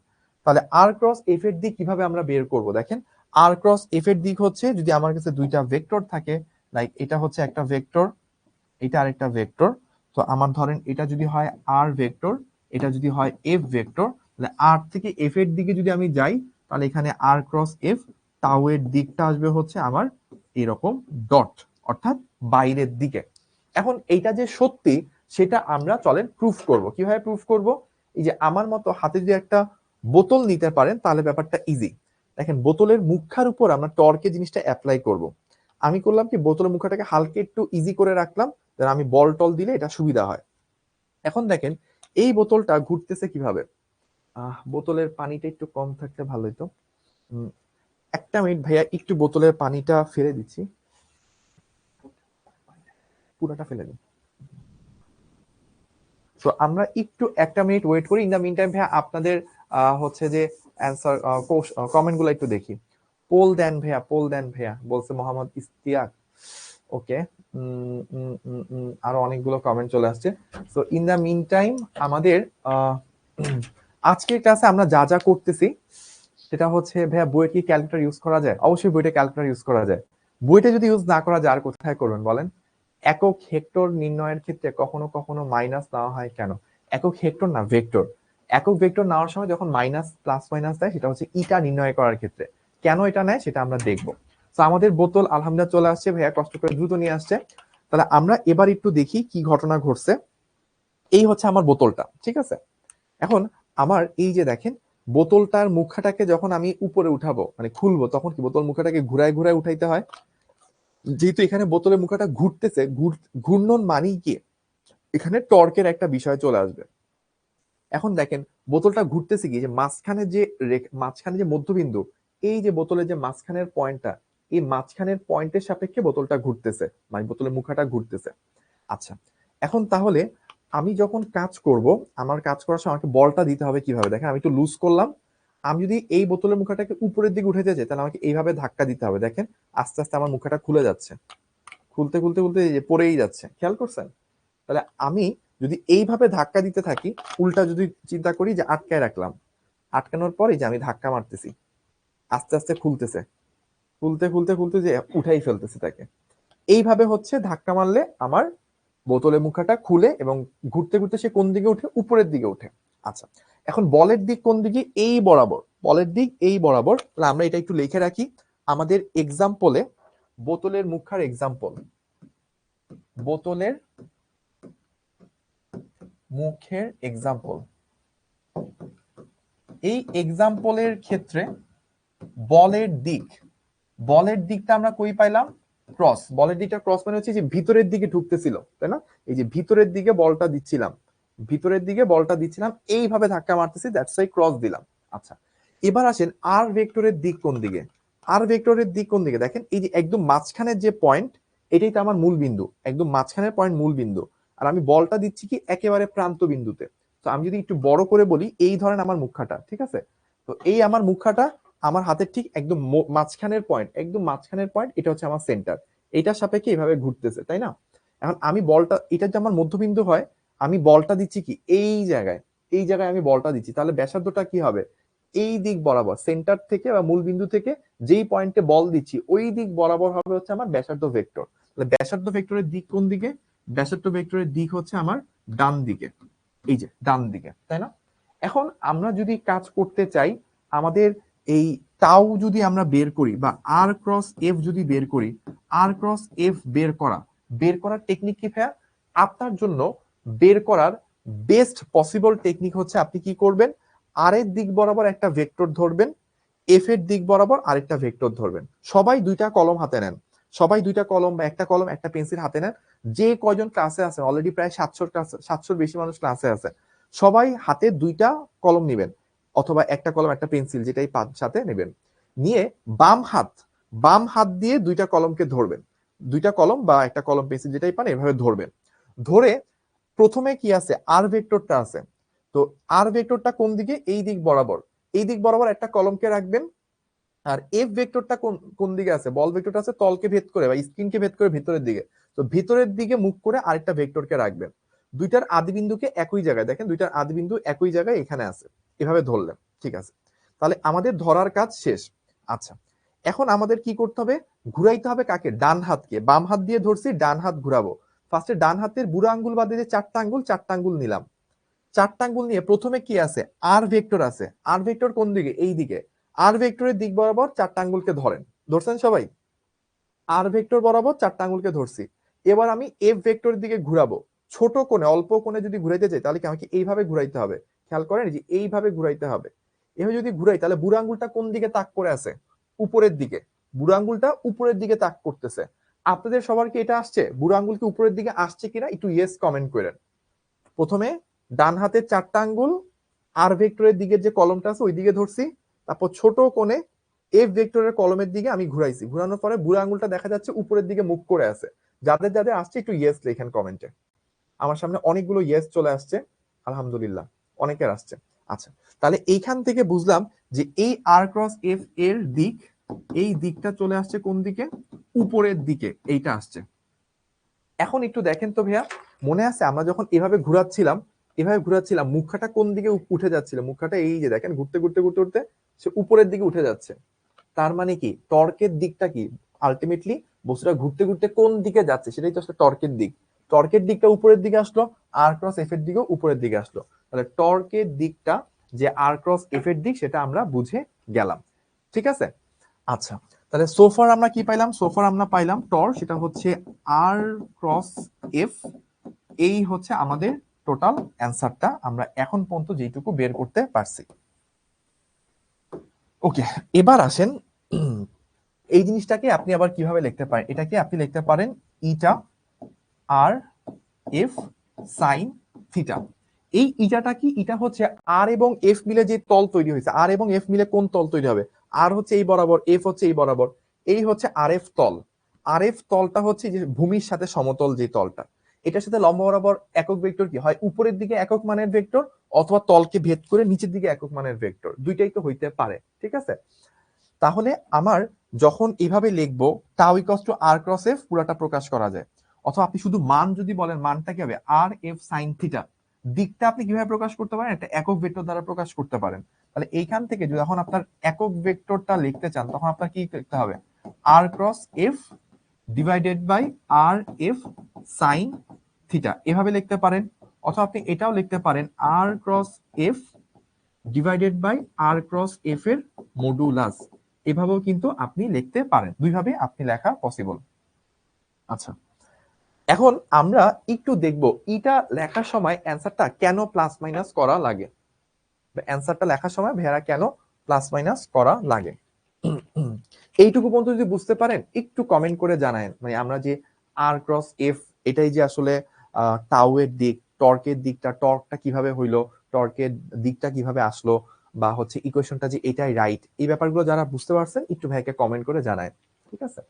তাহলে আর ক্রস এফ এর দিক কিভাবে আমরা বের করব, দেখেন আর ক্রস এফ এর দিক হচ্ছে যদি আমার কাছে দুইটা ভেক্টর থাকে, লাইক এটা হচ্ছে একটা ভেক্টর, এটা আরেকটা ভেক্টর, তো আমার ধরেন এটা যদি হয় আর ভেক্টর, এটা যদি হয় এফ ভেক্টর, তাহলে আর থেকে এফ এর দিকে যদি আমি যাই তাহলে এখানে আর ক্রস এফ তাও এর দিকটা আসবে হচ্ছে আমার এরকম ডট, অর্থাৎ বাইরের দিকে। এখন এইটা যে সত্যি সেটা আমরা চলেন প্রুফ করব। কিভাবে প্রুফ করব, এই যে আমার মতো হাতে যদি একটা বোতল নিতে পারেন তাহলে ব্যাপারটা ইজি। দেখেন বোতলের মুখার উপর আমরা টর্কে জিনিসটা অ্যাপ্লাই করব। আমি করলাম কি, বোতলের মুখাটাকে হালকা একটু ইজি করে রাখলাম, যেন আমি বল টল দিলে এটা সুবিধা হয়। এখন দেখেন এই বোতলটা ঘুরতেছে কিভাবে, বোতলের পানিটা একটু কম থাকলে ভালো হতো। একটা মিনিট ভাইয়া, একটু বোতলের পানিটা ফেলে দিচ্ছি, পুরোটা ফেলে দিই। তো আমরা একটু একটা মিনিট ওয়েট করি, ইন দা মিন টাইম ভাইয়া আপনাদের হচ্ছে যে অ্যান্সার কমেন্ট গুলো একটু দেখি। পোল দেন ভাইয়া, পোল দেন ভাইয়া, বলছে মোহাম্মদ ইস্তিয়াক। ওকে, আরো অনেকগুলো কমেন্ট চলে আসছে। So in the meantime আমাদের আজকের ক্লাসে আমরা যা যা করতেছি সেটা হচ্ছে ভাইয়া, বইয়ে কি ক্যালকুলেটর ইউজ করা যায়? অবশ্যই বইটা ক্যালকুলেটর ইউজ করা যায়। বইটা যদি ইউজ না করা যায় আর কোথায় করবেন বলেন? একক হেক্টর নির্ণয়ের ক্ষেত্রে কখনো কখনো মাইনাস নেওয়া হয় কেন? একক হেক্টর না, ভেক্টর। একক ভেক্টর নেওয়ার সময় যখন মাইনাস প্লাস মাইনাস দেয় সেটা হচ্ছে ইটা নির্ণয় করার ক্ষেত্রে। কেন এটা নেয় সেটা আমরা দেখবো। তো আমাদের বোতল আলহামদুলিল্লাহ চলে আসছে, ভাইয়া কষ্ট করে দ্রুত নিয়ে আসছে। তাহলে আমরা এবার একটু দেখি কি ঘটনা ঘটছে। এই হচ্ছে আমার বোতলটা, ঠিক আছে। এখন আমার এই যে দেখেন বোতলটার মুখাটাকে যখন আমি উপরে উঠাবো মানে খুলবো, তখন কি বোতল মুখাটাকে ঘুরায় ঘুরায় উঠাইতে হয়। যেহেতু এখানে বোতলের মুখাটা ঘুরতেছে, ঘূর্ণন মানেই কি এখানে টর্কের একটা বিষয় চলে আসবে। এখন দেখেন বোতলটা ঘুরতেছে কি, যে মাঝখানে যে মধ্যবিন্দু, এই যে বোতলের যে মাঝখানের পয়েন্টটা, এই মাঝখানের পয়েন্টের সাপেক্ষে বোতলটা ঘুরতেছে, মানে বোতলের মুখাটা ঘুরতেছে। আচ্ছা, এখন তাহলে আমি যখন কাজ করব, আমার কাজ করার সময় আমাকে বলটা দিতে হবে কিভাবে, দেখেন আমি একটু লুজ করলাম। আমি যদি এই বোতলের মুখাটাকে উপরের দিকে উঠাতে চাই তাহলে আমাকে এইভাবে ধাক্কা দিতে হবে। দেখেন আস্তে আস্তে আমার মুখাটা খুলে যাচ্ছে, খুলতে খুলতে খুলতে এই যে পড়েই যাচ্ছে, খেয়াল করছেন? তাহলে আমি যদি এইভাবে ধাক্কা দিতে থাকি, উল্টা যদি চিন্তা করি যে আটকায় রাখলাম, আটকানোর পরে যে আমি ধাক্কা মারতেছি, আস্তে আস্তে খুলতেছে, খুলতে খুলতে খুলতে যে উঠাই ফেলতেছি তাকে। এইভাবে হচ্ছে ধাক্কা মারলে আমার বোতলের মুখাটা খুলে এবং ঘুরতে ঘুরতে সে কোন দিকে উঠে, উপরের দিকে উঠে। আচ্ছা, এখন বলের দিক কোন দিকে, এই বরাবর, বলের দিক এই বরাবর। তাহলে আমরা এটা একটু লিখে রাখি আমাদের এক্সাম্পলে, বোতলের মুখার এক্সাম্পল, বোতলের মুখের এক্সাম্পল। এই এক্সাম্পলের ক্ষেত্রে বলের দিক, বলের দিকটা আমরা কই পাইলাম, ক্রস। বলের দিকটা ক্রস মানে হচ্ছে যে ভিতরের দিকে ঢুকতেছিল, তাই না? এই যে ভিতরের দিকে বলটা দিচ্ছিলাম, ভিতরের দিকে বলটা দিচ্ছিলাম, এইভাবে ধাক্কা মারতেছি, দ্যাটস ওয়াই ক্রস দিলাম। আচ্ছা, এবার আসেন আর ভেক্টরের দিক কোন দিকে। আর ভেক্টরের দিক কোন দিকে, দেখেন এই যে একদম মাঝখানের যে পয়েন্ট, এটাই তো আমার মূল বিন্দু, একদম মাঝখানের পয়েন্ট মূল বিন্দু। আর আমি বলটা দিচ্ছি কি একেবারে প্রান্ত বিন্দুতে। তো আমি যদি একটু বড় করে বলি, এই ধরেন আমার মুখাটা, ঠিক আছে? তো এই আমার মুখাটা আমার হাতের ঠিক একদম মাঝখানের পয়েন্ট, একদম মাঝখানের পয়েন্ট, এটা হচ্ছে আমার সেন্টার। এইটার সাপেক্ষে এইভাবে ঘুরতেছে, তাই না? এখন আমি বলটা, এটা যে আমার মধ্যবিন্দু হয়, আমি বলটা দিচ্ছি কি এই জায়গায়, এই জায়গায় আমি বলটা দিচ্ছি, তাহলে ব্যাসার্ধটা কি হবে? এই দিক বরাবর, সেন্টার থেকে বা মূল বিন্দু থেকে যেই পয়েন্টে বল দিচ্ছি ওই দিক বরাবর হবে হচ্ছে আমার ব্যাসার্ধ ভেক্টর। তাহলে ব্যাসার্ধ ভেক্টরের দিক কোন দিকে? ব্যাসার্ধ ভেক্টরের দিক হচ্ছে আমার ডান দিকে, এই যে ডান দিকে, তাই না? এখন আমরা যদি কাজ করতে চাই, আমাদের এই টাউ যদি আমরা বের করি বা আর ক্রস এফ যদি বের করি, আর ক্রস এফ বের করার টেকনিক কি ভাইয়া? আপনার জন্য বের করার বেস্ট পসিবল টেকনিক হচ্ছে, আপনি কি করবেন? আর এর দিক বরাবর একটা ভেক্টর ধরবেন, এফ এর দিক বরাবর আরেকটা ভেক্টর ধরবেন। সবাই দুইটা কলম হাতে নেন, সবাই দুইটা কলম বা একটা কলম একটা পেন্সিল হাতে নেন। যে কয়জন ক্লাসে আছে, অলরেডি প্রায় 700 বেশি মানুষ ক্লাসে আছে, সবাই হাতে দুইটা কলম নেবেন, অথবা একটা কলম একটা পেন্সিল যেটাই সাথে নেবেন। নিয়ে বাম হাত দিয়ে দুইটা কলমকে ধরবেন, দুইটা কলম বা একটা কলম পেন্সিল যেটাই পান এভাবে ধরবেন। ধরে প্রথমে কি আছে? আর ভেক্টরটা আছে। তো আর ভেক্টরটা কোন দিকে? এই দিক বরাবর, এই দিক বরাবর একটা কলমকে রাখবেন। আর এফ ভেক্টরটা কোন কোন দিকে আছে? বল ভেক্টরটা আছে তলকে ভেদ করে বা স্ক্রিনকে ভেদ করে ভিতরের দিকে। তো ভিতরের দিকে মুখ করে আরেকটা ভেক্টরকে রাখবেন। দুইটার আদি বিন্দুকে একই জায়গায়, দেখেন দুইটার আদি বিন্দু একই জায়গায় এখানে আছে, এভাবে ধরলেন, ঠিক আছে? তাহলে আমাদের ধরার কাজ শেষ। আচ্ছা, এখন আমাদের কি করতে হবে? ঘুরাইতে হবে কাকে? ডান হাতকে। বাম হাত দিয়ে ধরছি, ডান হাত ঘুরাবো। ফার্স্টে ডান হাতের বুড়ো আঙ্গুল বাদে যে চারটা আঙ্গুল নিলাম। চারটা আঙ্গুল নিয়ে প্রথমে কি আছে? আর ভেক্টর আছে। আর ভেক্টর কোন দিকে? এই দিকে। আর ভেক্টরের দিক বরাবর চারটা আঙ্গুলকে ধরেন। ধরছেন সবাই? আর ভেক্টর বরাবর চারটা আঙ্গুলকে ধরছি। এবার আমি এফ ভেক্টরের দিকে ঘুরাবো। ছোট কোণে, অল্প কোণে যদি ঘুরাইতে চাই তাহলে কি আমাকে এইভাবে ঘুরাইতে হবে? খেয়াল করেন যে এইভাবে ঘুরাইতে হবে। এভাবে যদি ঘুরাই তাহলে বুড়ো আঙ্গুলটা কোন দিকে তাক করে আছে? উপরের দিকে। বুড়ো আঙ্গুলটা উপরের দিকে তাক করতেছে। আপনাদের সবার কি এটা আসছে? বুড়ো আঙ্গুল কি উপরের দিকে আসছে কিনা একটু ইয়েস কমেন্ট করেন। প্রথমে ডান হাতের চারটা আঙ্গুল আর ভেক্টরের দিকের যে কলমটা আছে ওই দিকে ধরছি, তারপর ছোট কোণে এফ ভেক্টরের কলমের দিকে আমি ঘুরাইছি। ঘুরানোর পরে বুড়ো আঙ্গুলটা দেখা যাচ্ছে উপরের দিকে মুখ করে আছে। যাদের যাদের আসছে একটু ইয়েস লেখেন কমেন্টে। আমার সামনে অনেকগুলো ইয়েস চলে আসছে, আলহামদুলিল্লাহ, অনেকের আসছে। আচ্ছা, তাহলে এইখান থেকে বুঝলাম যে এই আর ক্রস এফ এর দিক, এই দিকটা চলে আসছে কোন দিকে? উপরের দিকে, এইটা আসছে। এখন একটু দেখেন তো ভাইয়া, মনে আছে আমরা যখন এভাবে ঘুরাচ্ছিলাম মুখাটা কোন দিকে উঠে যাচ্ছিল? মুখাটা এই যে দেখেন ঘুরতে ঘুরতে ঘুরতে ঘুরতে সে উপরের দিকে উঠে যাচ্ছে। তার মানে কি? টর্কের দিকটা কি? আলটিমেটলি বস্তুটা ঘুরতে ঘুরতে কোন দিকে যাচ্ছে সেটাই তো আসলে টর্কের দিক। টর্কের দিকটা উপরের দিকে আসলো, আর ক্রস এফ এর দিকেও উপরের দিকে আসলো। তাহলে টর্কের দিকটা যে আর ক্রস এফ এর দিক সেটা আমরা বুঝে গেলাম, ঠিক আছে? আচ্ছা, তাহলে সোফার আমরা কি পাইলাম? সোফার আমরা পাইলাম টর, সেটা হচ্ছে আর ক্রস এফ। এই হচ্ছে আমাদের টোটাল অ্যান্সারটা আমরা এখন পর্যন্ত যেটুকু বের করতে পারছি। ওকে, এবার আসেন এই জিনিসটাকে আপনি আবার কিভাবে লিখতে পারেন? এটাকে আপনি লিখতে পারেন ইটা আর এফ সাইন থিটা। এই ইটাটা কি? ইটা হচ্ছে আর এবং এফ মিলে যে তল তৈরি হয়েছে। আর এবং এফ মিলে কোন তল তৈরি হবে? আর হচ্ছে এই বরাবর, এফ হচ্ছে এই বরাবর, এই হচ্ছে আর এফ তল। আর এফ তলটা হচ্ছে যে ভূমির সাথে সমতল যে তলটা, এটার সাথে লম্ব বরাবর একক ভেক্টর কি হয়? উপরের দিকে একক মানের ভেক্টর, অথবা তলকে ভেদ করে নিচের দিকে একক মানের ভেক্টর, দুইটাই তো হইতে পারে, ঠিক আছে? তাহলে আমার যখন এভাবে লিখবো tau equals to R cross F পুরাটা প্রকাশ করা যায়। অথবা আপনি শুধু মান যদি বলেন, মানটা কি হবে? আর এফ সাইন থিটা। দিকটা আপনি কিভাবে প্রকাশ করতে পারেন? একটা একক ভেক্টর দ্বারা প্রকাশ করতে পারেন। তাহলে এইখান থেকে যখন আপনার একক ভেক্টরটা লিখতে চান তখন আপনার কি লিখতে হবে? R cross F divided by R F sine theta, এভাবে লিখতে পারেন। অথবা আপনি এটাও লিখতে পারেন R cross F divided by R cross F এর মডুলাস। এভাবেও কিন্তু আপনি লিখতে পারেন, দুইভাবে আপনি লেখা পসিবল। আচ্ছা, এখন আমরা একটু দেখব এটা লেখার সময় অ্যান্সারটা কেন প্লাস মাইনাস করা লাগে। অ্যান্সারটা লেখার সময় ভেড়া কেন প্লাস মাইনাস করা লাগে, এইটুকু পর্যন্ত যদি বুঝতে পারেন একটু কমেন্ট করে জানায়েন। মানে আমরা যে আর ক্রস এফ, এটাই যে আসলে টাউ এর দিক, টর্কের দিকটা, টর্কটা কিভাবে হইলো, টর্কের দিকটা কিভাবে আসলো, বা হচ্ছে ইকুয়েশনটা যে এটাই রাইট, এই ব্যাপারগুলো যারা বুঝতে পারছেন একটু ভাইকে কমেন্ট করে জানায়, ঠিক আছে?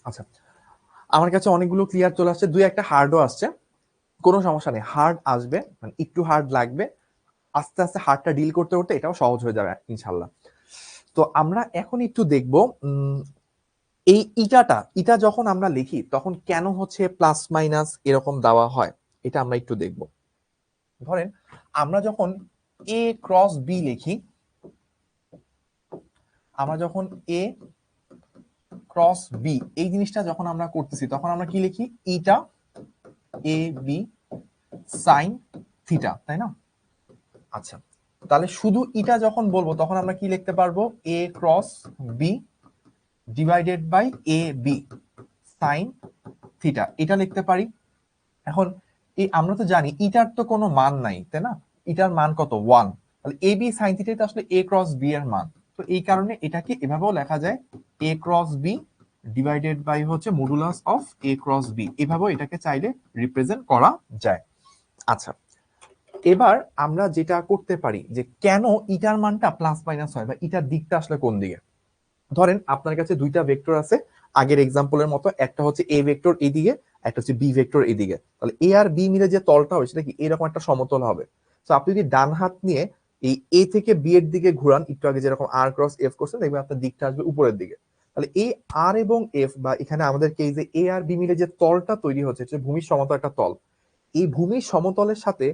আচ্ছা, আমার কাছে অনেকগুলো ক্লিয়ার চলে আসছে, দুই একটা হার্ডও আসছে, কোনো সমস্যা নেই, হার্ড আসবে, মানে একটু হার্ড লাগবে, আস্তে আস্তে হার্ডটা ডিল করতে করতে এটাও সহজ হয়ে যাবে ইনশাল্লাহ। তো আমরা এখন একটু দেখবো এই ইটা যখন আমরা লিখি তখন কেন হচ্ছে প্লাস মাইনাস এরকম দেওয়া হয়, এটা আমরা একটু দেখব। ধরেন আমরা যখন এ ক্রস বি লিখি, আমরা যখন এ ক্রস বি এই জিনিসটা যখন আমরা করতেছি তখন আমরা কি লিখি, ইটা এ বি সাইন থিটা, তাই না? আচ্ছা, তাহলে শুধু ইটা যখন বলবো তখন আমরা কি লিখতে পারবো, A cross B divided by A B sine theta, এটা লিখতে পারি। এখন এই আমরা তো জানি ইটার তো কোনো মান নাই, তাই না? ইটার মান কত, 1, তাহলে এ বি সাইন থিটা তো আসলে এ ক্রস বি এর মান, তো এই কারণে এটাকে এভাবেও লেখা যায়, A cross B divided by হচ্ছে modulus of A cross B, এভাবেও এটাকে চাইলে রিপ্রেজেন্ট করা যায়। আচ্ছা, এবার আমরা যেটা করতে পারি যে কেন ইটার মানটা প্লাস মাইনাস হয় বা ইটার দিকটা আসলে কোন দিকে। ধরেন আপনার কাছে দুইটা ভেক্টর আছে আগের এক্সাম্পলের মতো, একটা হচ্ছে এ ভেক্টর এদিকে, একটা হচ্ছে বি ভেক্টর এদিকে, তাহলে এ আর বি মিলে যে তলটা হয় সেটা কি এরকম একটা সমতল হবে। তো আপনি যদি ডান হাত নিয়ে এই এ থেকে বি এর দিকে ঘুরান, একটু আগে যেরকম আর ক্রস এফ করছেন, দেখবেন আপনার দিকটা আসবে উপরের দিকে। তাহলে এই আর এবং এফ বা এখানে আমাদের এই যে এ আর বি মিলে যে তলটা তৈরি হচ্ছে ভূমির সমতল একটা তল, এই ভূমির সমতলের সাথে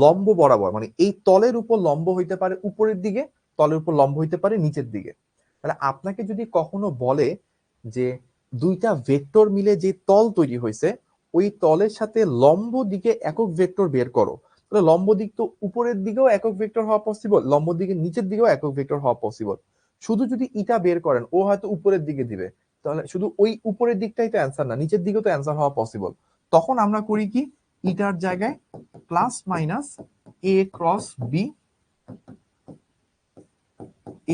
লম্ব বরাবর, মানে এই তলের উপর লম্ব হইতে পারে উপরের দিকে, তলের উপর লম্ব হইতে পারে নিচের দিকে। তাহলে আপনাকে যদি কখনো বলে যে দুইটা ভেক্টর মিলে যে তল তৈরি হয়েছে ওই তলের সাথে লম্ব দিকে একক ভেক্টর বের করো, তাহলে লম্ব দিক তো উপরের দিকেও একক ভেক্টর হওয়া পসিবল, লম্ব দিকে নিচের দিকেও একক ভেক্টর হওয়া পসিবল। শুধু যদি ইটা বের করেন ও হয়তো উপরের দিকে দিবে, তাহলে শুধু ওই উপরের দিকটাই তো অ্যান্সার না, নিচের দিকেও তো অ্যান্সার হওয়া পসিবল। তখন আমরা করি কি, ইটার জায়গায় plus minus A cross B,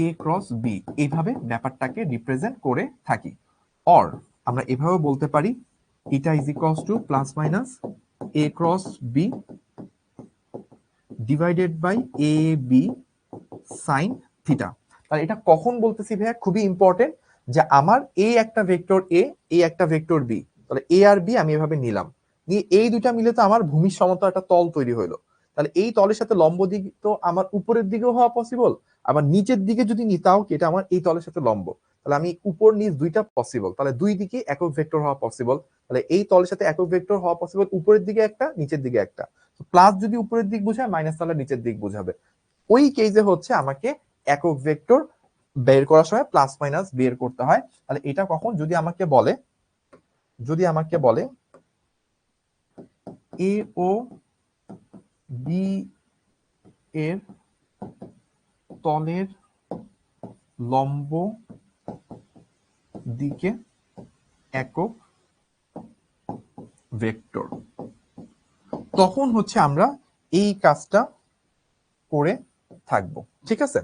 A cross B এইভাবে ব্যাপারটাকে রিপ্রেজেন্ট করে থাকি। অর আমরা এভাবে বলতে পারি, eta is equals to plus minus A cross B divided by A B sine theta. তাহলে এটা কখন বলতেছি ভাইয়া, খুবই ইম্পর্টেন্ট, যে আমার এ একটা ভেক্টর এ একটা ভেক্টর বি, তাহলে এ আর বি আমি এভাবে নিলাম, নিয়ে এই দুইটা মিলে তো আমার ভূমির সমতল একটা তল তৈরি হলো। তাহলে এই তলের সাথে লম্ব দিক তো আমার উপরের দিকেও হওয়া পসিবল, আবার নিচের দিকে যদি নি তাও কি এটা আমার এই তলের সাথে লম্ব, তাহলে আমি উপর নিচ দুইটা পসিবল, তাহলে দুই দিকে একক ভেক্টর হওয়া পসিবল। তাহলে এই তলের সাথে একক ভেক্টর হওয়া পসিবল, উপরের দিকে একটা নিচের দিকে একটা, প্লাস যদি উপরের দিক বোঝায় মাইনাস তাহলে নিচের দিক বোঝাবে। ওই কেসে হচ্ছে আমাকে একক ভেক্টর বের করার সময় প্লাস মাইনাস বের করতে হয়। তাহলে এটা কখন, যদি আমাকে বলে, যদি আমাকে বলে এ ও বি এর তলের লম্ব দিকে একক ভেক্টর, তখন হচ্ছে আমরা এই কাজটা করে থাকবো, ঠিক আছে?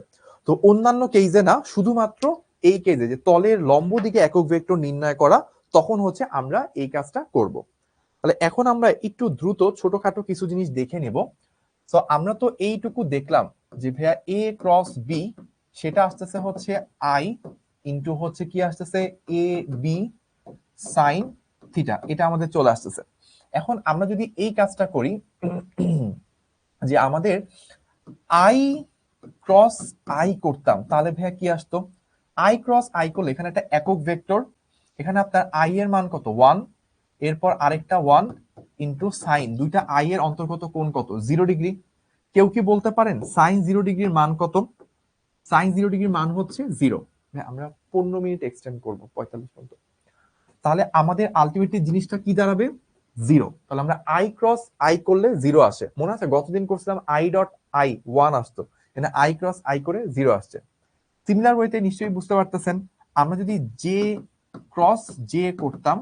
তো অন্যান্য কেসে না, শুধুমাত্র এই কেসে যে তলের লম্ব দিকে একক ভেক্টর নির্ণয় করা, তখন হচ্ছে আমরা এই কাজটা করব। তাহলে এখন আমরা একটু দ্রুত ছোটখাটো কিছু জিনিস দেখে নেব। তো আমরা তো এইটুকু দেখলাম যে ভাইয়া এ ক্রস বি সেটা আসতেছে হচ্ছে আই ইন্টু হচ্ছে কি আসতেছে এ বি সাইন থিটা, এটা আমাদের চলে আসতেছে। এখন আমরা যদি এই কাজটা করি যে আমাদের আই ক্রস আই করতাম, তাহলে ভাইয়া কি আসতো, আই ক্রস আই করলে এখানে একটা একক ভেক্টর, এখানে আপনার আই এর মান কত 1, এরপর আরেকটা 1 ইন্টু সাইন, দুইটা আই এর অন্তর্গত কোণ কত 0 ডিগ্রি। কেউ কি বলতে পারেন সাইন 0 ডিগ্রির মান কত? সাইন 0 ডিগ্রির মান হচ্ছে 0। আমরা 15 মিনিট এক্সটেন্ড করব 45 পর্যন্ত, তাহলে আমাদের আলটিমেটলি জিনিসটা কি দাঁড়াবে, 0। তাহলে আমরা আই ক্রস আই করলে 0 আসে, মনে আছে গতদিন করছিলাম আই ডট আই 1 আসতো, এখানে আই ক্রস আই করে 0 আসছে। সিমিলার ওয়েতে নিশ্চয়ই বুঝতে পারতেছেন, আমরা যদি জে ক্রস জে করতাম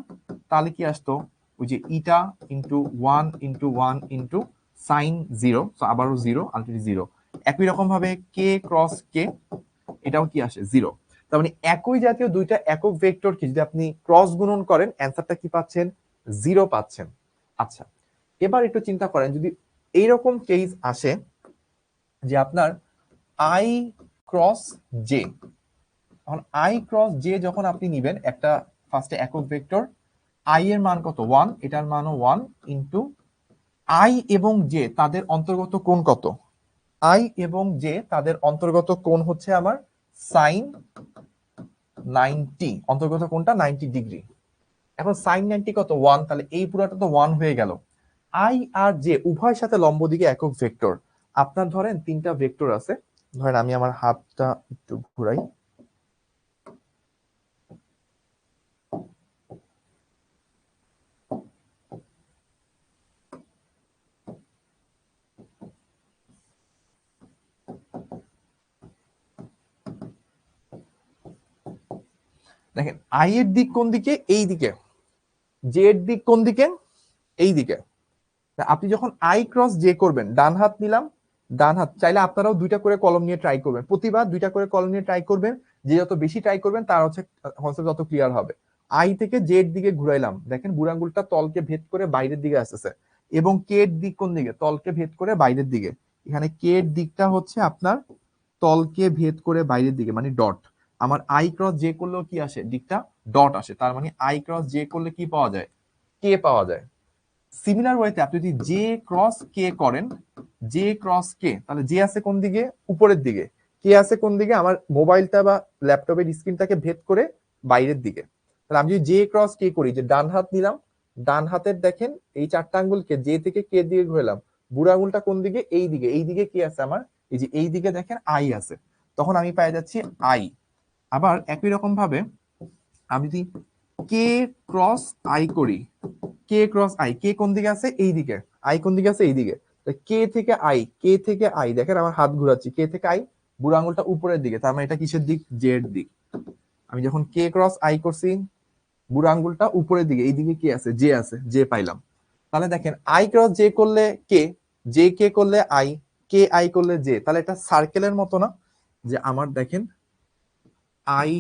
তাহলে কি আসতো, ওই যে ইটা ইন্টু 1 ইন্টু 1 ইন্টু সাইন 0, তো আবারও 0, আলটিমেটলি 0। একই রকম ভাবে কে ক্রস কে, এটাও কি আসে 0। তার মানে একই জাতীয় দুইটা একক ভেক্টরকে যদি আপনি ক্রস গুণন করেন অ্যান্সারটা কি পাচ্ছেন, 0 পাচ্ছেন। আচ্ছা, এবার একটু চিন্তা করেন যদি এইরকম কেস আসে যে আপনার আই ক্রস জে, এখন আই ক্রস জে যখন আপনি নিবেন একটা ফার্স্টে একক ভেক্টর, আই এর মান কত 1, এটার মানও 1 ইনটু আই এবং জে তাদের অন্তর্গত কোণ কত, আই এবং জে তাদের অন্তর্গত কোণ হচ্ছে আমার সাইন 90, অন্তর্গত কোণটা 90 ডিগ্রি। এখন সাইন 90 কত 1, তাহলে এই পুরাটা তো 1 হয়ে গেল। আই আর জে উভয় সাথে লম্ব দিকে একক ভেক্টর। আপনার ধরেন তিনটা ভেক্টর আছে, ধরেন আমি আমার হাতটা একটু ঘুরাই, দেখেন আই এর দিক কোন দিকে, এই দিকে, জে এর দিক কোন দিকে, এই দিকে। আপনি যখন আই ক্রস জে করবেন, ডান হাত নিলাম, ডান হাত চাইলে আপনারাও দুইটা করে কলম নিয়ে ট্রাই করবেন, প্রতিবার দুইটা করে কলম নিয়ে ট্রাই করবেন, যে যত বেশি ট্রাই করবেন তার হচ্ছে কনসেপ্ট যত ক্লিয়ার হবে। আই থেকে জে এর দিকে ঘুরাইলাম, দেখেন বুড়ো আঙ্গুলটা তলকে ভেদ করে বাইরের দিকে আসতেছে, এবং কে এর দিক কোন দিকে, তলকে ভেদ করে বাইরের দিকে। এখানে কে এর দিকটা হচ্ছে আপনার তলকে ভেদ করে বাইরের দিকে, মানে ডট। আমার আই ক্রস জে করলেও কি আসে, দিকটা ডট আসে, তার মানে আই ক্রস জে করলে কি পাওয়া যায়, কে পাওয়া যায়। সিমিলার ওয়েতে আপনি যদি জে ক্রস কে করেন, জে ক্রস কে, তাহলে জে আছে কোন দিকে, উপরের দিকে, কে আছে কোন দিকে, আমার মোবাইলটা বা ল্যাপটপের স্ক্রিনটাকে ভেদ করে বাইরের দিকে। তাহলে আমি যদি জে ক্রস কে করি, যে ডান হাত নিলাম, ডান হাতের দেখেন এই চারটা আঙ্গুলকে জে থেকে কে দিকে ঘুরালাম, বুড়ো আঙ্গুলটা কোন দিকে, এই দিকে, এই দিকে কি আছে আমার, এই যে এই দিকে দেখেন আই আছে, তখন আমি পাই যাচ্ছি আই। আবার একই রকম ভাবে আমি যদি কে ক্রস আই করি, কে ক্রস আই, কে কোন দিকে আছে, এই দিকে, আই কোন দিকে আছে, এই দিকে, কে থেকে আই, কে থেকে আই, দেখেন আমার হাত ঘুরাচ্ছি, কে থেকে আই, বুড়ো আঙুলটা উপরের দিকে, তার মানে এটা কিসের দিক, জে এর দিক। আমি যখন কে ক্রস আই করছি, বুড়ো আঙ্গুলটা উপরের দিকে, এই দিকে কি আছে, জে আছে, জে পাইলাম। তাহলে দেখেন আই ক্রস জে করলে কে, জে কে করলে আই, কে আই করলে জে, তাহলে এটা সার্কেলের মতো না, যে আমার দেখেন আই,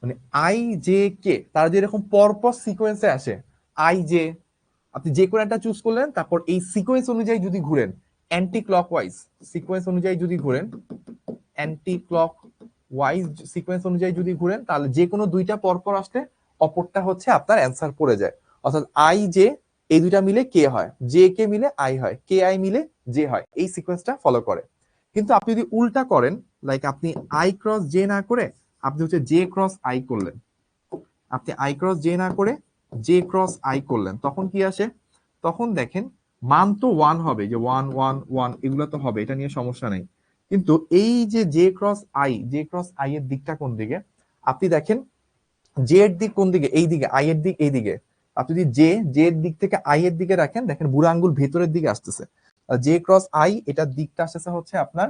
মানে আই জে কে তারা যে এরকম পরপর সিকোয়েন্সে আসে, আই জে, আপনি যে কোনো একটা চুজ করলেন, তারপর এই সিকোয়েন্স অনুযায়ী যদি ঘুরেন, অ্যান্টি ক্লকওয়াইজ সিকোয়েন্স অনুযায়ী যদি ঘুরেন, অ্যান্টি ক্লক ওয়াইজ সিকোয়েন্স অনুযায়ী যদি ঘুরেন, তাহলে যে কোনো দুইটা পরপর আসলে অপরটা হচ্ছে আপনার অ্যান্সার পড়ে যায়। অর্থাৎ আই জে এই দুইটা মিলে কে হয়, জে কে মিলে আই হয়, কে আই মিলে জে হয়, এই সিকোয়েন্সটা ফলো করে। কিন্তু আপনি যদি উল্টা করেন, লাইক আপনি আই ক্রস জে না করে আপনি হচ্ছে জে ক্রস আই করলেন, আপনি আই ক্রস জে না করে জে ক্রস আই করলেন, তখন কি আসে, তখন দেখেন মান তো 1 হবে, যে 1 1 1 এগুলো তো হবে, এটা নিয়ে সমস্যা নেই। কিন্তু এই যে J cross I, J cross I এর দিকটা কোন দিকে, আপনি দেখেন জে এর দিক কোন দিকে, এই দিকে, আই এর দিক এই দিকে। আপনি যদি জে এর দিক থেকে আই এর দিকে রাখেন, দেখেন বুড়ো আঙ্গুল ভেতরের দিকে আসতেছে, জে ক্রস আই এটার দিকটা আসতেছে হচ্ছে আপনার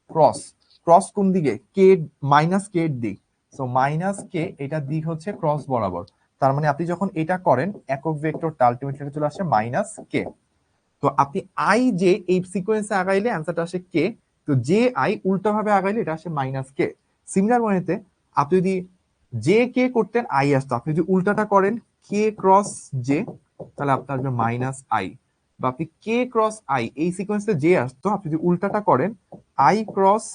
ক্রস, ক্রস কোন দিকে, কে মাইনাস কে এর দিক, সো মাইনাস কে এটার দিক হচ্ছে ক্রস বরাবর। তার মানে আপনি যখন এটা করেন একক ভেক্টরটা আলটিমেটলি চলে আসে মাইনাস কে। তো আপনি আই জে এই সিকোয়েন্সে আগাইলে অ্যান্সারটা আসে কে, তো জে আই উল্টা ভাবে আগাইলে এটা আসে মাইনাস কে। সিমিলার ওয়েতে আপনি যদি জে কে করতেন আই আসতো, আপনি যদি উল্টাটা করেন কে ক্রস জে, তাহলে আপনার আসবে মাইনাস আই। বা আপনি কে ক্রস আই এই সিকোয়েন্সে জে আসতো, আপনি যদি উল্টাটা করেন আই ক্রস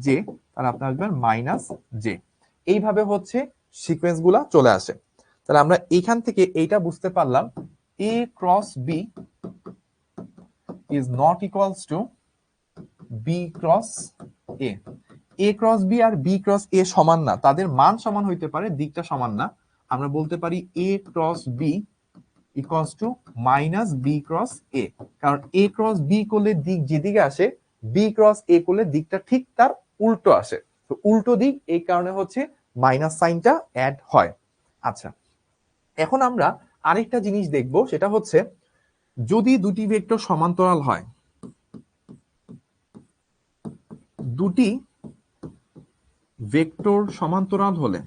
জে, তাহলে আপনার আসবে মাইনাস জে। এইভাবে হচ্ছে সিকোয়েন্স গুলা চলে আসে। তাহলে আমরা এইখান থেকে এইটা বুঝতে পারলাম, A cross B is not equals to b cross a, a cross b আর b cross a সমান না, তাদের মান সমান হইতে পারে, দিকটা সমান না। আমরা বলতে পারি a cross b equals to minus b cross a, কারণ a cross b করলে দিক যেদিকে আসে, b cross a করলে দিকটা ঠিক তার উল্টো আসে, তো উল্টো দিক, এই কারণে হচ্ছে মাইনাস সাইনটা অ্যাড হয়। আচ্ছা, এখন আমরা আরেকটা জিনিস দেখব, সেটা হচ্ছে যদি দুটি ভেক্টর সমান্তরাল হয়, দুটি ভেক্টর সমান্তরাল হলে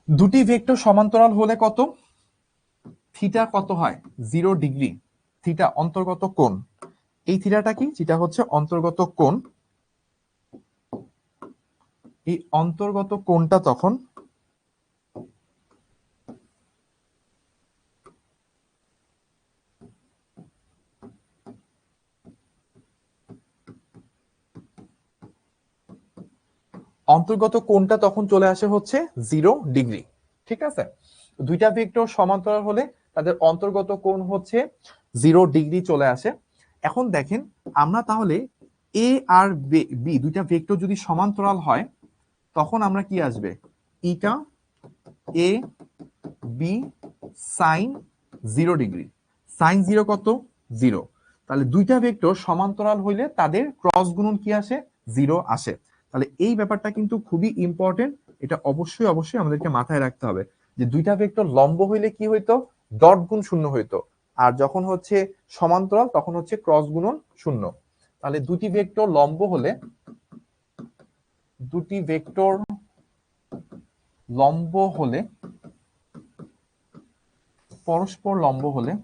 দুটি ভেক্টর সমান্তরাল হলে কত, থিটা কত হয় 0 ডিগ্রি, থিটা অন্তর্গত কোণ, এই থিটাটা কি, যেটা হচ্ছে অন্তর্গত কোণ। এই অন্তর্গত কোণটা তখন চলে আসে হচ্ছে 0 ডিগ্রি। ঠিক আছে, দুইটা ভেক্টর সমান্তরাল হলে তাদের অন্তর্গত কোণ হচ্ছে 0 ডিগ্রি চলে আসে। এখন দেখেন আমরা তাহলে এ আর বি দুইটা ভেক্টর যদি সমান্তরাল হয় তখন আমরা কি আসবে, ইটা এ বি সাইন 0 ডিগ্রি। সাইন 0 কত, 0। তাহলে দুইটা ভেক্টর সমান্তরাল হইলে তাদের ক্রস গুণন কি আসে, 0 আসে। তাহলে এই ব্যাপারটা কিন্তু খুবই ইম্পর্টেন্ট, এটা অবশ্যই অবশ্যই আমাদেরকে মাথায় রাখতে হবে যে দুইটা ভেক্টর লম্ব হইলে কি হইতো, ডট গুণ শূন্য হইতো, আর যখন হচ্ছে সমান্তরাল তখন হচ্ছে ক্রস গুণন শূন্য। তাহলে দুটি ভেক্টর লম্ব হলে, দুটি ভেক্টর লম্ব হলে, পরস্পর লম্ব হলে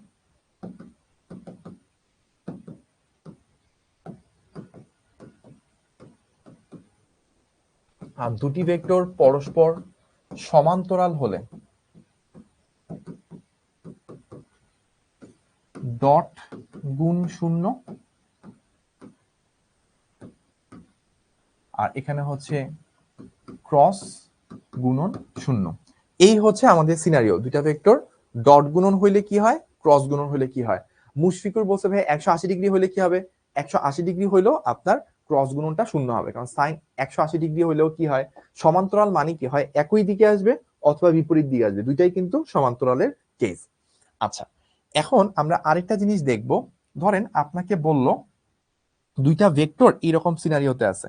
আর দুটি ভেক্টর পরস্পর সমান্তরাল হলে ডট গুণ শূন্য, আর এখানে হচ্ছে ক্রস গুণন শূন্য। এই হচ্ছে আমাদের সিনারিও, দুইটা ভেক্টর ডট গুণন হইলে কি হয়, ক্রস গুণন হইলে কি হয়। মুশফিকুর বলছে ভাই 180 ডিগ্রি হইলে কি হবে, 180 ডিগ্রি হইলেও আপনার ক্রস গুণনটা শূন্য হবে, কারণ সাইন 180 ডিগ্রি হইলেও কি হয়, সমান্তরাল মানে কি হয়, একই দিকে আসবে অথবা বিপরীত দিকে আসবে, দুইটাই কিন্তু সমান্তরালের কেস। আচ্ছা, এখন আমরা আরেকটা জিনিস দেখব। ধরেন আপনাকে বলল দুইটা ভেক্টর এরকম সিনারিওতে আছে,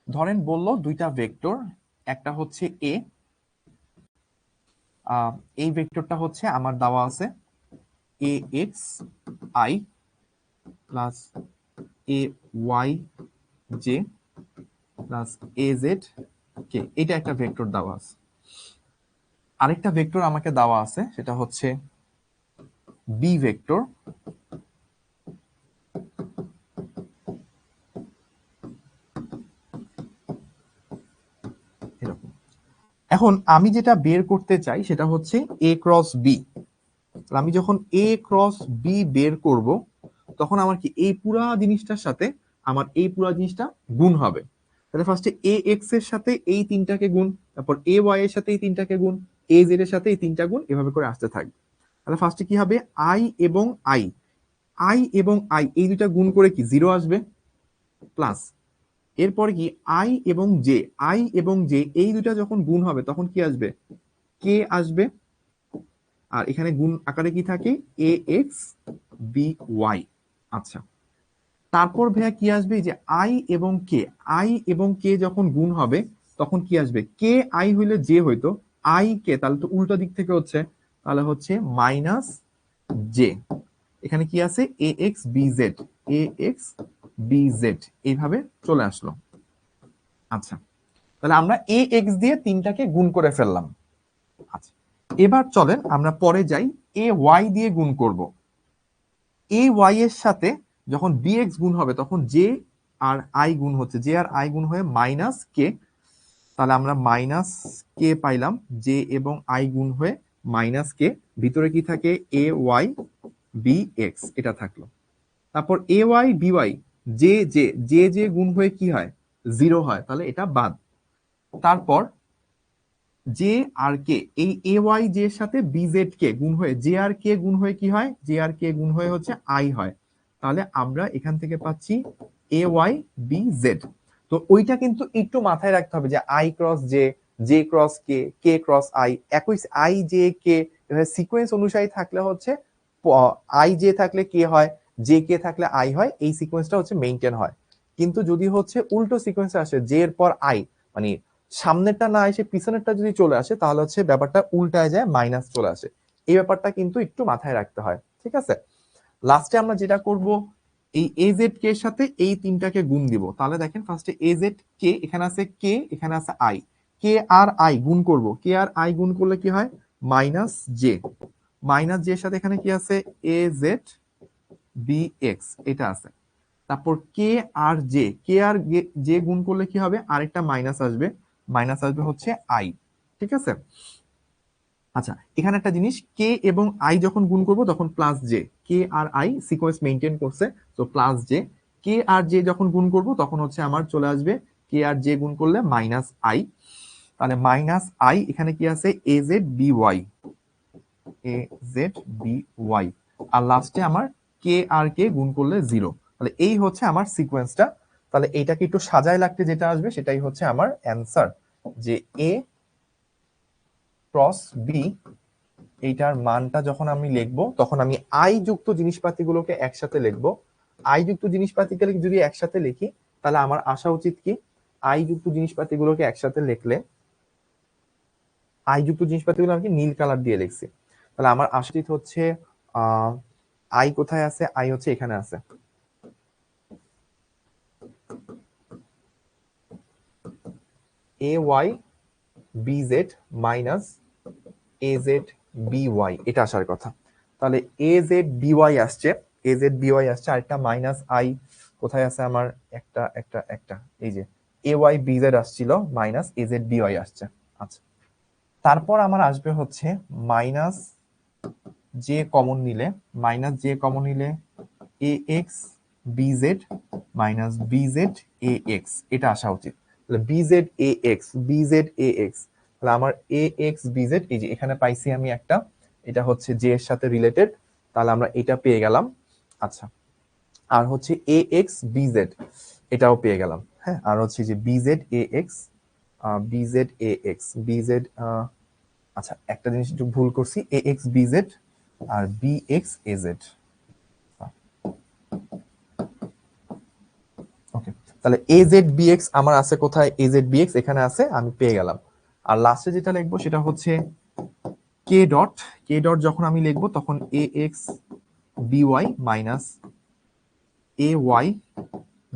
ধরেন বলল দুইটা ভেক্টর, একটা হচ্ছে এ, এই ভেক্টরটা হচ্ছে আমার দেওয়া আছে A X I plus A Y J plus A Z K, এটা একটা ভেক্টর দেওয়া আছে। আরেকটা ভেক্টর আমাকে দেওয়া আছে, সেটা হচ্ছে বি ভেক্টর, এরকম। এখন আমি যেটা বের করতে চাই সেটা হচ্ছে এ ক্রস বি। আমি যখন এ ক্রস বি বের করব তখন আমার কি, এই পুরা জিনিসটার সাথে আমার এই পুরা জিনিসটা গুণ হবে। তাহলে ফার্স্টে এ এক্স এর সাথে এই তিনটাকে গুণ, তারপর এ ওয়াই এর সাথে এই তিনটাকে গুণ, এ জেড এর সাথে এই তিনটা গুণ, এভাবে করে আসতে থাকবে। তাহলে ফার্স্টে কি হবে, আই এবং আই, আই এবং আই এই দুইটা গুণ করে কি 0 আসবে, প্লাস এরপরে কি আই এবং জে, আই এবং জে এই দুইটা যখন গুণ হবে তখন কি আসবে, কে আসবে। আর এখানে গুণ আকারে কি থাকে, এ এক্স বি ওয়াই। আচ্ছা, তারপর ভাইয়া কি আসবে, যে আই এবং কে, আই এবং কে যখন গুণ হবে তখন কি আসবে, কে আই হইলে জে হইতো, আই কে তাহলে তো উল্টো দিক থেকে হচ্ছে, তাহলে হচ্ছে মাইনাস জে। এখানে কি আছে, A X B Z, A X B Z, এইভাবে চলে আসলো। আচ্ছা, তাহলে আমরা এ এক্স দিয়ে তিনটাকে গুণ করে ফেললাম। আচ্ছা, এবার চলেন আমরা পরে যাই, এ ওয়াই দিয়ে গুণ করব। এ ওয়াই এর সাথে যখন বি এক্স গুণ হবে তখন জে আর আই গুণ হচ্ছে, জে আর আই গুণ হয়ে মাইনাস কে, তাহলে আমরা মাইনাস কে পাইলাম, জে এবং আই গুণ হয়ে মাইনাস কে, ভিতরে কি থাকে, এ ওয়াই বি এক্স, এটা থাকলো। তারপর A Y B Y, J J J J গুণ হয়ে কি হয়, 0 হয়, তাহলে এটা বাদ। তারপর জে আর কে, এই এ ওয়াই জে এর সাথে বি জেড কে গুণ হয়ে, জে আর কে গুণ হয়ে কি হয়, জে আর কে গুণ হয়ে হচ্ছে আই হয়। তাহলে আমরা এখান থেকে পাচ্ছি এ ওয়াই বি জেড। তো ওইটা কিন্তু একটু মাথায় রাখতে হবে যে I cross J, J cross K, K cross I, একই আই জে কে সিকোয়েন্স অনুসারে থাকলে হচ্ছে আই জে থাকলে কে হয়, জে কে থাকলে আই হয়, এই সিকোয়েন্সটা হচ্ছে মেইনটেইন হয়। কিন্তু যদি হচ্ছে উল্টো সিকোয়েন্স আসে, জে এর পর আই, মানে সামনেরটা না এসে পিছনেরটা যদি চলে আসে তাহলে হচ্ছে ব্যাপারটা উল্টায় যায়, মাইনাস চলে আসে। এই ব্যাপারটা কিন্তু একটু মাথায় রাখতে হয়, ঠিক আছে। লাস্টে আমরা যেটা করব, এই এ জেড কে এর সাথে এই তিনটাকে গুণ দিব। তাহলে দেখেন ফার্স্টে এ জেড কে, এখানে আছে কে, এখানে আছে আই, কে আর আই গুণ করব, কে আর আই গুণ করলে কি হয়, মাইনাস জে, মাইনাস জে এর সাথে এখানে কি আছে, এ জেড বি এক্স এটা আছে। তারপর কে আর জে, কে আর জে গুণ করলে কি হবে, আরেকটা মাইনাস আসবে, মাইনাস আসবে হচ্ছে আই। ঠিক আছে, আচ্ছা এখানে একটা জিনিস, কে এবং আই যখন গুণ করব তখন প্লাস জে, কে আর আই সিকোয়েন্স মেনটেন করছে, তো প্লাস জে। কে আর জে যখন গুণ করব তখন হচ্ছে আমার চলে আসবে কে আর জে গুণ করলে মাইনাস আই, তাহলে মাইনাস আই, এখানে কি আছে, A Z B Y, A Z B Y, আর লাস্টে আমার কে আর কে গুণ করলে জিরো। তাহলে এই হচ্ছে আমার সিকোয়েন্সটা। তাহলে এইটাকে একটু সাজায় লাগতে যেটা আসবে সেটাই হচ্ছে আমার অ্যান্সার, যে এ ক্রস বি, এইটার মানটা যখন আমি লিখবো তখন আমি আই যুক্ত জিনিসপাতিগুলোকে একসাথে লিখবো। আই যুক্ত জিনিসপাতিকে যদি একসাথে লিখি তাহলে আমার আসা উচিত কি, আই যুক্ত জিনিসপাতিগুলোকে একসাথে লিখলে, আই যুক্ত জিনিসপাতিগুলো আমি নীল কালার দিয়ে লিখছি, তাহলে আমার আসা উচিত হচ্ছে আই কোথায় আছে, আই হচ্ছে এখানে আছে, A Y B Z minus A Z B Y, এটা আসার কথা। তাহলে এ জেড বি ওয়াই আসছে, এ জেড বি ওয়াই আসছে, আরেকটা মাইনাস আই কোথায় আছে আমার, একটা একটা একটা, এই যে এ ওয়াই বি জেড আসছিল, minus A Z B Y আসছে। আচ্ছা, তারপর আমার আসবে হচ্ছে মাইনাস জে কমন নিলে, মাইনাস জে কমন নিলে A X B Z minus B Z A X, এটা আসা উচিত। তাহলে B Z A X, B Z A X, তাহলে আমার এ এক্স বি জেড, এই যে এখানে পাইছি আমি একটা, এটা হচ্ছে জে এর সাথে রিলেটেড, তাহলে আমরা এটা পেয়ে গেলাম। আচ্ছা, আর হচ্ছে এ এক্স বি জেড, এটাও পেয়ে গেলাম। হ্যাঁ, আর হচ্ছে যে B Z A X, B Z A X B Z, আচ্ছা একটা জিনিস একটু ভুল করছি, এ এক্স বি জেড আর B X A Z. Okay, তাহলে এ জেড বি এক্স আমার আছে কোথায়, এ জেড বি এক্স এখানে আছে, আমি পেয়ে গেলাম। আর লাস্টে যেটা লিখবো সেটা হচ্ছে কে ডট, কে ডট যখন আমি লিখবো তখন A X B Y minus A Y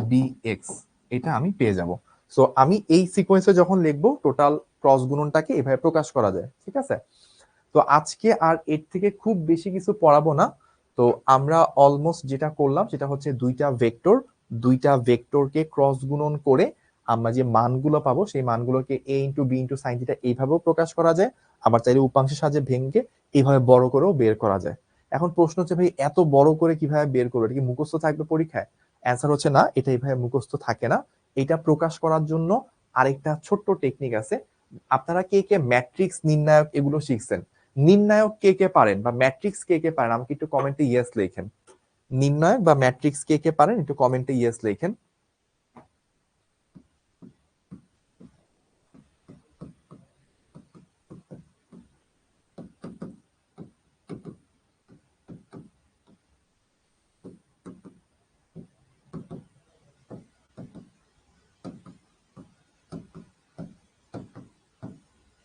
B x, এটা আমি পেয়ে যাব। সো আমি এই সিকোয়েন্সে যখন লিখবো টোটাল ক্রস গুণনটাকে এভাবে প্রকাশ করা যায়। ঠিক আছে, তো আজকে আর এর থেকে খুব বেশি কিছু পড়াবো না। তো আমরা অলমোস্ট যেটা করলাম সেটা হচ্ছে দুইটা ভেক্টরকে ক্রস গুণন করে আমরা যে মানগুলো পাবো সেই মানগুলোকে A into B into sine theta এইভাবেও প্রকাশ করা যায়, আবার চাইলে উপাংশের সাহায্যে ভেঙে এইভাবে বড় করেও বের করা যায়। এখন প্রশ্ন হচ্ছে ভাই এত বড় করে কিভাবে বের করবো, এটা কি মুখস্থ থাকবে পরীক্ষায়? অ্যান্সার হচ্ছে না, এটা এইভাবে মুখস্থ থাকে না। এটা প্রকাশ করার জন্য আরেকটা ছোট্ট টেকনিক আছে। আপনারা কে কে ম্যাট্রিক্স নির্ণায়ক এগুলো শিখছেন? নির্ণায়ক কে কে পারেন বা ম্যাট্রিক্স কে কে পারেন আমাকে একটু কমেন্টে ইয়েস লেখেন। নির্ণায়ক বা ম্যাট্রিক্স কে কে পারেন একটু কমেন্টে ইয়েস লেখেন।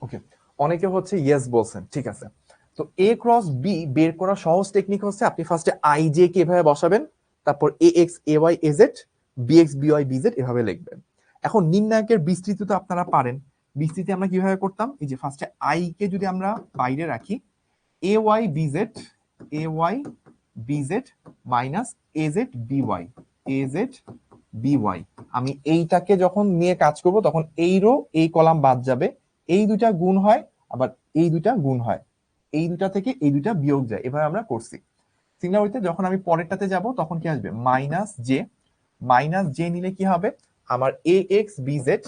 ওকে, অনেকে হচ্ছে ইয়েস বলছেন, ঠিক আছে। তো এ ক্রস বি বের করার সহজ টেকনিক হচ্ছে আপনি ফার্স্টে আই জে কে এভাবে বসাবেন, তারপর A X A Y A Z B X B Y B Z এভাবে লিখবেন। এখন নির্ণায়কের বিস্তৃতি তো আপনারা পারেন, বিস্তৃতি আমরা কিভাবে করতাম, এই যে ফার্স্টে আই কে যদি আমরা বাইরে রাখি, A Y B Z, A Y B Z minus A Z B Y, A Z B Y, আমি এইটাকে যখন নিয়ে কাজ করব তখন এই রো এই কলাম বাদ যাবে, এই দুইটা গুণ হয়, আবার এই দুইটা গুণ হয়, এই দুইটা থেকে এই দুইটা বিয়োগ যায়, এভাবে আমরা করছি। সিমিলারিতে যখন আমি পরেরটাতে যাব তখন কি আসবে, মাইনাস জে, মাইনাস জে নিলে কি হবে, আমার A X B Z,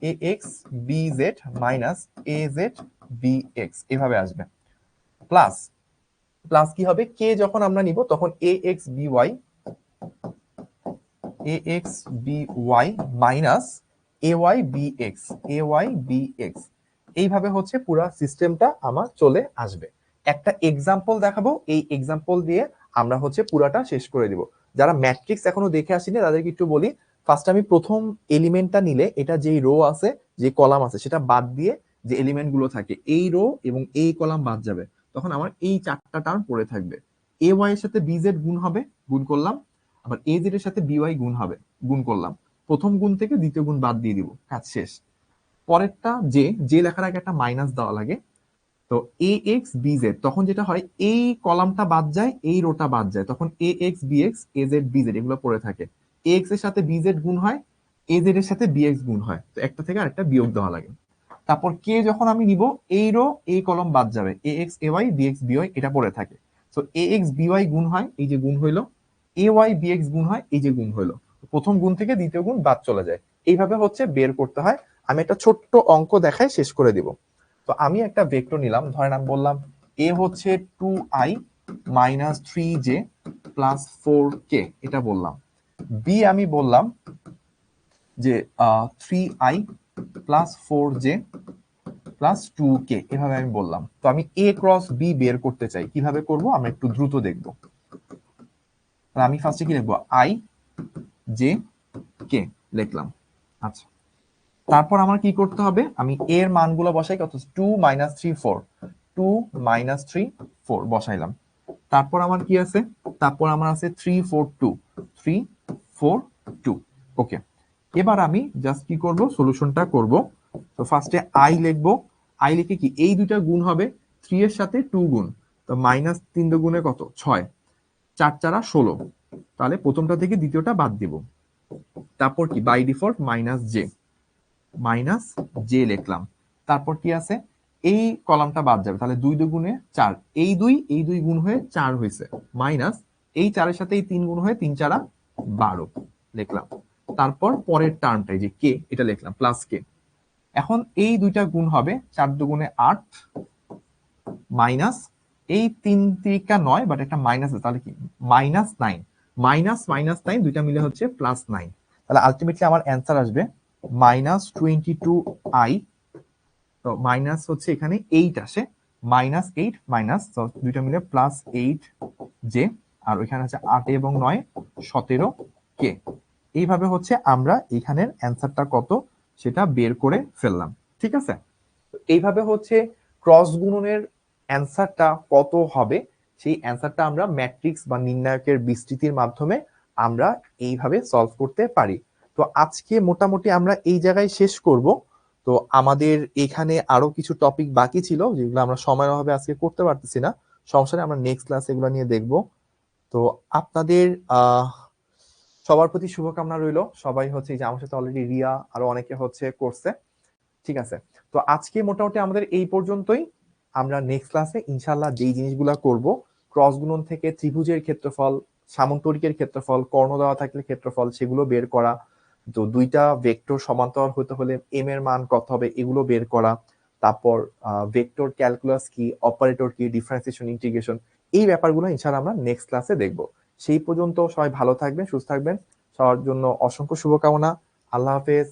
A X B Z minus A Z B X এভাবে আসবে, প্লাস প্লাস কি হবে, কে যখন আমরা নিব তখন A X B Y, A X B Y minus A Y B X, A Y B x, এইভাবে হচ্ছে পুরো সিস্টেমটা আমার চলে আসবে। একটা এক্সাম্পল দেখাবো, এই এক্সাম্পল দিয়ে আমরা হচ্ছে পুরাটা শেষ করে দিব। যারা ম্যাট্রিক্স এখনো দেখে আসেনি তাদেরকে একটু বলি, ফার্স্ট আমি প্রথম এলিমেন্টটা নিলে এটা যেই রো আছে যে কলাম আছে সেটা বাদ দিয়ে যে এলিমেন্ট গুলো থাকে এই রো এবং এই কলাম বাদ যাবে, তখন আমার এই চারটা টার্ম পড়ে থাকবে। এ ওয়াই এর সাথে বি জেড গুণ হবে, গুণ করলাম, আবার এ জেড এর সাথে বিওয়াই গুণ হবে, গুণ করলাম, প্রথম গুণ থেকে দ্বিতীয় গুণ বাদ দিয়ে দিব, কাজ শেষ। পরেরটা যে যে লেখার আগে একটা মাইনাস দেওয়া লাগে, তো এ এক্স বি জেড, তখন যেটা হয় এই কলামটা বাদ যায়, এই রোটা বাদ যায়, তখন A X B X A Z B Z এগুলো পড়ে থাকে। এ এক্স এর সাথে বি জেড গুণ হয়, এ জেড এর সাথে বি এক্স গুণ হয়, তো একটা থেকে আরেকটা বিয়োগ দেওয়া লাগে। তারপর কে যখন আমি নিব, এই রো এই কলম বাদ যাবে, A X A Y B X B Y এটা পড়ে থাকে। তো এ এক্স বি ওয়াই গুণ হয়, এই যে গুণ হইলো, এ ওয়াই বি এক্স গুণ হয়, এই যে গুণ হইলো, প্রথম গুণ থেকে দ্বিতীয় গুণ বাদ চলে যায়। এইভাবে হচ্ছে বের করতে হয়। আমি একটা ছোট্ট অঙ্ক দেখায় শেষ করে দিব। তো আমি একটা ভেক্টর নিলাম, ধরেন আমি বললাম এ হচ্ছে 2i minus 3j plus 4k, এটা বললাম। বি আমি বললাম যে 3i plus 4j plus 2k, এভাবে আমি বললাম। তো আমি এ ক্রস বি বের করতে চাই, কিভাবে করব আমরা একটু দ্রুত দেখব। আমি ফার্স্টে কি লিখবো, আই জে কে লিখলাম। আচ্ছা, তারপর আমার কি করতে হবে, আমি এর মানগুলো বসাই, কত 2 মাইনাস 3 4, 2 মাইনাস 3 4 বসাইলাম। তারপর আমার কি আছে, তারপর আমার আছে 3 4 2, 3 4 2। ওকে, এবার আমি জাস্ট কি করব, সলিউশনটা করব। তো ফার্স্টে আই লিখবো, আই লিখে কি এই দুইটা গুণ হবে, 3 এর সাথে 2 গুণ, তো মাইনাস 3 দুগুণে কত 6, 4 4 16, তাহলে প্রথমটা থেকে দ্বিতীয়টা বাদ দিব। তারপর কি বাই ডিফল্ট মাইনাস জে লিখলাম। তারপর কি আছে, এই কলামটা বাদ যাবে, তাহলে 2 দুগুণে 4, এই দুই গুণ হয়ে 4 হয়েছে, মাইনাস এই 4 এর সাথে এই 3 গুণ হয়ে 3 4 12 লিখলাম। তারপর পরের টার্মটাই যে কে, এটা লিখলাম প্লাস কে। এখন এই দুইটা গুণ হবে, 4 দুগুণে 8 মাইনাস এই 3 3 9, বাট একটা মাইনাস আছে, তাহলে কি মাইনাস 9, মাইনাস 9 দুইটা মিলে হচ্ছে প্লাস 9। তাহলে আলটিমেটলি আমার অ্যান্সার আসবে মাইনাস 22i। তো মাইনাস হচ্ছে এখানে 8 আসে, মাইনাস 8 মাইনাস দুইটা মিলে প্লাস 8 জে, আর ওইখানে আছে 8 এবং 9 17 কে। এইভাবে হচ্ছে আমরা এখানের অ্যান্সারটা কত সেটা বের করে ফেললাম। ঠিক আছে, এইভাবে হচ্ছে ক্রস গুণনের অ্যান্সারটা কত হবে, সেই অ্যান্সারটা আমরা ম্যাট্রিক্স বা নির্ণায়কের বিস্তৃতির মাধ্যমে আমরা এইভাবে সলভ করতে পারি। তো আজকে মোটামুটি আমরা এই জায়গায় শেষ করব। তো আমাদের এখানে আরো কিছু টপিক বাকি ছিল, যেগুলো আমরা সময়ের অভাবে আজকে করতে পারতেছি না। সমস্যা নেই, আমরা নেক্সট ক্লাসে এগুলো নিয়ে দেখব। তো আপনাদের সবার প্রতি শুভকামনা রইল। সবাই হচ্ছে এই যে আমার সাথে অলরেডি রিয়া আরো অনেকে হচ্ছে করছে। ঠিক আছে, তো আজকে মোটামুটি আমাদের এই পর্যন্তই। আমরা নেক্সট ক্লাসে ইনশাল্লাহ যেই জিনিসগুলো করব, ক্রস গুণন থেকে ত্রিভুজের ক্ষেত্রফল, সামন্তরিকের ক্ষেত্রফল, কর্ণ দেওয়া থাকলে ক্ষেত্রফল, সেগুলো বের করা, তো দুইটা ভেক্টর সমান্তরাল হতে হলে এম এর মান কত হবে এগুলো বের করা, তারপর ভেক্টর ক্যালকুলাস কি, অপারেটর কি, ডিফারেন্সিয়েশন, ইন্টিগ্রেশন, এই ব্যাপারগুলো ইনশাআল্লাহ আমরা নেক্সট ক্লাসে দেখব। সেই পর্যন্ত সবাই ভালো থাকবেন, সুস্থ থাকবেন, সবার জন্য অসংখ্য শুভকামনা। আল্লাহ হাফেজ।